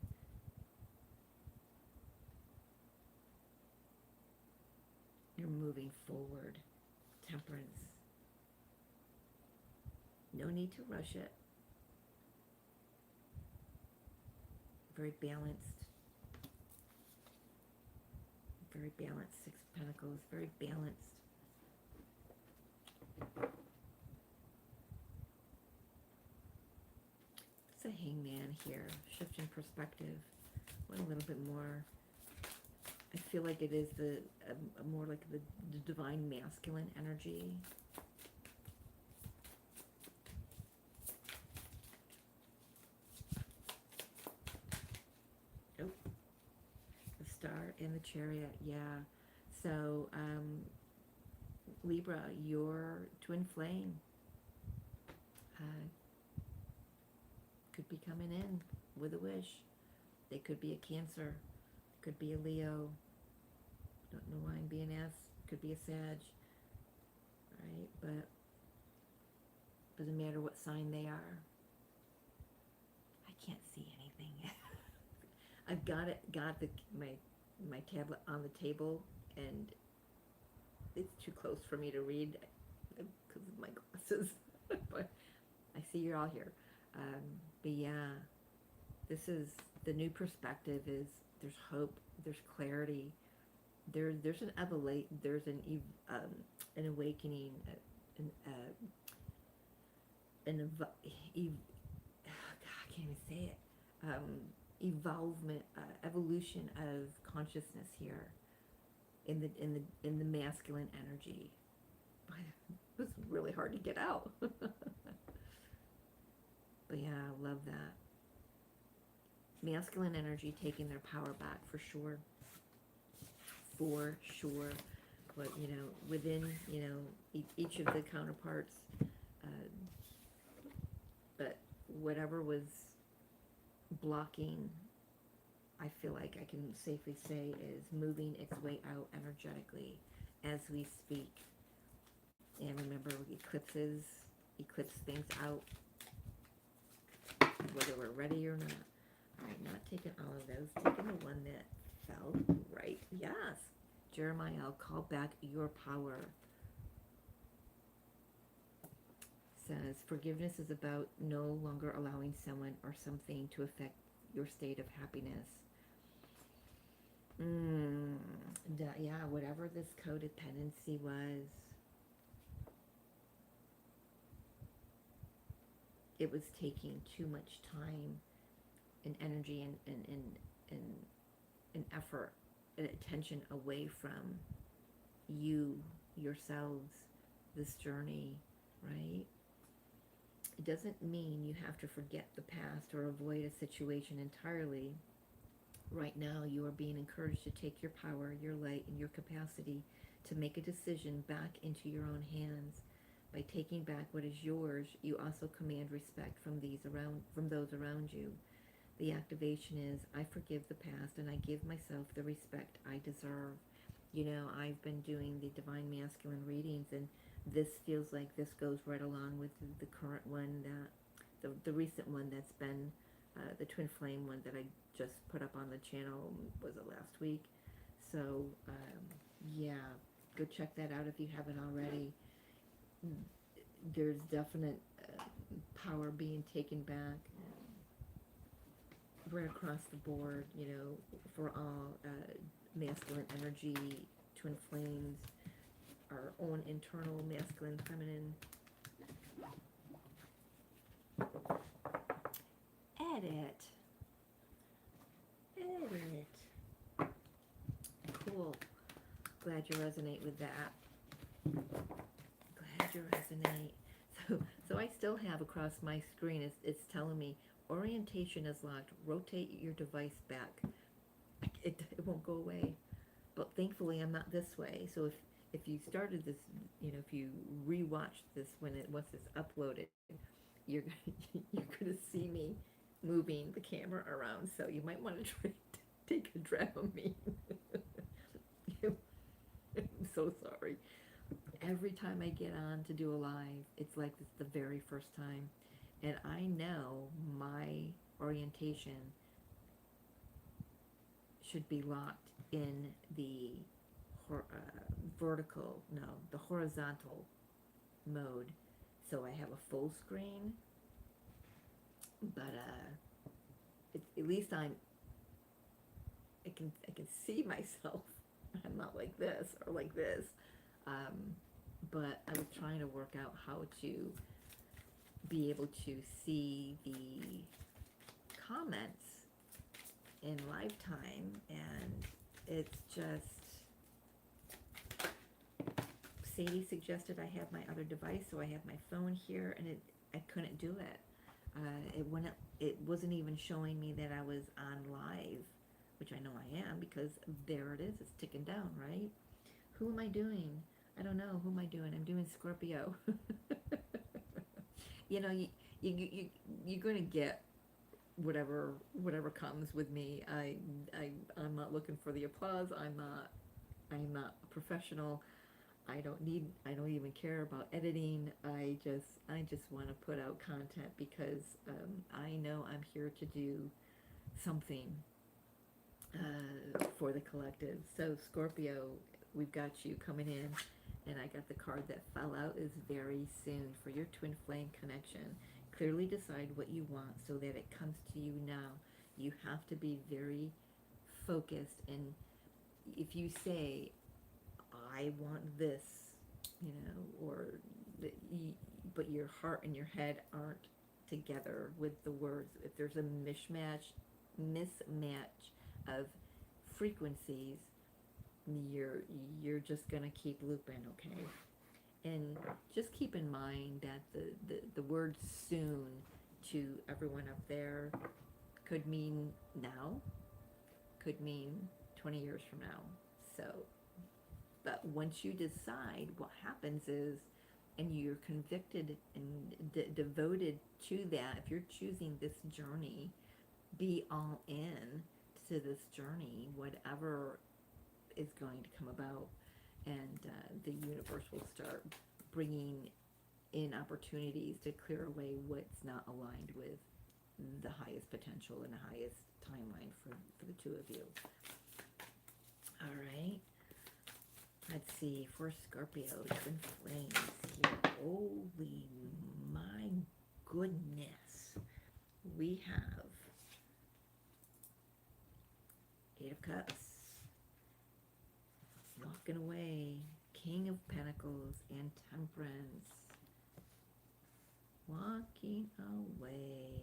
You're moving forward. Temperance. No need to rush it. Very balanced. Very balanced. Six of Pentacles. Very balanced. It's a Hangman here. Shifting perspective. Want a little bit more. I feel like it is the more like the divine masculine energy. Oh, the Star and the Chariot, yeah. So, Libra, your twin flame could be coming in with a wish. They could be a Cancer. Could be a Leo. Don't know why I'm being asked. Could be a Sag. Right? But doesn't matter what sign they are. I can't see anything. I've got my tablet on the table, and it's too close for me to read because of my glasses. But I see you're all here. But yeah, this is the new perspective. Is there's hope, there's clarity, there's an awakening, I can't even say it. Evolvement, evolution of consciousness here in the masculine energy. It was really hard to get out. But yeah, I love that. Masculine energy taking their power back for sure. For sure. But, you know, within, you know, each of the counterparts, but whatever was blocking, I feel like I can safely say is moving its way out energetically as we speak. And remember, eclipses eclipse things out, whether we're ready or not. All right, not taking all of those, taking the one that fell right. Yes, Jeremiah, I'll call back your power. Says, forgiveness is about no longer allowing someone or something to affect your state of happiness. Yeah, whatever this codependency was, it was taking too much time and energy and effort and attention away from you, yourselves, this journey, right? It doesn't mean you have to forget the past or avoid a situation entirely. Right now, you are being encouraged to take your power, your light, and your capacity to make a decision back into your own hands. By taking back what is yours, you also command respect from those around you. The activation is, I forgive the past and I give myself the respect I deserve. You know, I've been doing the Divine Masculine readings, and this feels like this goes right along with the current one, that the recent one that's been the Twin Flame one that I just put up on the channel, was it last week? So, yeah, go check that out if you haven't already. There's definite power being taken back right across the board, you know, for all masculine energy, twin flames, our own internal masculine, feminine. Edit. Cool. Glad you resonate with that. Glad you resonate. So I still have across my screen, it's telling me orientation is locked. Rotate your device back. It won't go away. But thankfully I'm not this way. So if you started this, you know, if you rewatch this once it's uploaded, you're gonna see me moving the camera around. So you might want to try to take a Dramamine. I'm so sorry. every time I get on to do a live, it's like it's the very first time. And I know my orientation should be locked in the the horizontal mode. So I have a full screen, but at least I can see myself. I'm not like this or like this. But I was trying to work out how to be able to see the comments in lifetime, and it's just, Sadie suggested I have my other device, so I have my phone here, and I couldn't do it. It wasn't even showing me that I was on live, which I know I am, because there it is, it's ticking down, right? Who am I doing? I don't know. Who am I doing? I'm doing Scorpio. You know, you're going to get whatever comes with me. I'm not looking for the applause. I'm not a professional. I don't even care about editing. I just want to put out content because I know I'm here to do something for the collective. So Scorpio, we've got you coming in, and I got the card that fell out is very soon for your twin flame connection. Clearly decide what you want so that it comes to you now. You have to be very focused, and if you say, I want this, you know, but your heart and your head aren't together with the words, if there's a mismatch of frequencies, you're just gonna keep looping, okay? And just keep in mind that the word soon to everyone up there could mean now, could mean 20 years from now. So, but once you decide, what happens is, and you're convicted and devoted to that, if you're choosing this journey, be all in to this journey, whatever is going to come about, and the universe will start bringing in opportunities to clear away what's not aligned with the highest potential and the highest timeline for the two of you. All right. Let's see, for Scorpio, twin flames here. Holy my goodness. We have Eight of Cups, walking away, King of Pentacles, and Temperance. Walking away.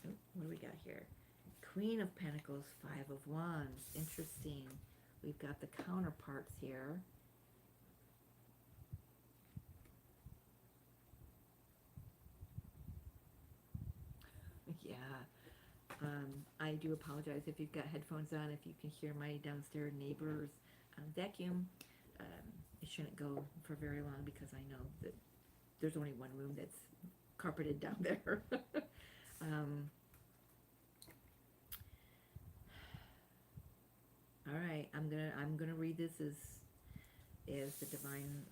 Oh, what do we got here? Queen of Pentacles, Five of Wands. Interesting. We've got the counterparts here. Yeah. I do apologize if you've got headphones on, if you can hear my downstairs neighbors vacuum. It shouldn't go for very long because I know that there's only one room that's carpeted down there. All right, I'm gonna read this as the divine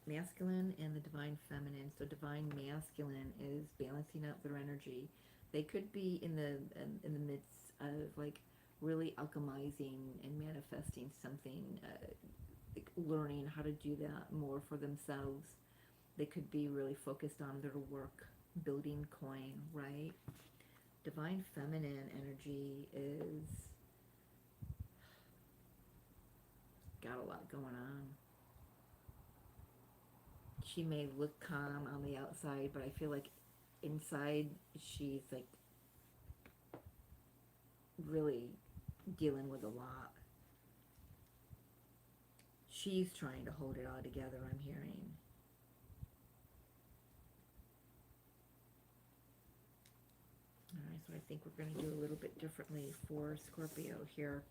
masculine and the divine feminine. So divine masculine is balancing out their energy. They could be in the midst of like really alchemizing and manifesting something, like learning how to do that more for themselves. They could be really focused on their work, building coin, right? Divine feminine energy is got a lot going on. She may look calm on the outside, but I feel like inside she's like really dealing with a lot. She's trying to hold it all together, I'm hearing. Alright, so I think we're going to do a little bit differently for Scorpio here.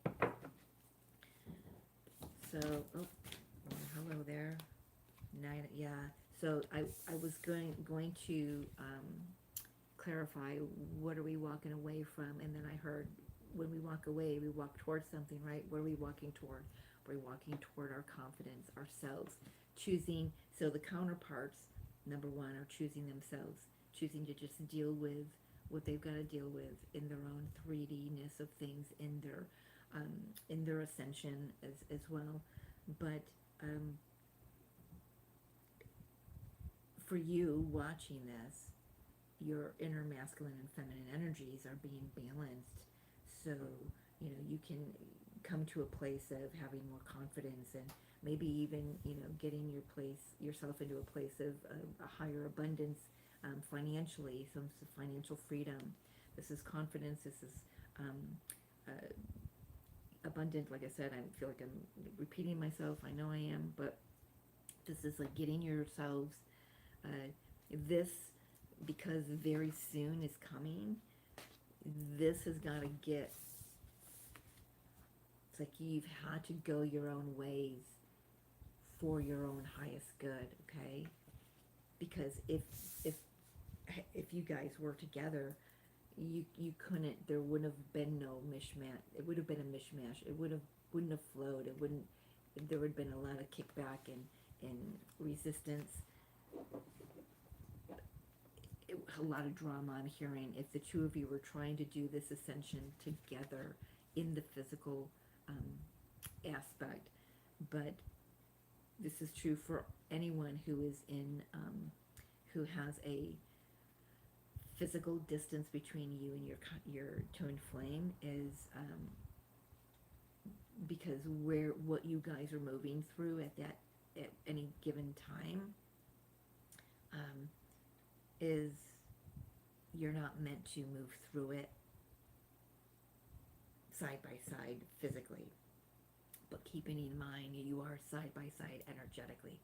So, oh, hello there. Nine, yeah. So I was going to clarify what are we walking away from, and then I heard when we walk away, we walk towards something, right? What are we walking toward? We're walking toward our confidence, ourselves, choosing. So the counterparts, number one, are choosing themselves, choosing to just deal with what they've got to deal with in their own 3D-ness of things, in their ascension as well. But for you watching this, your inner masculine and feminine energies are being balanced, so you can come to a place of having more confidence, and maybe even getting yourself into a place of a higher abundance, financially, some financial freedom. This is confidence. This is abundant. Like I said, I feel like I'm repeating myself. I know I am, but this is like getting yourselves this, because very soon is coming. This has got to get. It's like you've had to go your own ways for your own highest good, okay? Because if you guys were together, you couldn't. There wouldn't have been no mishmash. It would have been a mishmash. It wouldn't have flowed. It wouldn't. There would have been a lot of kickback and resistance. A lot of drama I'm hearing. If the two of you were trying to do this ascension together in the physical aspect, but this is true for anyone who is in who has a physical distance between you and your twin flame, is because what you guys are moving through at any given time is you're not meant to move through it side by side physically, but keeping in mind you are side by side energetically,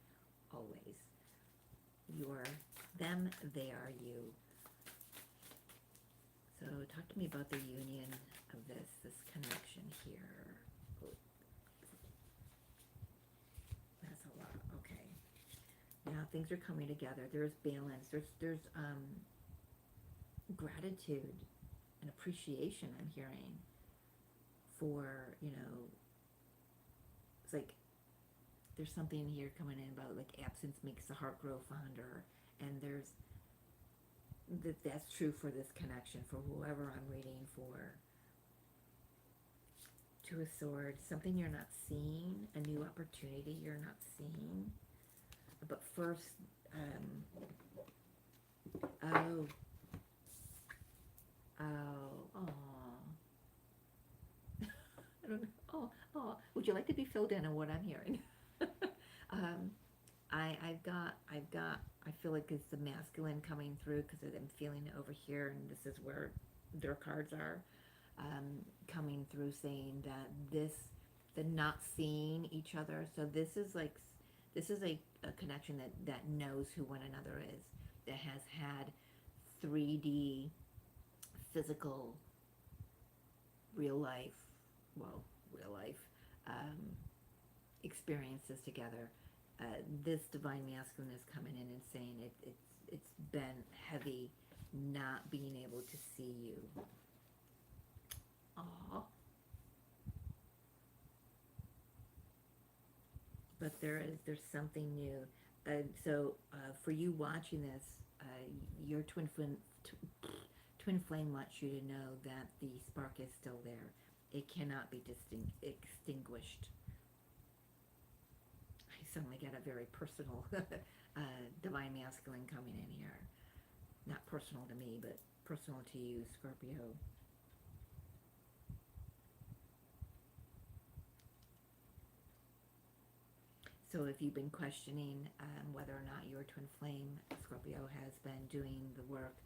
always. You are them, they are you. So talk to me about the union of this connection here. Oh, that's a lot. Okay. Now things are coming together. There's balance. There's gratitude and appreciation I'm hearing for, it's like there's something here coming in about like absence makes the heart grow fonder, and that's true for this connection, for whoever I'm reading for. Two of Swords, something you're not seeing, a new opportunity you're not seeing. But first, I don't know. Would you like to be filled in on what I'm hearing? I feel like it's the masculine coming through, because I'm feeling it over here, and this is where their cards are coming through, saying that the not seeing each other. So this is a connection that knows who one another is, that has had 3D physical real life experiences together. This divine masculine is coming in and saying it's been heavy not being able to see you. Aww. But there's something new. So for you watching this, your twin flame wants you to know that the spark is still there. It cannot be extinguished. I suddenly get a very personal divine masculine coming in here. Not personal to me, but personal to you, Scorpio. So if you've been questioning whether or not your twin flame, Scorpio, has been doing the work,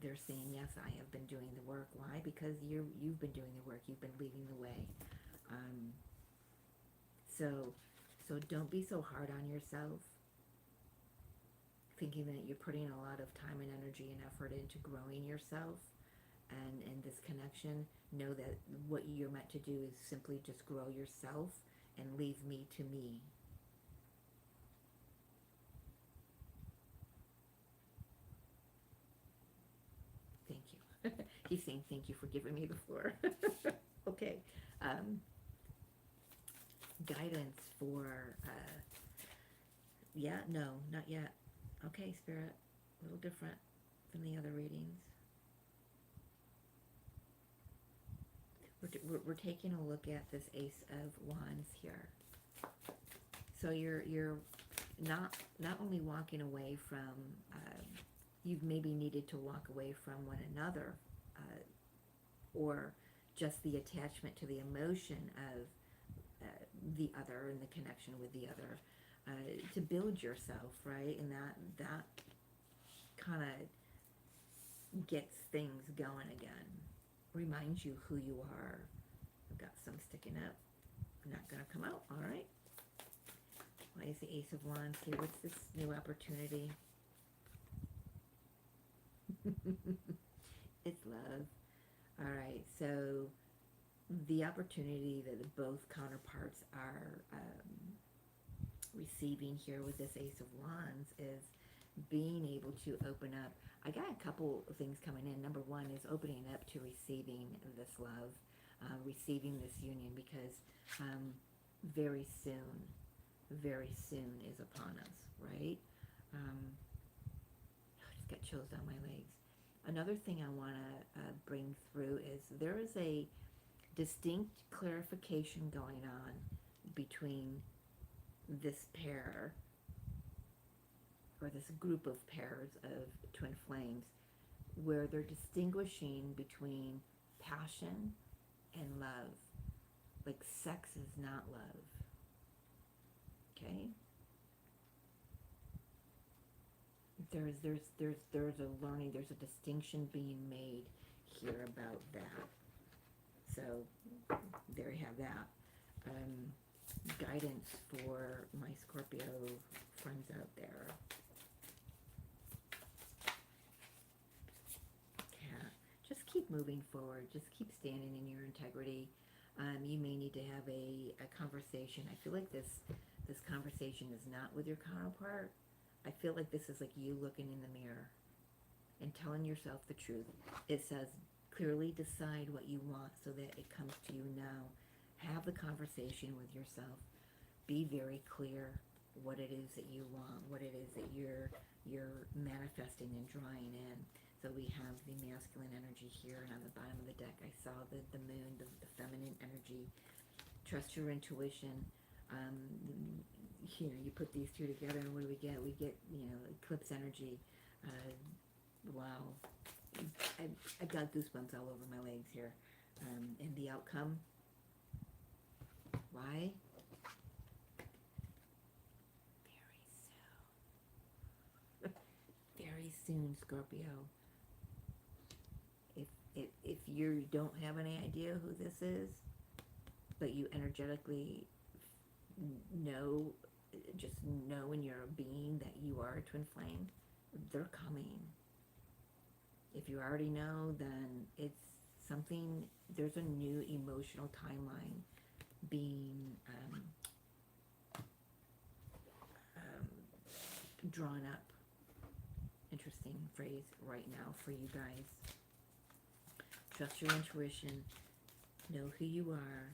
they're saying, yes, I have been doing the work. Why? Because you've been doing the work. You've been leading the way. So don't be so hard on yourself, thinking that you're putting a lot of time and energy and effort into growing yourself and in this connection. Know that what you're meant to do is simply just grow yourself and leave me to me. Thank you. He's saying thank you for giving me the floor. guidance for, yeah, no, not yet. Okay, Spirit, a little different from the other readings. We're taking a look at this Ace of Wands here. So you're not only walking away from, you've maybe needed to walk away from one another, or just the attachment to the emotion of the other and the connection with the other, to build yourself, right? And that kind of gets things going again. Reminds you who you are. I've got some sticking up. Not going to come out, all right? Why is the Ace of Wands here? What's this new opportunity? It's love. All right, so the opportunity that both counterparts are receiving here with this Ace of Wands is being able to open up. I got a couple of things coming in. Number one is opening up to receiving this love, receiving this union, because very soon is upon us, right? I just got chills down my legs. Another thing I want to bring through is there is a distinct clarification going on between this pair, or this group of pairs of twin flames, where they're distinguishing between passion and love. Like sex is not love. Okay? There's a learning, there's a distinction being made here about that. So there you have that. Guidance for my Scorpio friends out there. Yeah, just keep moving forward. Just keep standing in your integrity. You may need to have a conversation. I feel like this conversation is not with your counterpart. I feel like this is like you looking in the mirror and telling yourself the truth. It says, clearly decide what you want so that it comes to you now. Have the conversation with yourself. Be very clear what it is that you want, what it is that you're manifesting and drawing in. So we have the masculine energy here, and on the bottom of the deck I saw the moon, the feminine energy. Trust your intuition. You know, you put these two together and what do we get? We get, you know, eclipse energy. Wow. I've got goosebumps all over my legs here. And the outcome. Why? Very soon. Very soon, Scorpio. If you don't have any idea who this is, but you energetically know, just know in your being that you are a twin flame, they're coming. If you already know, then it's something, there's a new emotional timeline being drawn up. Interesting phrase right now for you guys. Trust your intuition. Know who you are.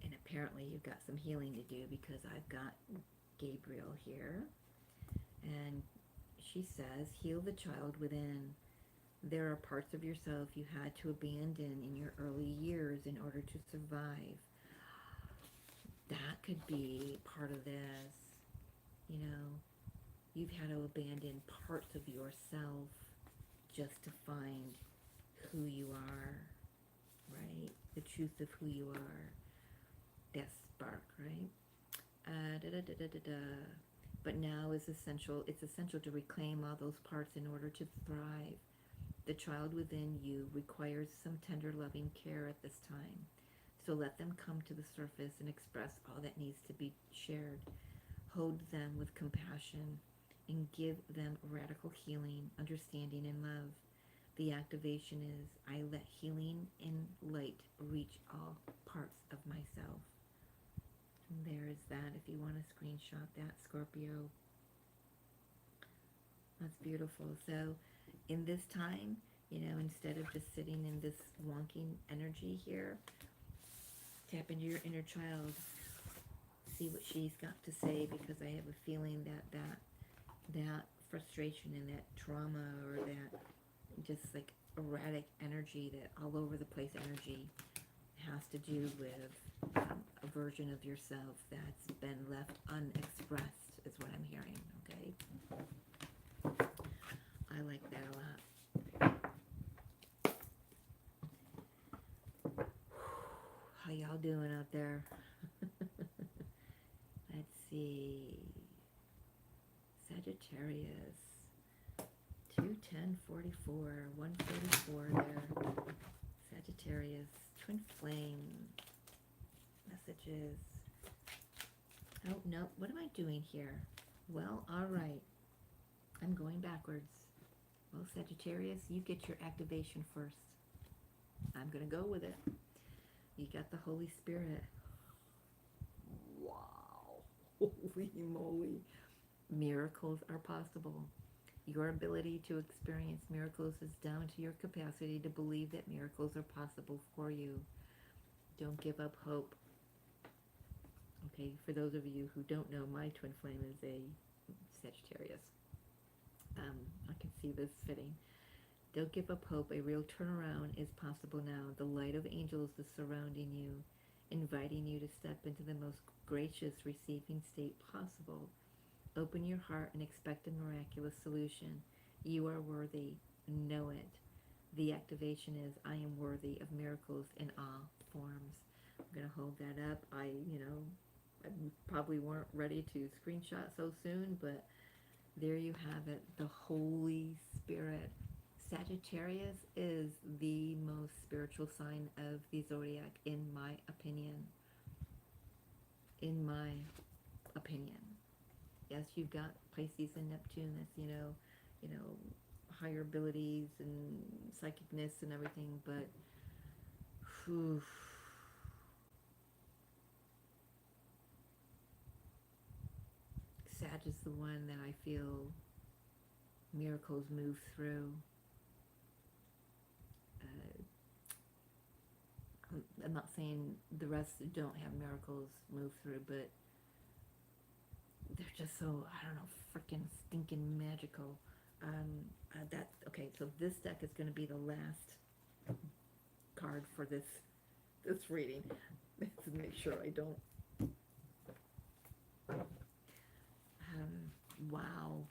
And apparently you've got some healing to do, because I've got Gabriel here. And she says, heal the child within. There are parts of yourself you had to abandon in your early years in order to survive. That could be part of this. You know, you've had to abandon parts of yourself just to find who you are, right? The truth of who you are. That spark, right? But now is essential. It's essential to reclaim all those parts in order to thrive. The child within you requires some tender, loving care at this time. So let them come to the surface and express all that needs to be shared. Hold them with compassion and give them radical healing, understanding, and love. The activation is, I let healing and light reach all parts of myself. And there is that, if you want to screenshot that, Scorpio. That's beautiful. So in this time, you know, instead of just sitting in this wonking energy here, Tap into your inner child. See what she's got to say, because I have a feeling that frustration and that trauma, or that just like erratic energy, that all over the place energy, has to do with a version of yourself that's been left unexpressed, is what I'm hearing, okay? I like that a lot. How y'all doing out there? Let's see. Sagittarius. 21044, 144 there. Sagittarius, twin flame messages. Oh, no, what am I doing here? Well, all right. I'm going backwards. Well, Sagittarius, you get your activation first. I'm going to go with it. You got the Holy Spirit. Wow. Holy moly. Miracles are possible. Your ability to experience miracles is down to your capacity to believe that miracles are possible for you. Don't give up hope. Okay, for those of you who don't know, my twin flame is a Sagittarius. I can see this fitting. Don't give up hope. A real turnaround is possible now. The light of angels is surrounding you, inviting you to step into the most gracious receiving state possible. Open your heart and expect a miraculous solution. You are worthy. Know it. The activation is, I am worthy of miracles in all forms. I'm going to hold that up. I probably weren't ready to screenshot so soon, but there you have it. The Holy Spirit. Sagittarius is the most spiritual sign of the zodiac, in my opinion. In my opinion. Yes, you've got Pisces and Neptune, that's, higher abilities and psychicness and everything, but whew, Sag is the one that I feel miracles move through. I'm not saying the rest don't have miracles move through, but they're just so, I don't know, freaking stinking magical. Okay, so this deck is going to be the last card for this reading. Let's make sure I don't. Wow.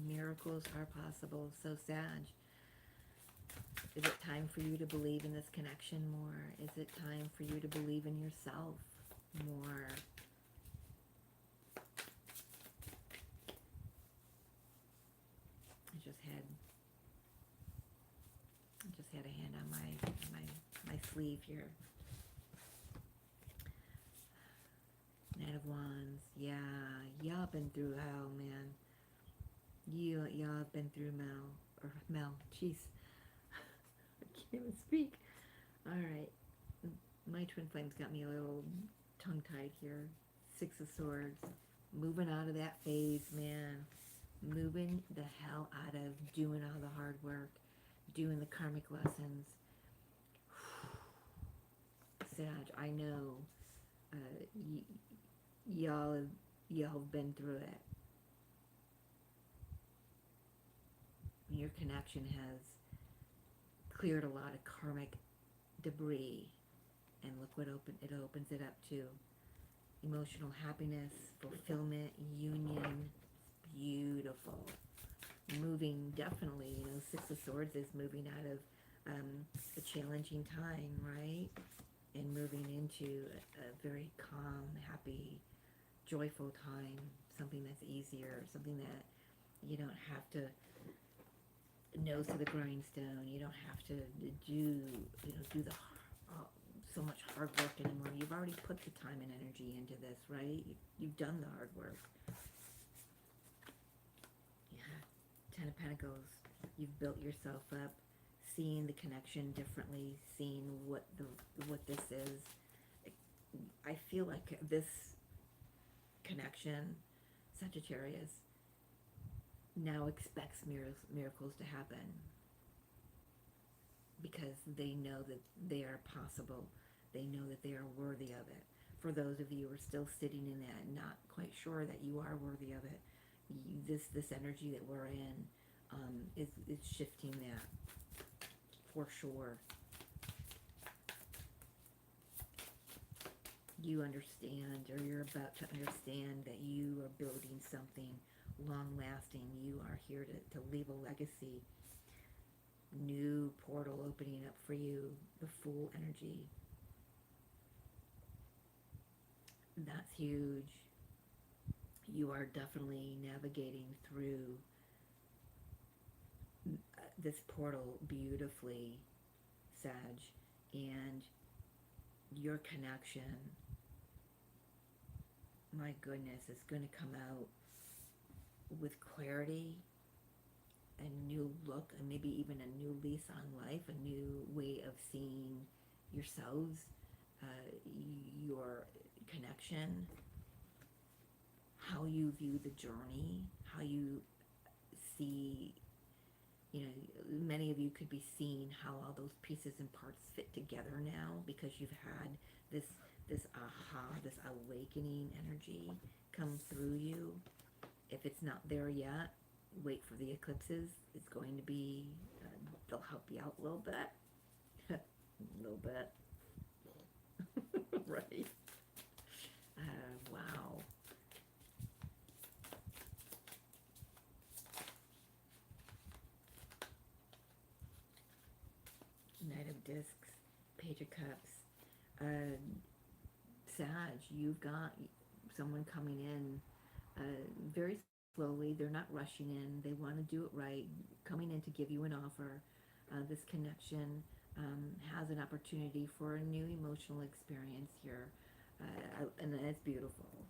Miracles are possible. So Sag, is it time for you to believe in this connection more? Is it time for you to believe in yourself more? I just had a hand on my sleeve here. Knight of Wands. Yeah, y'all been through hell, man. Y'all have been through Mel. Jeez. I can't even speak. Alright. My twin flame's got me a little tongue-tied here. Six of Swords. Moving out of that phase, man. Moving the hell out of doing all the hard work. Doing the karmic lessons. Sag, I know y'all have been through it. Your connection has cleared a lot of karmic debris, and look what it opens it up to. Emotional happiness, fulfillment, union. Beautiful. Moving, definitely, Six of Swords is moving out of a challenging time, right? And moving into a very calm, happy, joyful time, something that's easier, something that you don't have to nose to the grindstone. You don't have to do the so much hard work anymore. You've already put the time and energy into this, right? You've done the hard work. Yeah, Ten of Pentacles. You've built yourself up, seeing the connection differently, seeing what this is. I feel like this connection, Sagittarius, now expects miracles to happen. because they know that they are possible. They know that they are worthy of it. For those of you who are still sitting in that, not quite sure that you are worthy of it, this energy that we're in is shifting that for sure. You understand, or you're about to understand, that you are building something long-lasting. You are here to leave a legacy. New portal opening up for you, the Fool energy. That's huge. You are definitely navigating through this portal beautifully, Sag, and your connection, my goodness, is going to come out with clarity, a new look, and maybe even a new lease on life, a new way of seeing yourselves, your connection, how you view the journey, how you see, you know, many of you could be seeing how all those pieces and parts fit together now because you've had this aha, this awakening energy come through you. If it's not there yet, wait for the eclipses. It's going to be, they'll help you out a little bit. A little bit. Right? Wow. Knight of Discs, Page of Cups. Sag, you've got someone coming in very slowly. They're not rushing in. They want to do it right. Coming in to give you an offer. This connection has an opportunity for a new emotional experience here. And it's beautiful.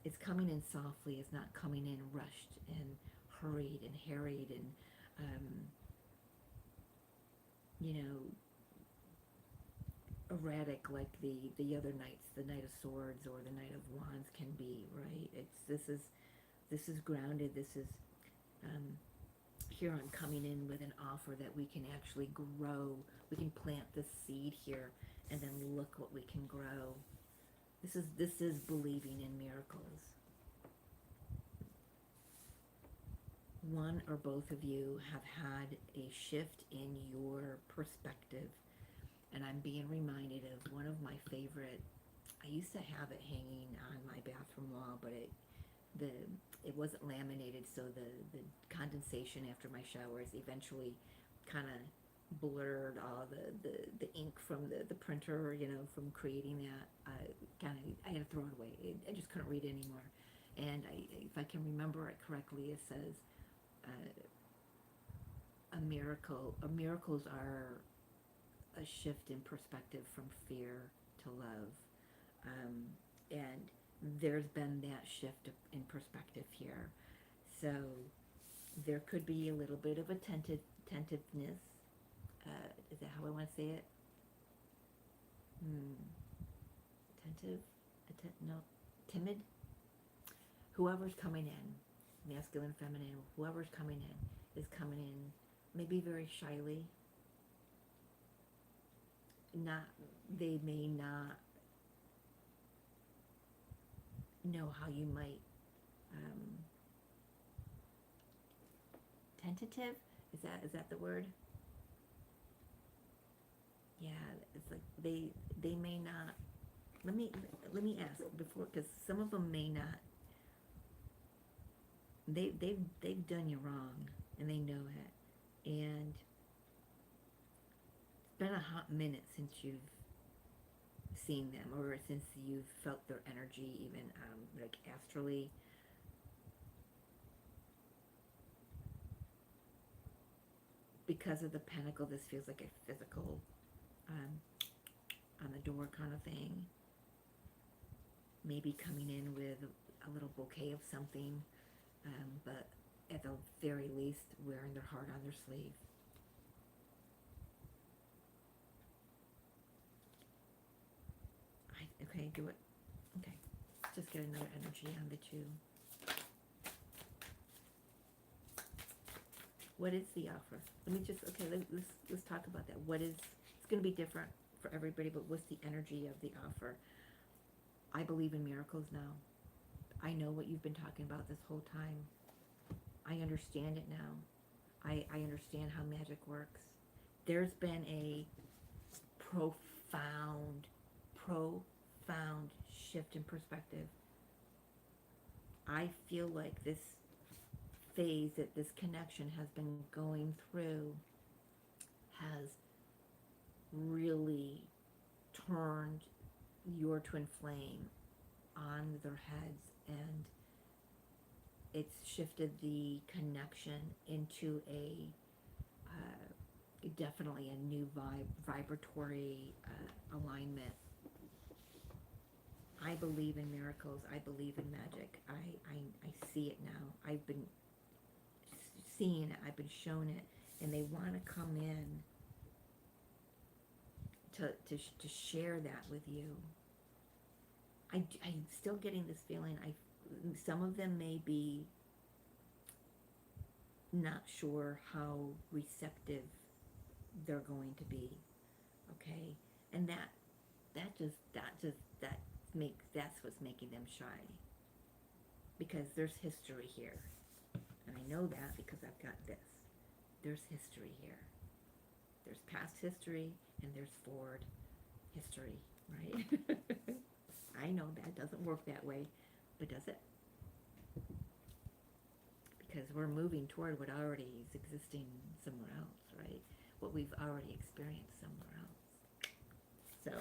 It's coming in softly. It's not coming in rushed and hurried and harried and, you know, erratic like the other knights, the Knight of Swords or the Knight of Wands can be, right? This is grounded. This is here I'm coming in with an offer that we can actually grow. We can plant this seed here and then look what we can grow. This is believing in miracles. One or both of you have had a shift in your perspective. And I'm being reminded of one of my favorite, I used to have it hanging on my bathroom wall, but it wasn't laminated, so the condensation after my showers eventually kind of blurred all the ink from the printer, you know, from creating that. I had to throw it away. I just couldn't read it anymore. And if I can remember it correctly, it says miracles are a shift in perspective from fear to love, and there's been that shift in perspective here. So there could be a little bit of a tentativeness. Is that how I want to say it? Timid. Whoever's coming in, masculine, feminine, whoever's coming in is coming in maybe very shyly. They may not know how you might, tentative, is that the word? Yeah, it's like they may not, let me ask before, because some of them may not, they've done you wrong and they know it, and it's been a hot minute since you've seen them, or since you've felt their energy, even like astrally. Because of the pentacle, this feels like a physical on the door kind of thing. Maybe coming in with a little bouquet of something, but at the very least wearing their heart on their sleeve. Okay, do it. Okay, just get another energy on the two. What is the offer? Let me just, okay, let's talk about that. What is, it's going to be different for everybody, but what's the energy of the offer? I believe in miracles now. I know what you've been talking about this whole time. I understand it now. I understand how magic works. There's been a profound shift in perspective. I feel like this phase that this connection has been going through has really turned your twin flame on their heads, and it's shifted the connection into a definitely a new vibratory alignment. I believe in miracles. I believe in magic. I see it now. I've been seeing it. I've been shown it, and they want to come in to share that with you. I'm still getting this feeling. Some of them may be not sure how receptive they're going to be. Okay, and that's what's making them shy, because there's history here, and I know that because I've got this. There's history here. There's past history and there's forward history, right? I know that doesn't work that way, but does it? Because we're moving toward what already is existing somewhere else, right? What we've already experienced somewhere else. So,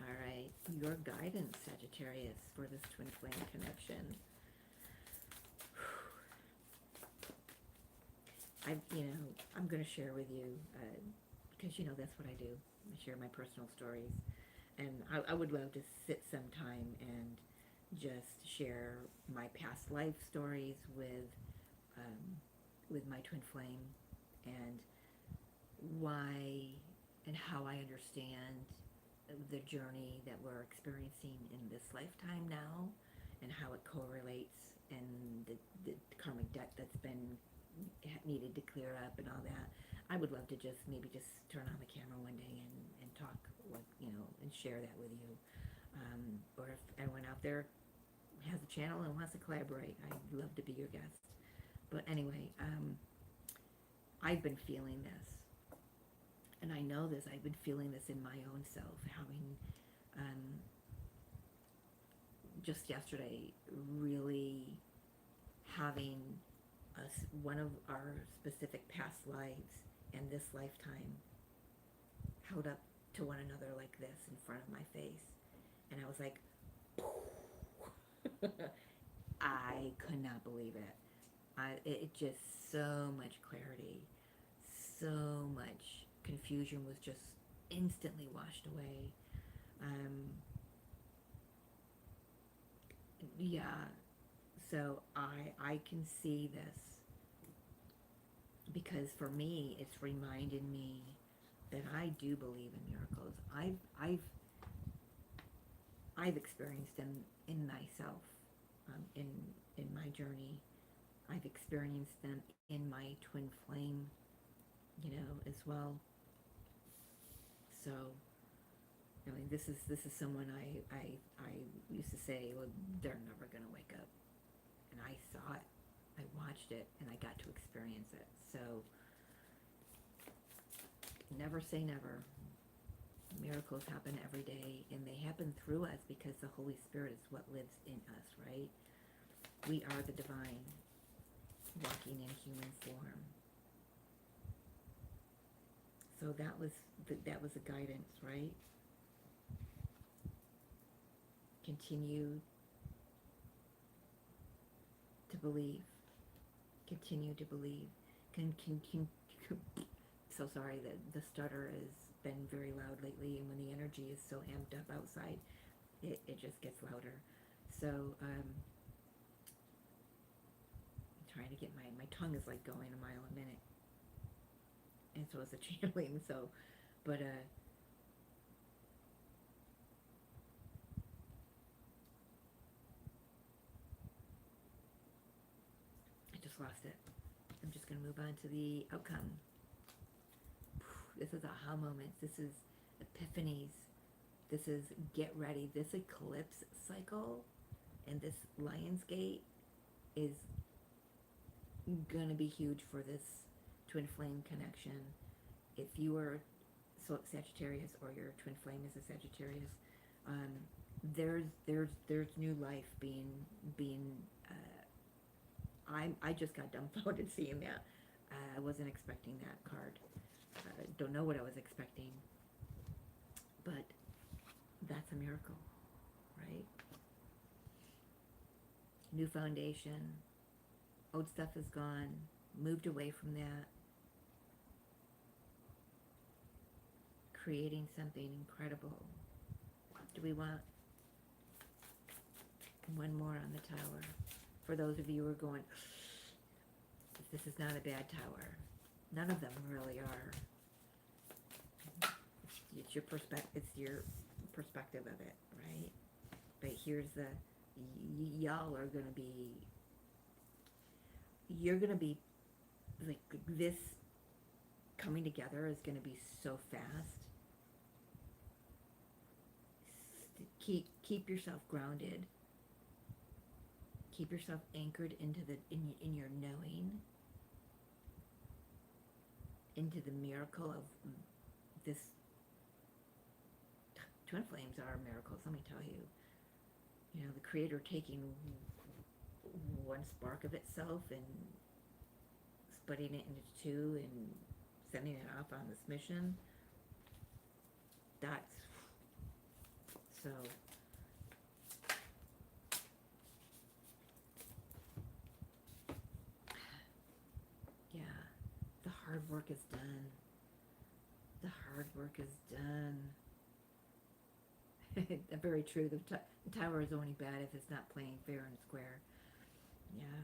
all right, your guidance, Sagittarius, for this twin flame connection. I'm going to share with you, because that's what I do. I share my personal stories, and I would love to sit sometime and just share my past life stories with my twin flame, and why and how I understand the journey that we're experiencing in this lifetime now, and how it correlates, and the karmic debt that's been needed to clear up and all that. I would love to maybe just turn on the camera one day and talk and share that with you. Or if anyone out there has a channel and wants to collaborate, I'd love to be your guest. But anyway, I've been feeling this, and I know this. I've been feeling this in my own self, having just yesterday really having one of our specific past lives and this lifetime held up to one another like this in front of my face, and I was like, I could not believe it. It just, so much clarity, so much confusion was just instantly washed away. Yeah, so I can see this, because for me it's reminded me that I do believe in miracles. I've experienced them in myself, in my journey. I've experienced them in my twin flame, as well. So, this is someone I used to say, well, they're never gonna wake up, and I saw it, I watched it, and I got to experience it. So, never say never. Miracles happen every day, and they happen through us because the Holy Spirit is what lives in us, right? We are the divine, walking in human form. So that was the guidance, right? Continue to believe. Continue to believe. So sorry that the stutter has been very loud lately, and when the energy is so amped up outside, it just gets louder. So I'm trying to get my tongue is like going a mile a minute, and so is the channeling. So, but lost it. I'm just going to move on to the outcome. This is aha moments. This is epiphanies. This is get ready. This eclipse cycle and this Lion's Gate is going to be huge for this twin flame connection. If you are Sagittarius or your twin flame is a Sagittarius, there's new life being I just got dumbfounded seeing that. I wasn't expecting that card. Don't know what I was expecting, but that's a miracle, right? New foundation. Old stuff is gone. Moved away from that. Creating something incredible. Do we want one more on the tower? For those of you who are going, this is not a bad tower. None of them really are. It's your perspective of it, right? But here's the, y'all are gonna be, you're gonna be like, this coming together is gonna be so fast. Keep yourself grounded. Keep yourself anchored into in your knowing, into the miracle of this. Twin flames are miracles, let me tell you. You know, the Creator taking one spark of itself and splitting it into two and sending it off on this mission. That's so. Yeah, the hard work is done. The hard work is done. Very true. The tower is only bad if it's not playing fair and square. Yeah.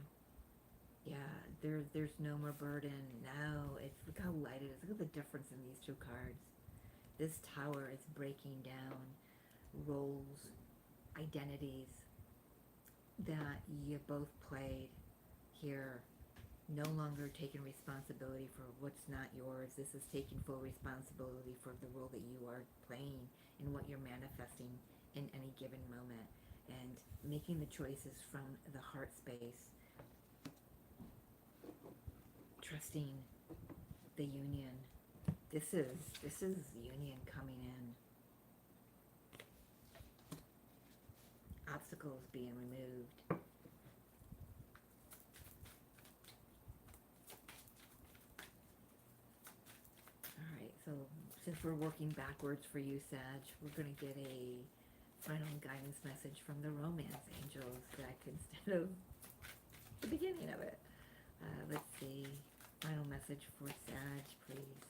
There's no more burden. No, it's look how light it is. Look at the difference in these two cards. This tower is breaking down roles, identities that you both played here. No longer taking responsibility for what's not yours. This is taking full responsibility for the role that you are playing and what you're manifesting in any given moment, and making the choices from the heart space, trusting the union. This is union coming in. Obstacles being removed. So since we're working backwards for you, Sag, we're going to get a final guidance message from the romance angels back instead of the beginning of it. Let's see. Final message for Sag, please.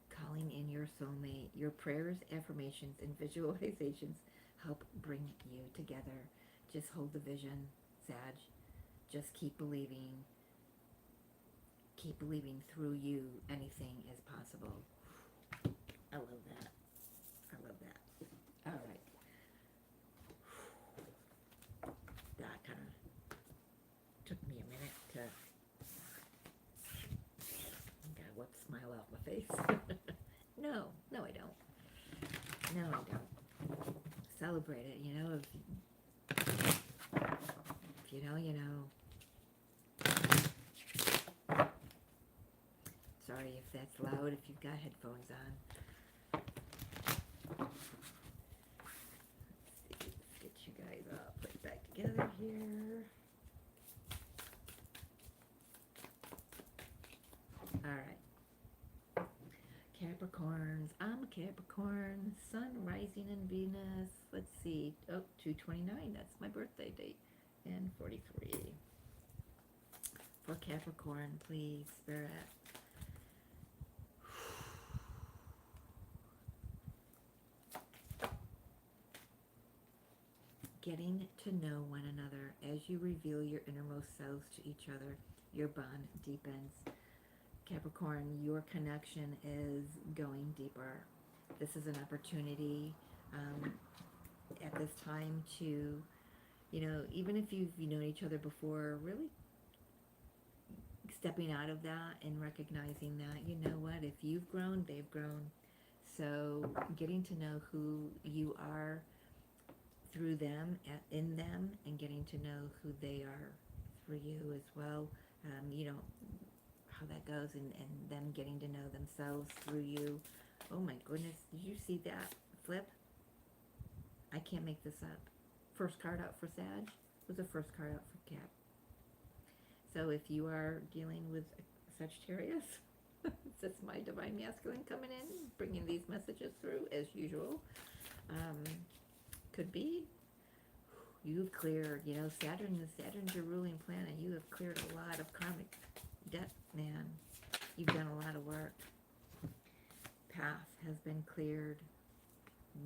Calling in your soulmate. Your prayers, affirmations, and visualizations help bring you together. Just hold the vision, Sag. Just keep believing. Keep believing through you anything is possible. I love that. I love that. All right. That kind of took me a minute to gotta wipe the smile off my face. No, I don't. No, I don't. Celebrate it, you know. If you know, you know. Sorry if that's loud, if you've got headphones on. Let's get you guys all put back together here. Alright. Capricorns. I'm a Capricorn. Sun rising in Venus. Let's see. Oh, 2/29. That's my birthday date. And 43. For Capricorn, please, Spirit. Getting to know one another. As you reveal your innermost selves to each other, your bond deepens. Capricorn, your connection is going deeper. This is an opportunity at this time to, you know, even if you've known each other before, really stepping out of that and recognizing that, you know what, if you've grown, they've grown. So getting to know who you are through them, in them, and getting to know who they are through you as well. You know how that goes, and them getting to know themselves through you. Oh my goodness, did you see that flip? I can't make this up. First card out for Sag was the first card out for Cap. So if you are dealing with Sagittarius, that's my divine masculine coming in, bringing these messages through as usual. Could be you've cleared, you know, Saturn's your ruling planet. You have cleared a lot of karmic debt, man. You've done a lot of work. Path has been cleared.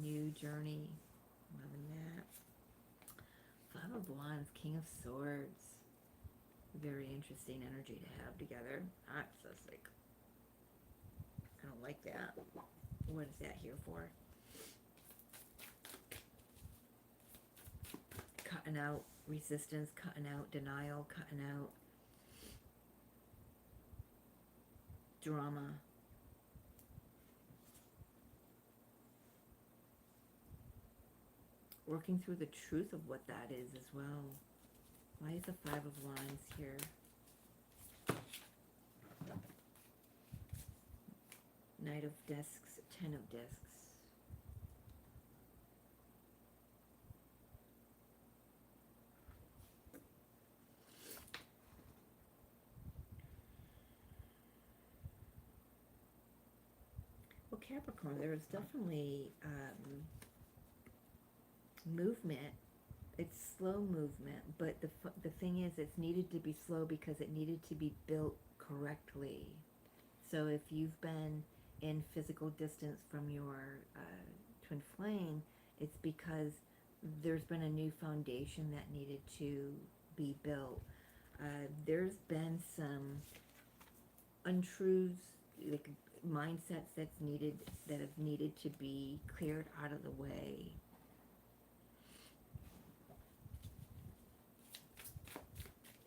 New journey. Loving that. Five of Wands, King of Swords. Very interesting energy to have together. I'm just like, I don't like that. What is that here for? Cutting out resistance, cutting out denial, cutting out drama. Working through the truth of what that is as well. Why is the Five of Wands here? Knight of Discs, Ten of Discs. Well, Capricorn, there is definitely movement. It's slow movement, but the thing is, it's needed to be slow because it needed to be built correctly. So if you've been in physical distance from your twin flame, it's because there's been a new foundation that needed to be built. There's been some untruths, like mindsets that have needed to be cleared out of the way.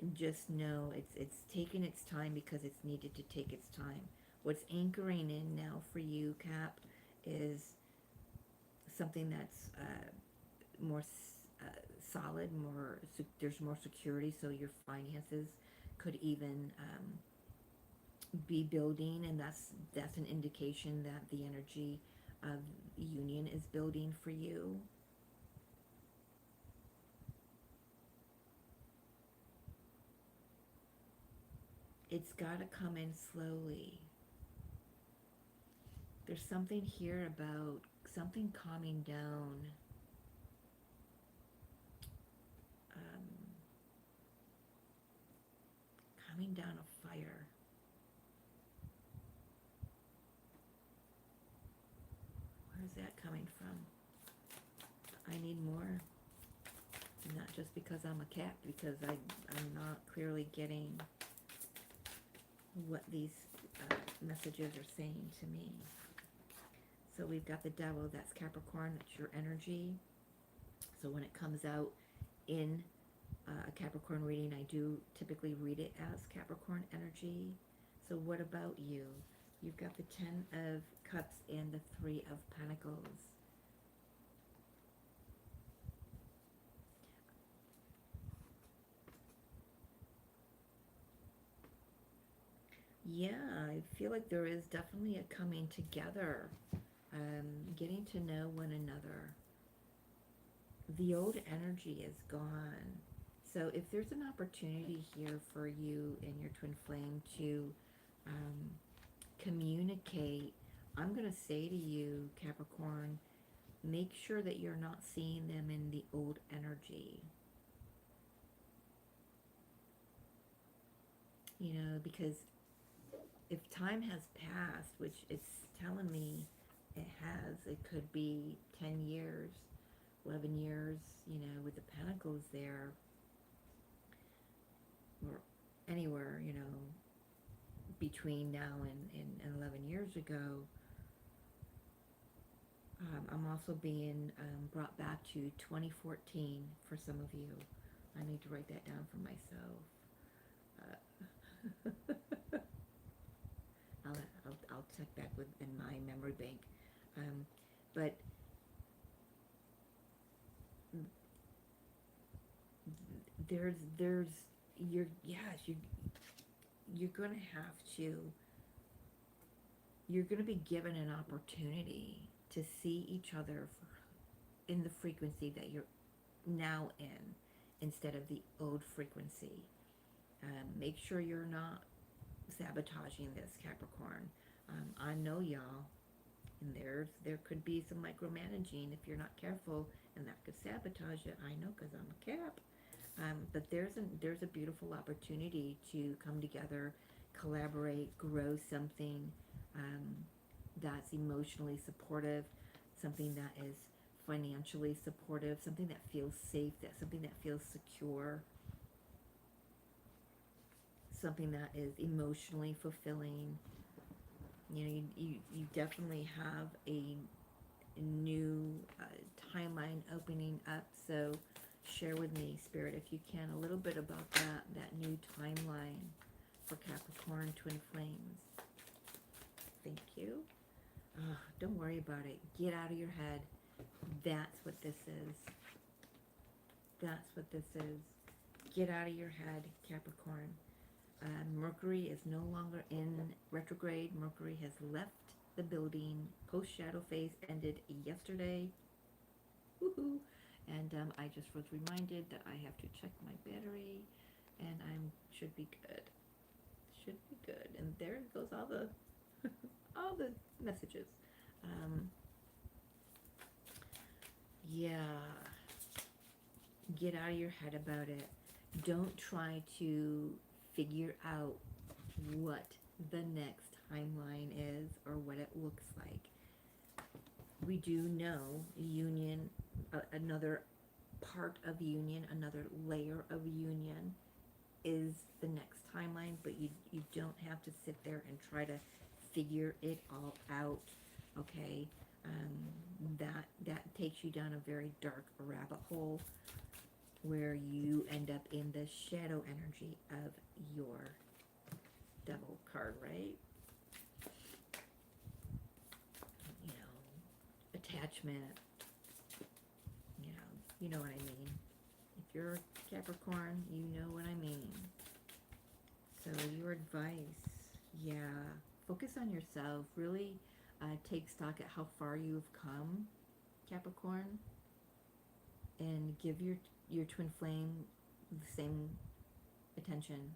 And just know it's taken its time because it's needed to take its time. What's anchoring in now for you, Cap, is something that's more solid, there's more security, so your finances could even be building, and that's an indication that the energy of union is building for you. It's got to come in slowly. There's something here about something calming down. Calming down a fire. Where's that coming from? I need more. Not just because I'm a cat, because I'm not clearly getting what these messages are saying to me. So we've got the Devil, that's Capricorn, that's your energy. So when it comes out in a Capricorn reading, I do typically read it as Capricorn energy. So what about you? You've got the Ten of Cups and the Three of Pentacles. Yeah, I feel like there is definitely a coming together, getting to know one another. The old energy is gone. So if there's an opportunity here for you and your twin flame to communicate, I'm going to say to you, Capricorn, make sure that you're not seeing them in the old energy. You know, because if time has passed, which it's telling me it has, it could be 10 years, 11 years, you know, with the Pentacles there, or anywhere, you know, between now and 11 years ago, I'm also being brought back to 2014 for some of you. I need to write that down for myself. I'll check back in my memory bank. But there's you're gonna have to you're gonna be given an opportunity to see each other in the frequency that you're now in instead of the old frequency. Make sure you're not sabotaging this, Capricorn. I know y'all, and there could be some micromanaging if you're not careful, and that could sabotage it. I know because I'm a Cap. But there's a beautiful opportunity to come together, collaborate, grow something that's emotionally supportive, something that is financially supportive, something that feels safe, something that feels secure, something that is emotionally fulfilling. You know, you definitely have a new timeline opening up. So share with me, Spirit, if you can, a little bit about that new timeline for Capricorn twin flames. Thank you. Don't worry about it. Get out of your head. That's what this is. That's what this is. Get out of your head, Capricorn. Mercury is no longer in retrograde. Mercury has left the building. Post-shadow phase ended yesterday. Woohoo! And I just was reminded that I have to check my battery, and I should be good. Should be good. And there goes all the all the messages. Yeah, get out of your head about it. Don't try to figure out what the next timeline is or what it looks like. We do know union, another part of union, another layer of union is the next timeline, but you don't have to sit there and try to figure it all out, okay? That takes you down a very dark rabbit hole where you end up in the shadow energy of your devil card, right? You know, attachment, you know what I mean. If you're Capricorn, you know what I mean. So your advice, yeah, focus on yourself. Really take stock at how far you've come, Capricorn, and give your twin flame the same attention.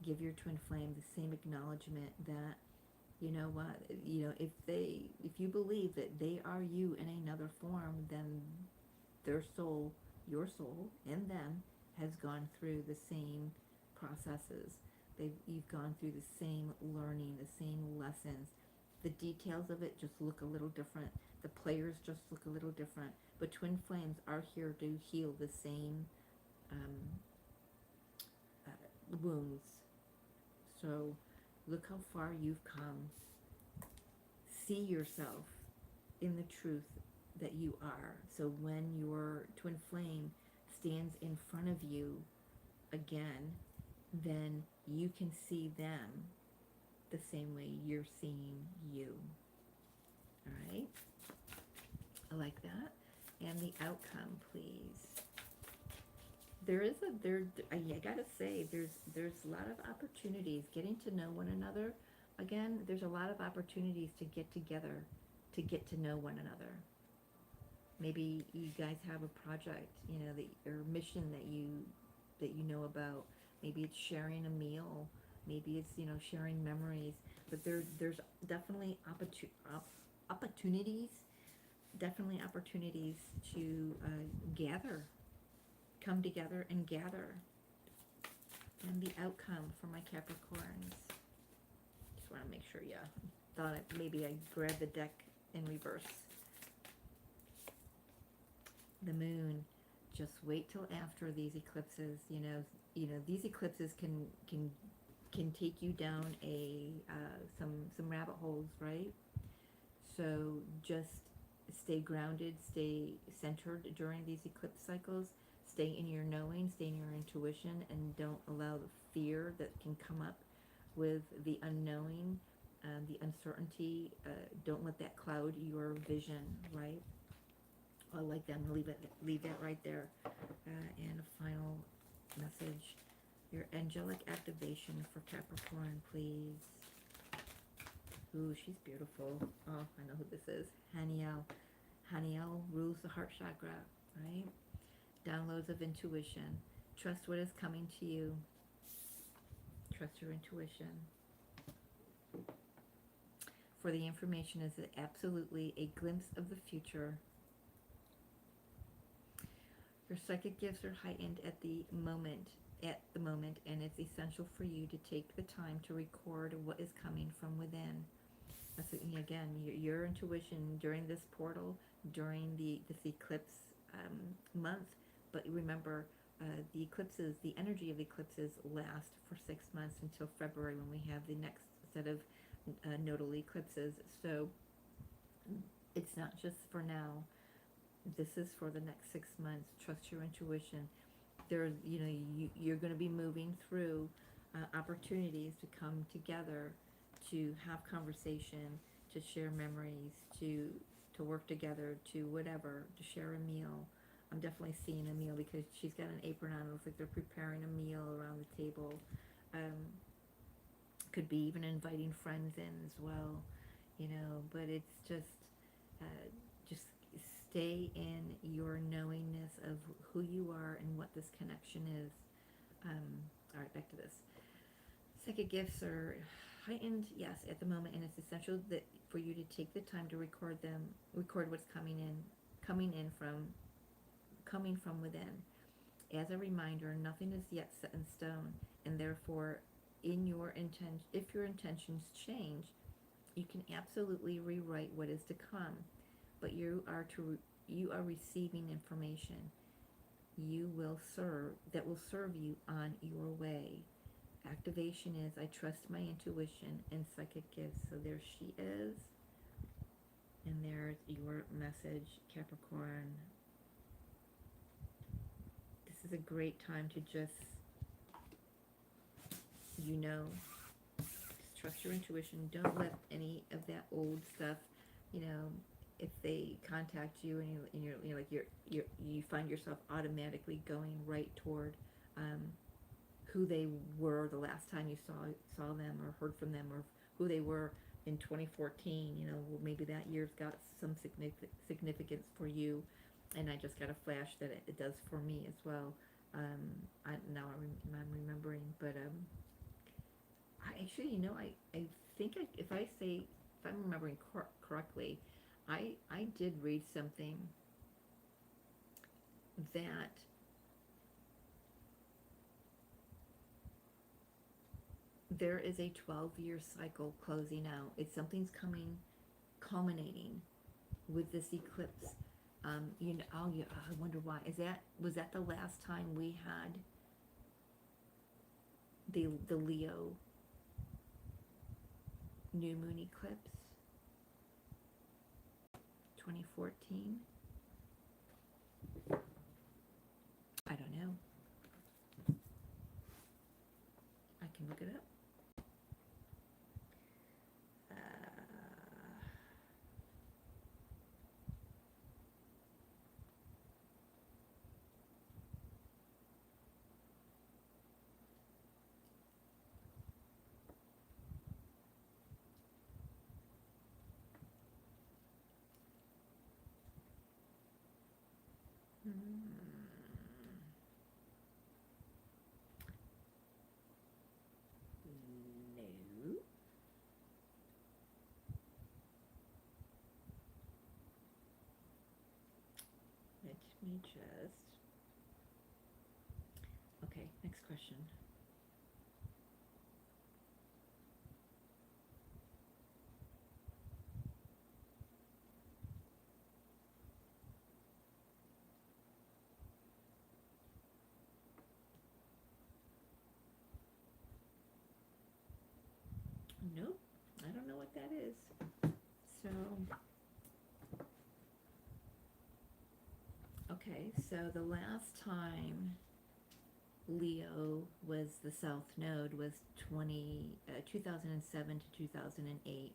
Give your twin flame the same acknowledgement that, you know what, if you believe that they are you in another form, then their soul, your soul, and them has gone through the same processes. You've gone through the same learning, the same lessons. The details of it just look a little different. The players just look a little different. But twin flames are here to heal the same wounds. So look how far you've come. See yourself in the truth that you are. So when your twin flame stands in front of you again, then you can see them the same way you're seeing you. All right? I like that. And the outcome, please. I gotta say, there's a lot of opportunities getting to know one another. Again, there's a lot of opportunities to get together, to get to know one another. Maybe you guys have a project, or mission that you know about. Maybe it's sharing a meal. Maybe it's sharing memories. But there's definitely opportunities. Definitely opportunities to gather, come together and gather. And the outcome for my Capricorns. Just want to make sure, yeah. Thought maybe I grabbed the deck in reverse. The moon. Just wait till after these eclipses. These eclipses can take you down some rabbit holes, right? So just stay grounded, stay centered during these eclipse cycles. Stay in your knowing, stay in your intuition, and don't allow the fear that can come up with the unknowing, the uncertainty. Don't let that cloud your vision, right? I like that. I'm gonna leave that right there. And a final message. Your angelic activation for Capricorn, please. Ooh, she's beautiful. Oh, I know who this is. Haniel. Haniel rules the heart chakra, right? Downloads of intuition. Trust what is coming to you. Trust your intuition. For the information is absolutely a glimpse of the future. Your psychic gifts are heightened at the moment, and it's essential for you to take the time to record what is coming from within. That's, again, your intuition during this portal, during this eclipse month. But remember, the eclipses, the energy of eclipses last for 6 months until February, when we have the next set of nodal eclipses. So it's not just for now. This is for the next 6 months. Trust your intuition. There, you're going to be moving through opportunities to come together, to have conversation, to share memories, to work together, to whatever, to share a meal. I'm definitely seeing a meal because she's got an apron on. It looks like they're preparing a meal around the table. Could be even inviting friends in as well, but it's just stay in your knowingness of who you are and what this connection is. All right, back to this. Psychic gifts are heightened, yes, at the moment, and it's essential that for you to take the time to record what's coming from within. As a reminder, nothing is yet set in stone, and therefore, if your intentions change, you can absolutely rewrite what is to come. But you are receiving information that will serve you on your way. Activation is, I trust my intuition and psychic gifts. So there she is. And there's your message, Capricorn. This is a great time to just trust your intuition. Don't let any of that old stuff, if they contact you and you find yourself automatically going right toward who they were the last time you saw them or heard from them, or who they were in 2014. Well, maybe that year's got some significance for you, and I just got a flash that it does for me as well. I'm remembering, but I actually, I think if I'm remembering correctly, I did read something that there is a 12-year cycle closing out. Something's culminating with this eclipse. I wonder why. Was that the last time we had the Leo new moon eclipse? 2014? I don't know. I can look it up. No. Let me just... Okay, next question. Nope, I don't know what that is. So, Okay, so the last time Leo was the South Node was 2007 to 2008.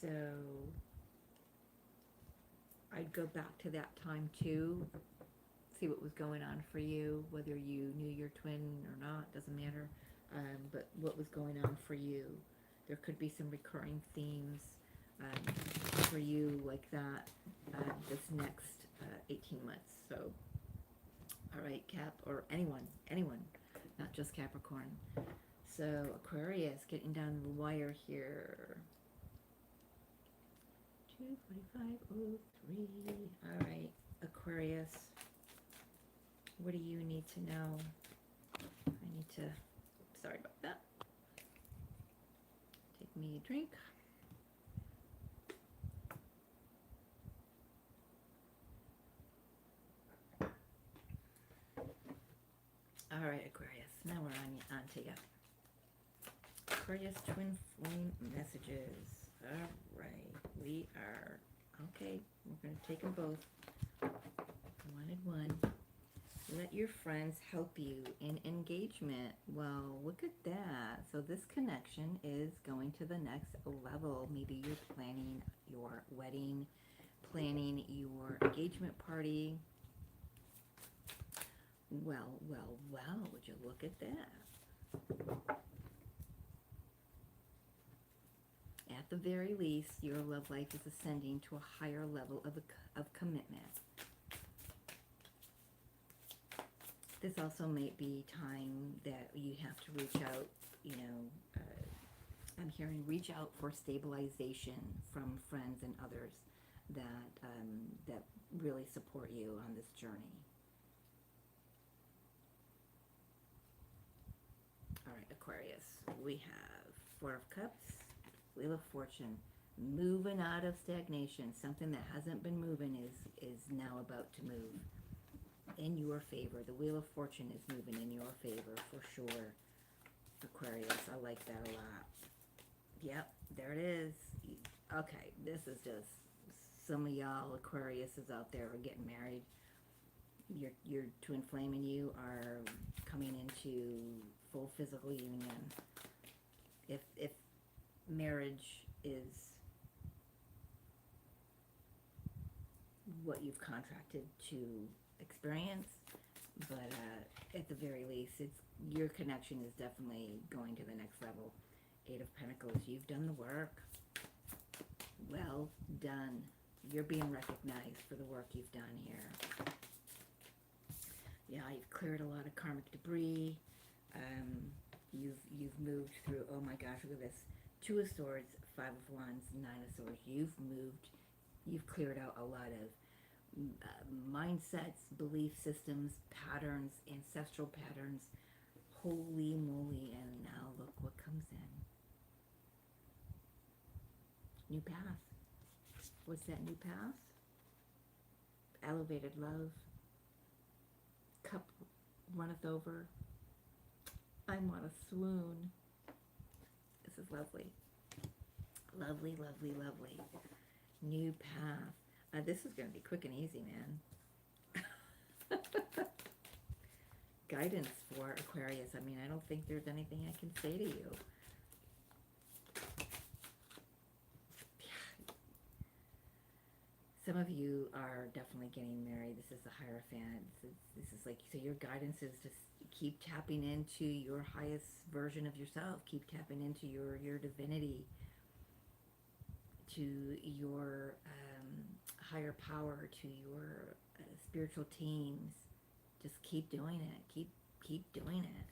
So I'd go back to that time too, see what was going on for you, whether you knew your twin or not, doesn't matter. But what was going on for you. There could be some recurring themes for you like that this next 18 months. So, all right, Cap, or anyone, not just Capricorn. So Aquarius, getting down the wire here. 2:45:03. All right, Aquarius, what do you need to know? I need to, sorry about that. Take me a drink. All right, Aquarius, now we're on to you. Aquarius twin flame messages. All right, we are, okay, we're going to take them both, one and one. Let your friends help you in engagement. Well, look at that. So this connection is going to the next level. Maybe you're planning your wedding, planning your engagement party. Well, would you look at that? At the very least, your love life is ascending to a higher level of commitment. This also may be time that you have to reach out, I'm hearing reach out for stabilization from friends and others that really support you on this journey. All right, Aquarius, we have Four of Cups, Wheel of Fortune, moving out of stagnation. Something that hasn't been moving is now about to move in your favor. The Wheel of Fortune is moving in your favor for sure, Aquarius. I like that a lot. Yep, there it is. Okay, this is just some of y'all Aquariuses out there are getting married. Your twin flame and you are coming into full physical union. If marriage is what you've contracted to experience, but at the very least, your connection is definitely going to the next level. Eight of Pentacles, you've done the work. Well done. You're being recognized for the work you've done here. Yeah, you've cleared a lot of karmic debris. You've moved through, oh my gosh, look at this. Two of Swords, Five of Wands, Nine of Swords. You've cleared out a lot of mindsets, belief systems, patterns, ancestral patterns. Holy moly, and now look what comes in. New path. What's that new path? Elevated love. Cup runneth over. I want to swoon. This is lovely. Lovely, lovely, lovely. New path. This is going to be quick and easy, man. Guidance for Aquarius. I mean, I don't think there's anything I can say to you. Some of you are definitely getting married. This is the Hierophant. This is like, so your guidance is to keep tapping into your highest version of yourself. Keep tapping into your divinity, to your higher power, to your spiritual teams. Just keep doing it. Keep doing it.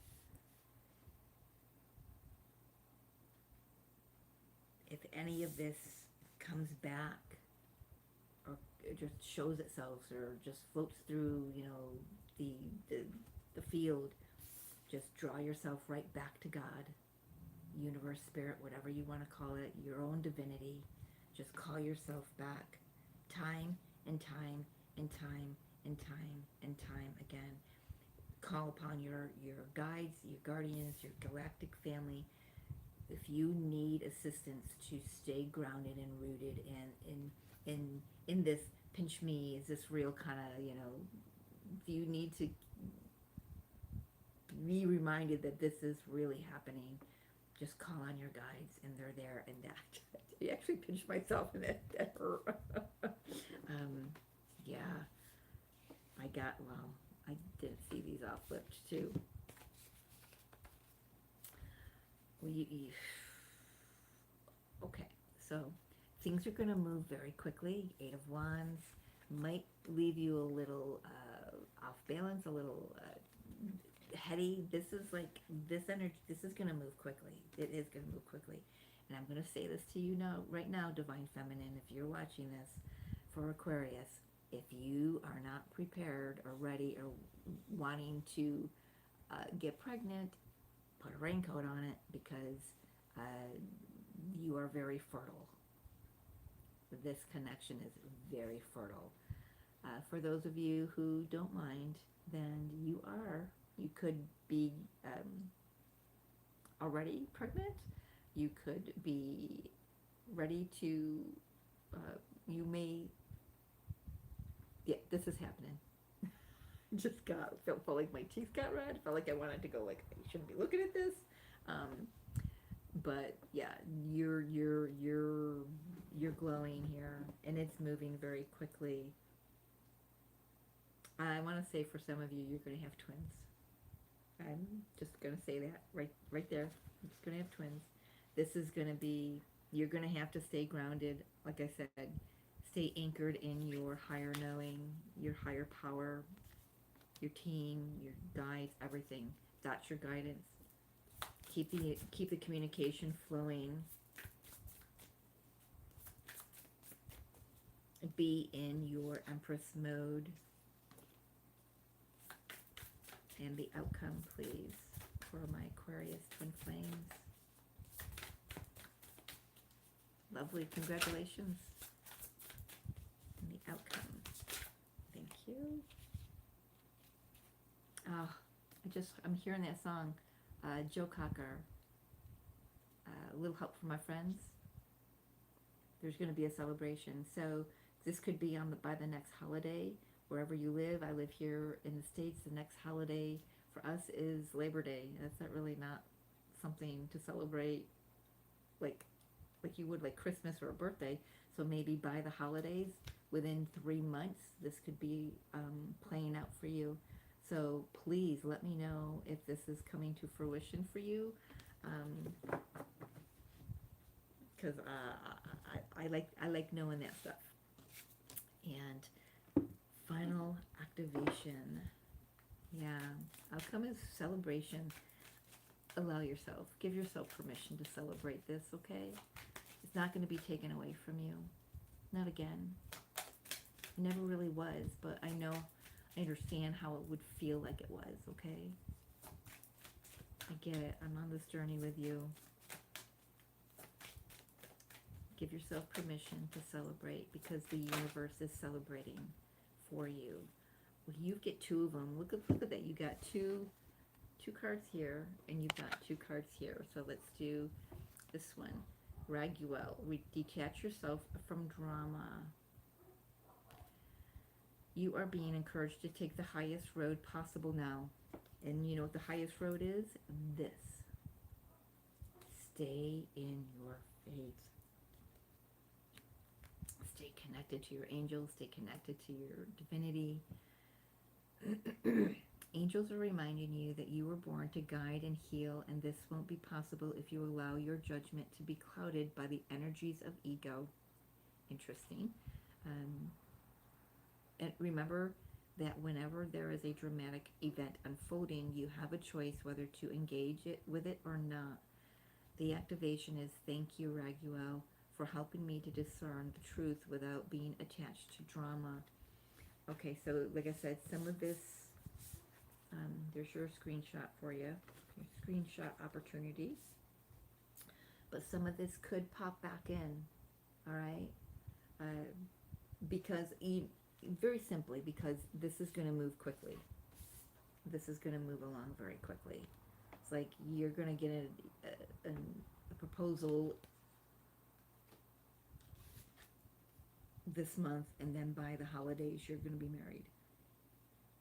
If any of this comes back, or it just shows itself, or just floats through, the field, just draw yourself right back to God, universe, spirit, whatever you want to call it, your own divinity. Just call yourself back, time and time and time and time and time again. call upon your guides, your guardians, your galactic family. If you need assistance to stay grounded and rooted and in this pinch me, is this real kind of, if you need to be reminded that this is really happening, just call on your guides and they're there. And that I actually pinched myself and that hurt. Yeah, I did see these all flipped too. Okay, so things are going to move very quickly. 8 of Wands might leave you a little off balance, a little heady. This is like, this energy, this is going to move quickly. It is going to move quickly. And I'm going to say this to you now, right now, Divine Feminine, if you're watching this for Aquarius, if you are not prepared or ready or wanting to get pregnant, put a raincoat on it, because you are very fertile. This connection is very fertile. For those of you who don't mind, then you could be already pregnant. You could be ready to, you may, yeah, this is happening. Felt like my teeth got red. Felt like I wanted to go, like, I shouldn't be looking at this. But yeah, you're glowing here, and it's moving very quickly. I want to say for some of you, you're going to have twins. I'm just going to say that right there. I'm just going to have twins. This is going to be, you're going to have to stay grounded. Like I said, stay anchored in your higher knowing, your higher power, your team, your guides, everything. That's your guidance. Keep the communication flowing. Be in your Empress mode. And the outcome, please, for my Aquarius twin flames. Lovely, congratulations. And the outcome. Thank you. Oh, I'm hearing that song, Joe Cocker, A Little Help from My Friends. There's going to be a celebration. So this could be by the next holiday, wherever you live. I live here in the States. The next holiday for us is Labor Day. That's not something to celebrate like you would like Christmas or a birthday. So maybe by the holidays, within 3 months, this could be playing out for you. So please let me know if this is coming to fruition for you, because I like knowing that stuff. And final activation. Yeah, outcome is celebration. Allow yourself, give yourself permission to celebrate this, okay? It's not going to be taken away from you. Not again. It never really was, but I understand how it would feel like it was, okay? I get it. I'm on this journey with you. Give yourself permission to celebrate, because the universe is celebrating for you. Well, you get 2 of them. Look at that. You got two cards here, and you've got 2 cards here. So let's do this one. Raguel. Detach yourself from drama. You are being encouraged to take the highest road possible now. And you know what the highest road is? This. Stay in your faith. Stay connected to your angels. Stay connected to your divinity. Angels are reminding you that you were born to guide and heal, and this won't be possible if you allow your judgment to be clouded by the energies of ego. Interesting. And remember that whenever there is a dramatic event unfolding, you have a choice whether to engage with it or not. The activation is, thank you, Raguel, for helping me to discern the truth without being attached to drama. Okay, so like I said, some of this, there's your screenshot for you, your screenshot opportunity. But some of this could pop back in, all right? Because very simply, because this is going to move quickly. this is going to move along very quickly. It's like you're going to get a proposal this month, and then by the holidays you're going to be married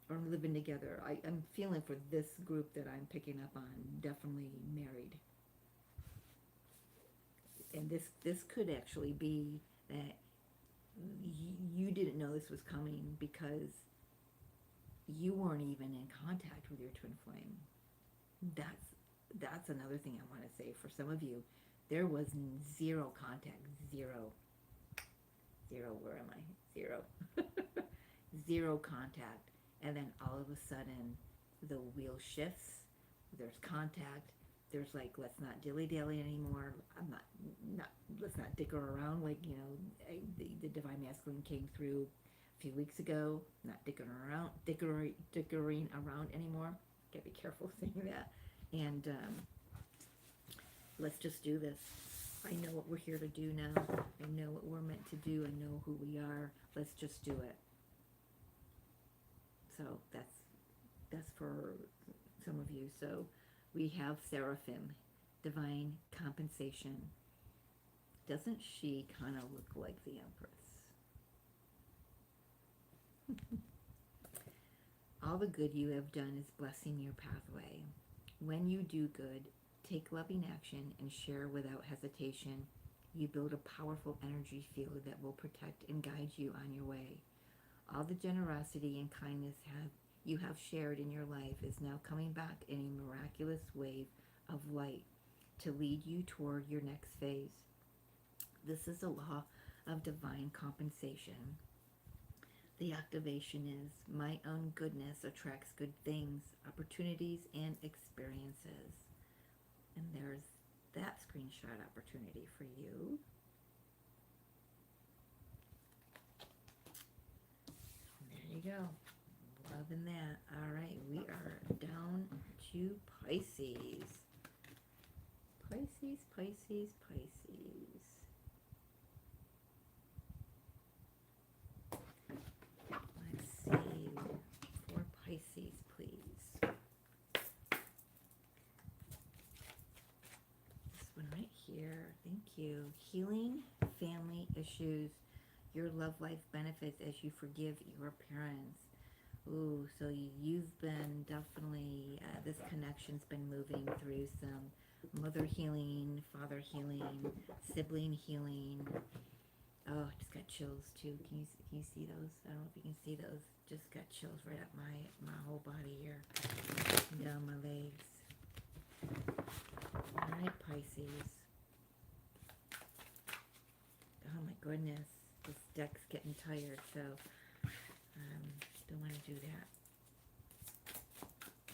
or living together. I'm feeling for this group that I'm picking up on, definitely married. And this could actually be that you didn't know this was coming because you weren't even in contact with your twin flame. That's another thing I want to say. For some of you, there was zero contact. Zero. Where am I? Zero. Zero contact. And then all of a sudden, the wheel shifts. There's contact. There's like, let's not dilly-dally anymore. Let's not dicker around. Like, you know, the Divine Masculine came through a few weeks ago. Not dickering around anymore. Gotta be careful saying that. And let's just do this. I know what we're here to do now. I know what we're meant to do. I know who we are. Let's just do it. So that's for some of you. So we have Seraphim, divine compensation. Doesn't she kind of look like the Empress? All the good you have done is blessing your pathway. When you do good, take loving action and share without hesitation. You build a powerful energy field that will protect and guide you on your way. All the generosity and kindness you have shared in your life is now coming back in a miraculous wave of light to lead you toward your next phase. This is a law of divine compensation. The activation is, my own goodness attracts good things, opportunities, and experiences. And there's that screenshot opportunity for you. There you go. Loving that. All right, we are down to Pisces. Pisces, Pisces, Pisces. Let's see. For Pisces, please. This one right here. Thank you. Healing family issues. Your love life benefits as you forgive your parents. Ooh, so you've been definitely, this connection's been moving through some mother healing, father healing, sibling healing. Oh, just got chills too. Can you see those? I don't know if you can see those. Just got chills right up my whole body here, down my legs. All right, Pisces. Oh my goodness, this deck's getting tired, so don't want to do that.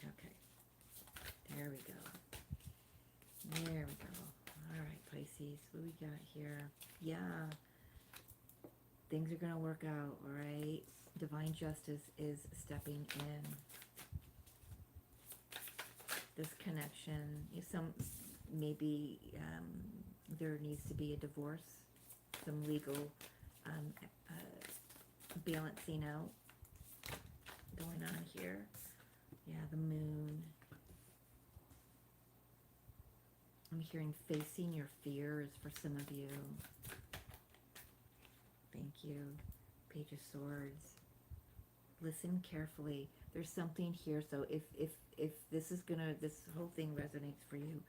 Okay, there we go. There we go. All right, Pisces, what we got here? Yeah, things are going to work out, all right? Divine justice is stepping in. This connection, maybe there needs to be a divorce, some legal balancing out going on here. Yeah, the moon. I'm hearing facing your fears for some of you. Thank you. Page of Swords. Listen carefully. There's something here. So if this whole thing resonates for you,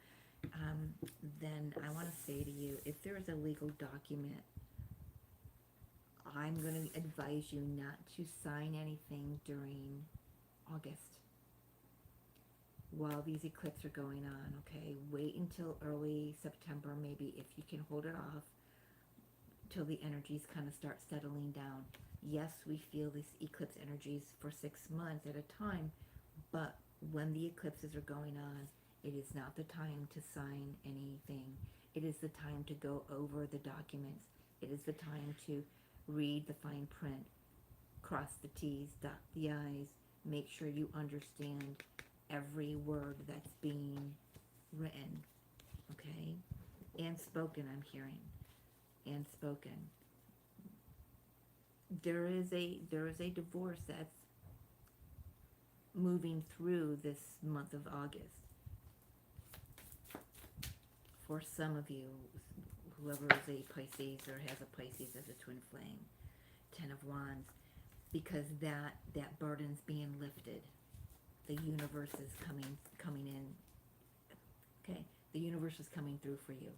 then I want to say to you, if there is a legal document, I'm going to advise you not to sign anything during August while these eclipses are going on, okay? Wait until early September, maybe, if you can hold it off till the energies kind of start settling down. Yes, we feel these eclipse energies for 6 months at a time, but when the eclipses are going on, it is not the time to sign anything. It is the time to go over the documents. It is the time to read the fine print, cross the T's, dot the I's, make sure you understand every word that's being written, okay? And spoken, I'm hearing. And spoken. There is a divorce that's moving through this month of August. For some of you, whoever is a Pisces or has a Pisces as a twin flame, 10 of Wands, because that burden's being lifted. The universe is coming in. Okay, the universe is coming through for you.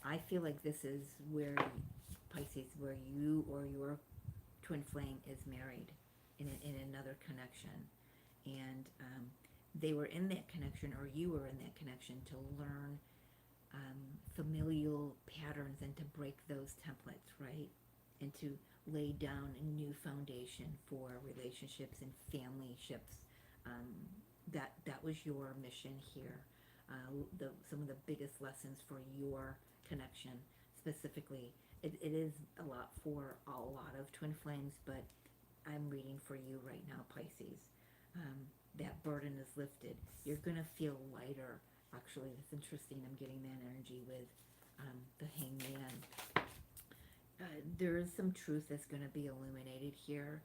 I feel like this is where, Pisces, where you or your twin flame is married in another connection. And they were in that connection, or you were in that connection, to learn familial patterns and to break those templates, right? And to lay down a new foundation for relationships and family ships. That was your mission here. Some of the biggest lessons for your connection specifically. It is a lot for a lot of twin flames, but I'm reading for you right now, Pisces. That burden is lifted. You're going to feel lighter. Actually, it's interesting. I'm getting that energy with the Hangman. There is some truth that's going to be illuminated here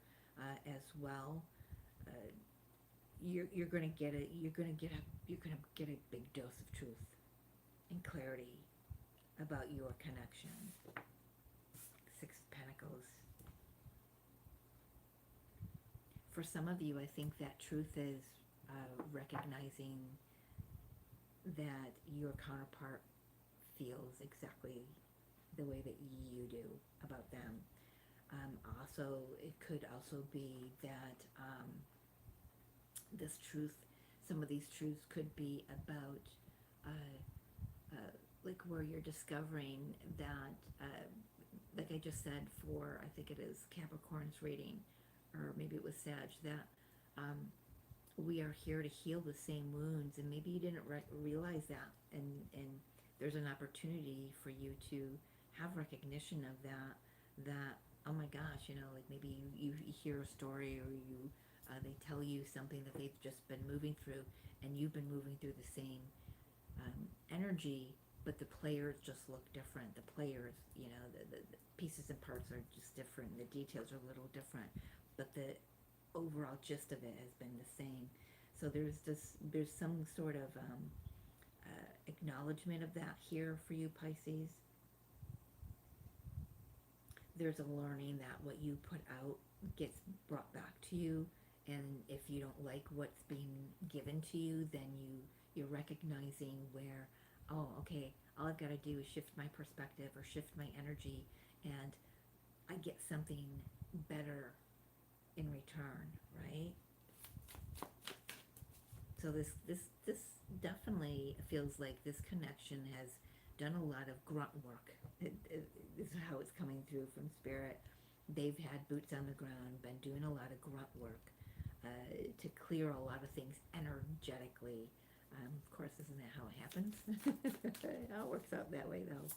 as well. You're going to get it. You're going to get a big dose of truth and clarity about your connection. 6 of Pentacles. For some of you, I think that truth is recognizing that your counterpart feels exactly the way that you do about them. Also, it could also be that this truth, some of these truths could be about like where you're discovering that, like I just said for, I think it is Capricorn's reading, or maybe it was Sag, that we are here to heal the same wounds, and maybe you didn't realize that, and there's an opportunity for you to have recognition of that, oh my gosh, you know, like maybe you hear a story, or they tell you something that they've just been moving through, and you've been moving through the same energy, but the players just look different. The players, you know, the pieces and parts are just different. The details are a little different, but the overall gist of it has been the same. So there's some sort of acknowledgement of that here for you, Pisces. There's a learning that what you put out gets brought back to you, and if you don't like what's being given to you, then you're recognizing where, oh, okay, all I've got to do is shift my perspective or shift my energy, and I get something better in return, right? So this definitely feels like this connection has done a lot of grunt work. This is how it's coming through from Spirit. They've had boots on the ground, been doing a lot of grunt work to clear a lot of things energetically. Of course, isn't that how it happens? How it works out that way, though.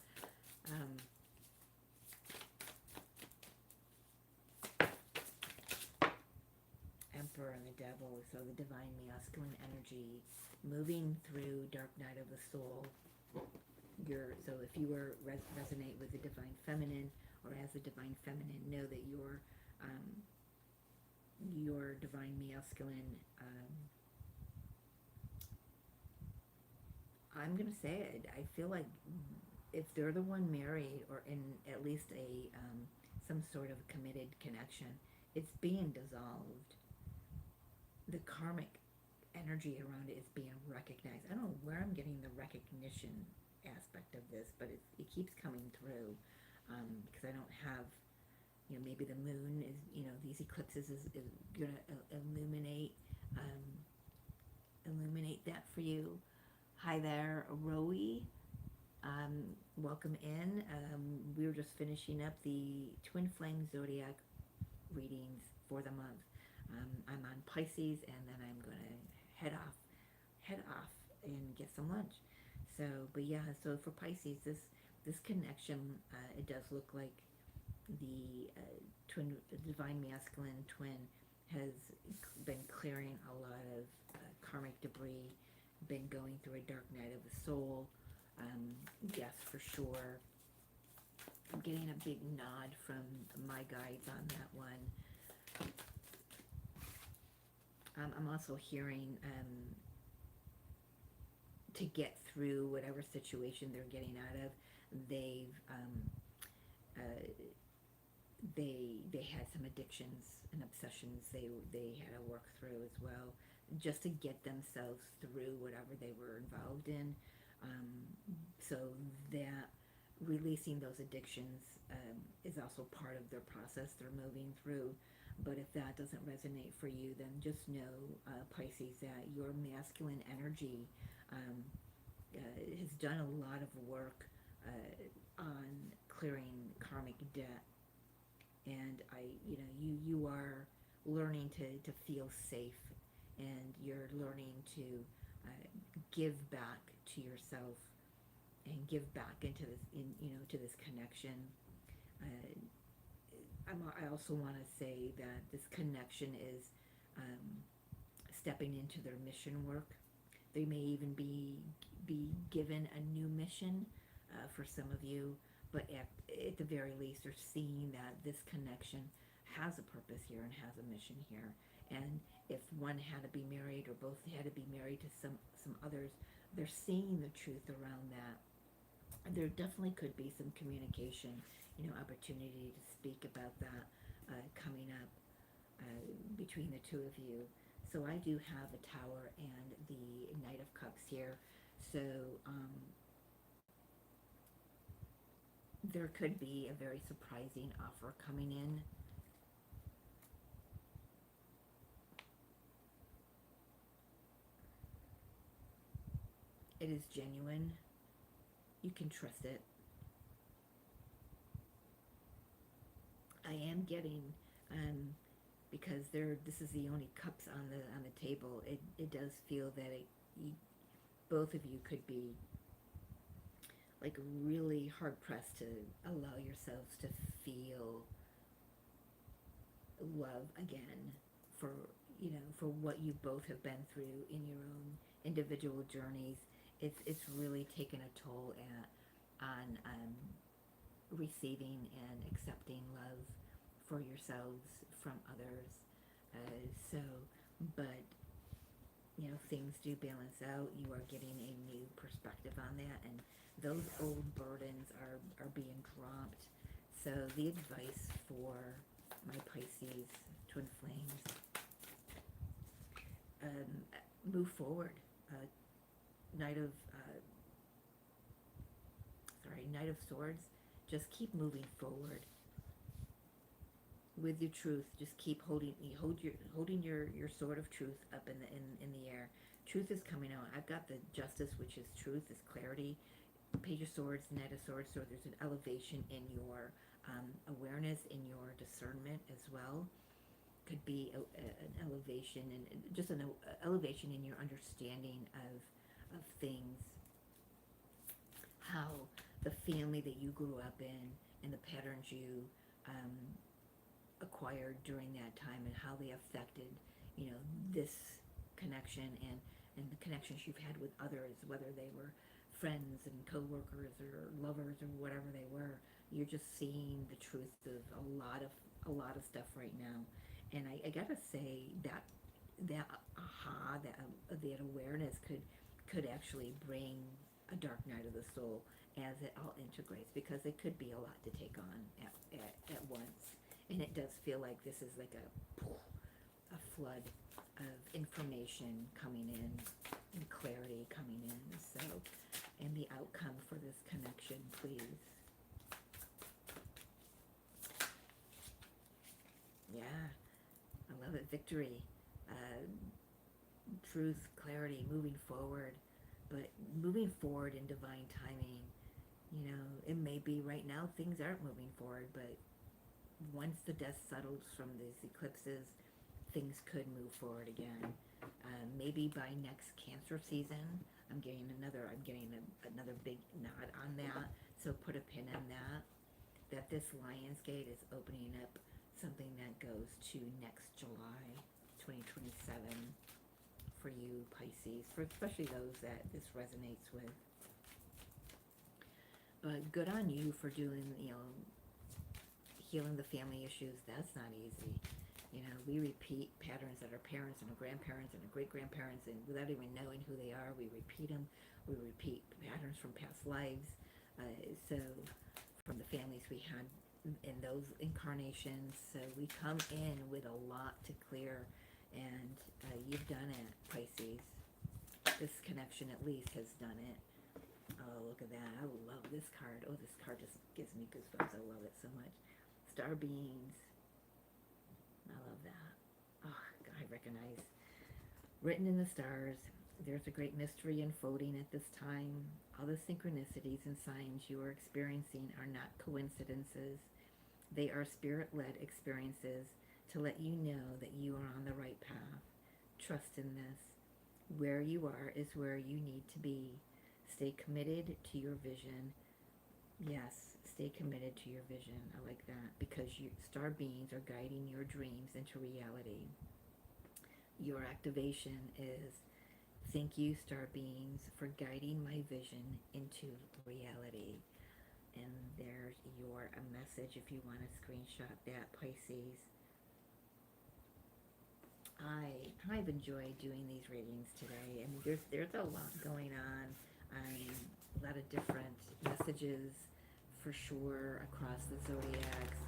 Emperor and the Devil, so the divine masculine energy moving through dark night of the soul. So if you were resonate with the divine feminine, or as the divine feminine, know that your divine masculine, I'm gonna say it, I feel like if they're the one married, or in at least a some sort of committed connection, it's being dissolved. The karmic energy around it is being recognized. I don't know where I'm getting the recognition aspect of this, but it keeps coming through, because I don't have, you know, maybe the moon is, you know, these eclipses is gonna illuminate that for you. Hi there, Roe. Welcome in. We were just finishing up the Twin Flame Zodiac readings for the month. I'm on Pisces, and then I'm gonna head off and get some lunch. So, but yeah, so for Pisces, this connection, it does look like the divine masculine twin has been clearing a lot of karmic debris, been going through a dark night of the soul. Yes, for sure. I'm getting a big nod from my guides on that one. I'm also hearing to get through whatever situation they're getting out of, they've they had some addictions and obsessions they had to work through as well, just to get themselves through whatever they were involved in. So that releasing those addictions is also part of their process they're moving through. But if that doesn't resonate for you, then just know, Pisces, that your masculine energy has done a lot of work on clearing karmic debt, and you are learning to feel safe, and you're learning to give back to yourself and give back into this to this connection. I also want to say that this connection is stepping into their mission work. They may even be given a new mission for some of you, but at the very least, they're seeing that this connection has a purpose here and has a mission here. And if one had to be married or both had to be married to some others, they're seeing the truth around that. There definitely could be some communication, opportunity to speak about that coming up between the two of you. So I do have a Tower and the Knight of Cups here. So there could be a very surprising offer coming in. It is genuine. You can trust it. I am getting, because this is the only cups on the table. It does feel that both of you could be like really hard pressed to allow yourselves to feel love again for what you both have been through in your own individual journeys. It's really taken a toll on receiving and accepting love for yourselves from others. But things do balance out. You are getting a new perspective on that, and those old burdens are being dropped. So the advice for my Pisces twin flames: move forward. Knight of Swords. Just keep moving forward with your truth. Just keep holding your sword of truth up in the air. Truth is coming out. I've got the Justice, which is truth, is clarity. Page of Swords, Knight of Swords. So there's an elevation in your awareness, in your discernment as well. Could be an elevation, and just an elevation in your understanding of things. How the family that you grew up in and the patterns you acquired during that time, and how they affected, this connection and the connections you've had with others, whether they were friends and co-workers or lovers or whatever they were. You're just seeing the truth of a lot of stuff right now. And I gotta say that aha, that awareness could actually bring a dark night of the soul as it all integrates, because it could be a lot to take on at once. And it does feel like this is like a flood of information coming in and clarity coming in. So, and the outcome for this connection, please. Yeah, I love it. Victory, truth, clarity, moving forward. But moving forward in divine timing. It may be right now things aren't moving forward, but once the dust settles from these eclipses, things could move forward again. Maybe by next Cancer season. I'm getting another big nod on that. So put a pin in that. That this Lionsgate is opening up something that goes to next July 2027 for you Pisces, for especially those that this resonates with. But good on you for doing, healing the family issues. That's not easy. You know, we repeat patterns that our parents and our grandparents and our great-grandparents, and without even knowing who they are, we repeat them. We repeat patterns from past lives. So from the families we had in those incarnations. So we come in with a lot to clear, and you've done it, Pisces. This connection at least has done it. Oh, look at that. I love this card. Oh, this card just gives me goosebumps. I love it so much. Star beings. I love that. Oh, I recognize. Written in the stars, there's a great mystery unfolding at this time. All the synchronicities and signs you are experiencing are not coincidences. They are spirit-led experiences to let you know that you are on the right path. Trust in this. Where you are is where you need to be. Stay committed to your vision. Yes, stay committed to your vision. I like that, because star beings are guiding your dreams into reality. Your activation is, thank you, star beings, for guiding my vision into reality. And there's your message if you want to screenshot that, Pisces. I've enjoyed doing these readings today. I mean, there's a lot going on. A lot of different messages for sure across the zodiacs.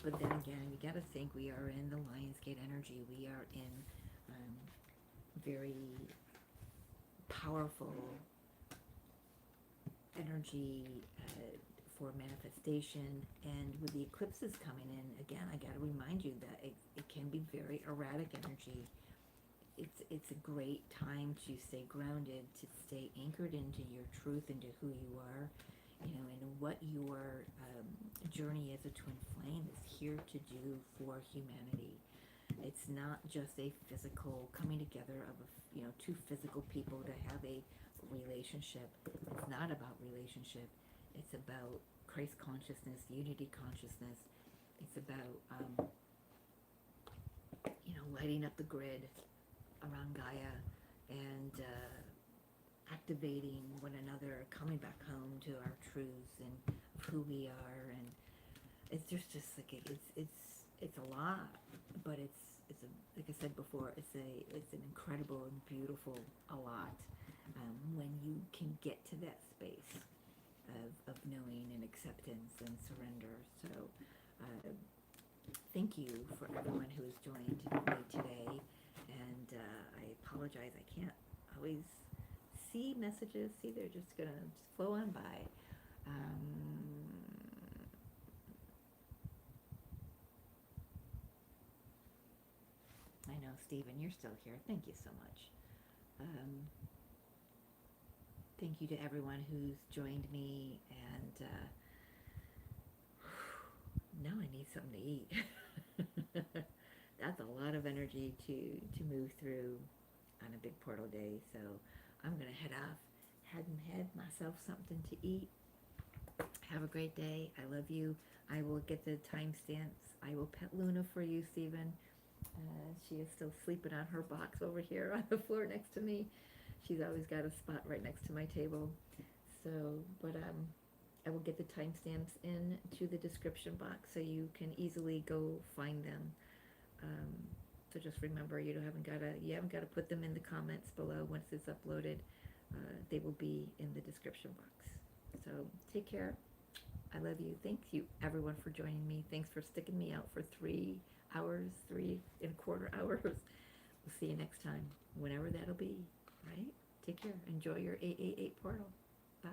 But then again, you got to think we are in the Lionsgate energy. We are in very powerful energy for manifestation. And with the eclipses coming in, again, I got to remind you that it can be very erratic energy. It's a great time to stay grounded, to stay anchored into your truth, into who you are, you know, and what your journey as a twin flame is here to do for humanity. It's not just a physical coming together of two physical people to have a relationship. It's not about relationship. It's about Christ consciousness, unity consciousness. It's about lighting up the grid around Gaia and activating one another, coming back home to our truths and who we are. And it's just like it's a lot, but it's like I said before, it's an incredible and beautiful a lot when you can get to that space of knowing and acceptance and surrender. So thank you for everyone who has joined me today. And I apologize, I can't always see messages. See, they're just gonna flow on by. I know, Stephen, you're still here. Thank you so much. Thank you to everyone who's joined me. And now I need something to eat. That's a lot of energy to move through on a big portal day. So I'm going to head off, head myself something to eat. Have a great day. I love you. I will get the timestamps. I will pet Luna for you, Stephen. She is still sleeping on her box over here on the floor next to me. She's always got a spot right next to my table. So, but I will get the timestamps into the description box so you can easily go find them. So just remember, you haven't got to put them in the comments below. Once it's uploaded, they will be in the description box. So take care. I love you. Thank you, everyone, for joining me. Thanks for sticking me out for 3 hours, 3.25 hours. We'll see you next time, whenever that'll be. Right? Take care. Enjoy your 888 portal. Bye.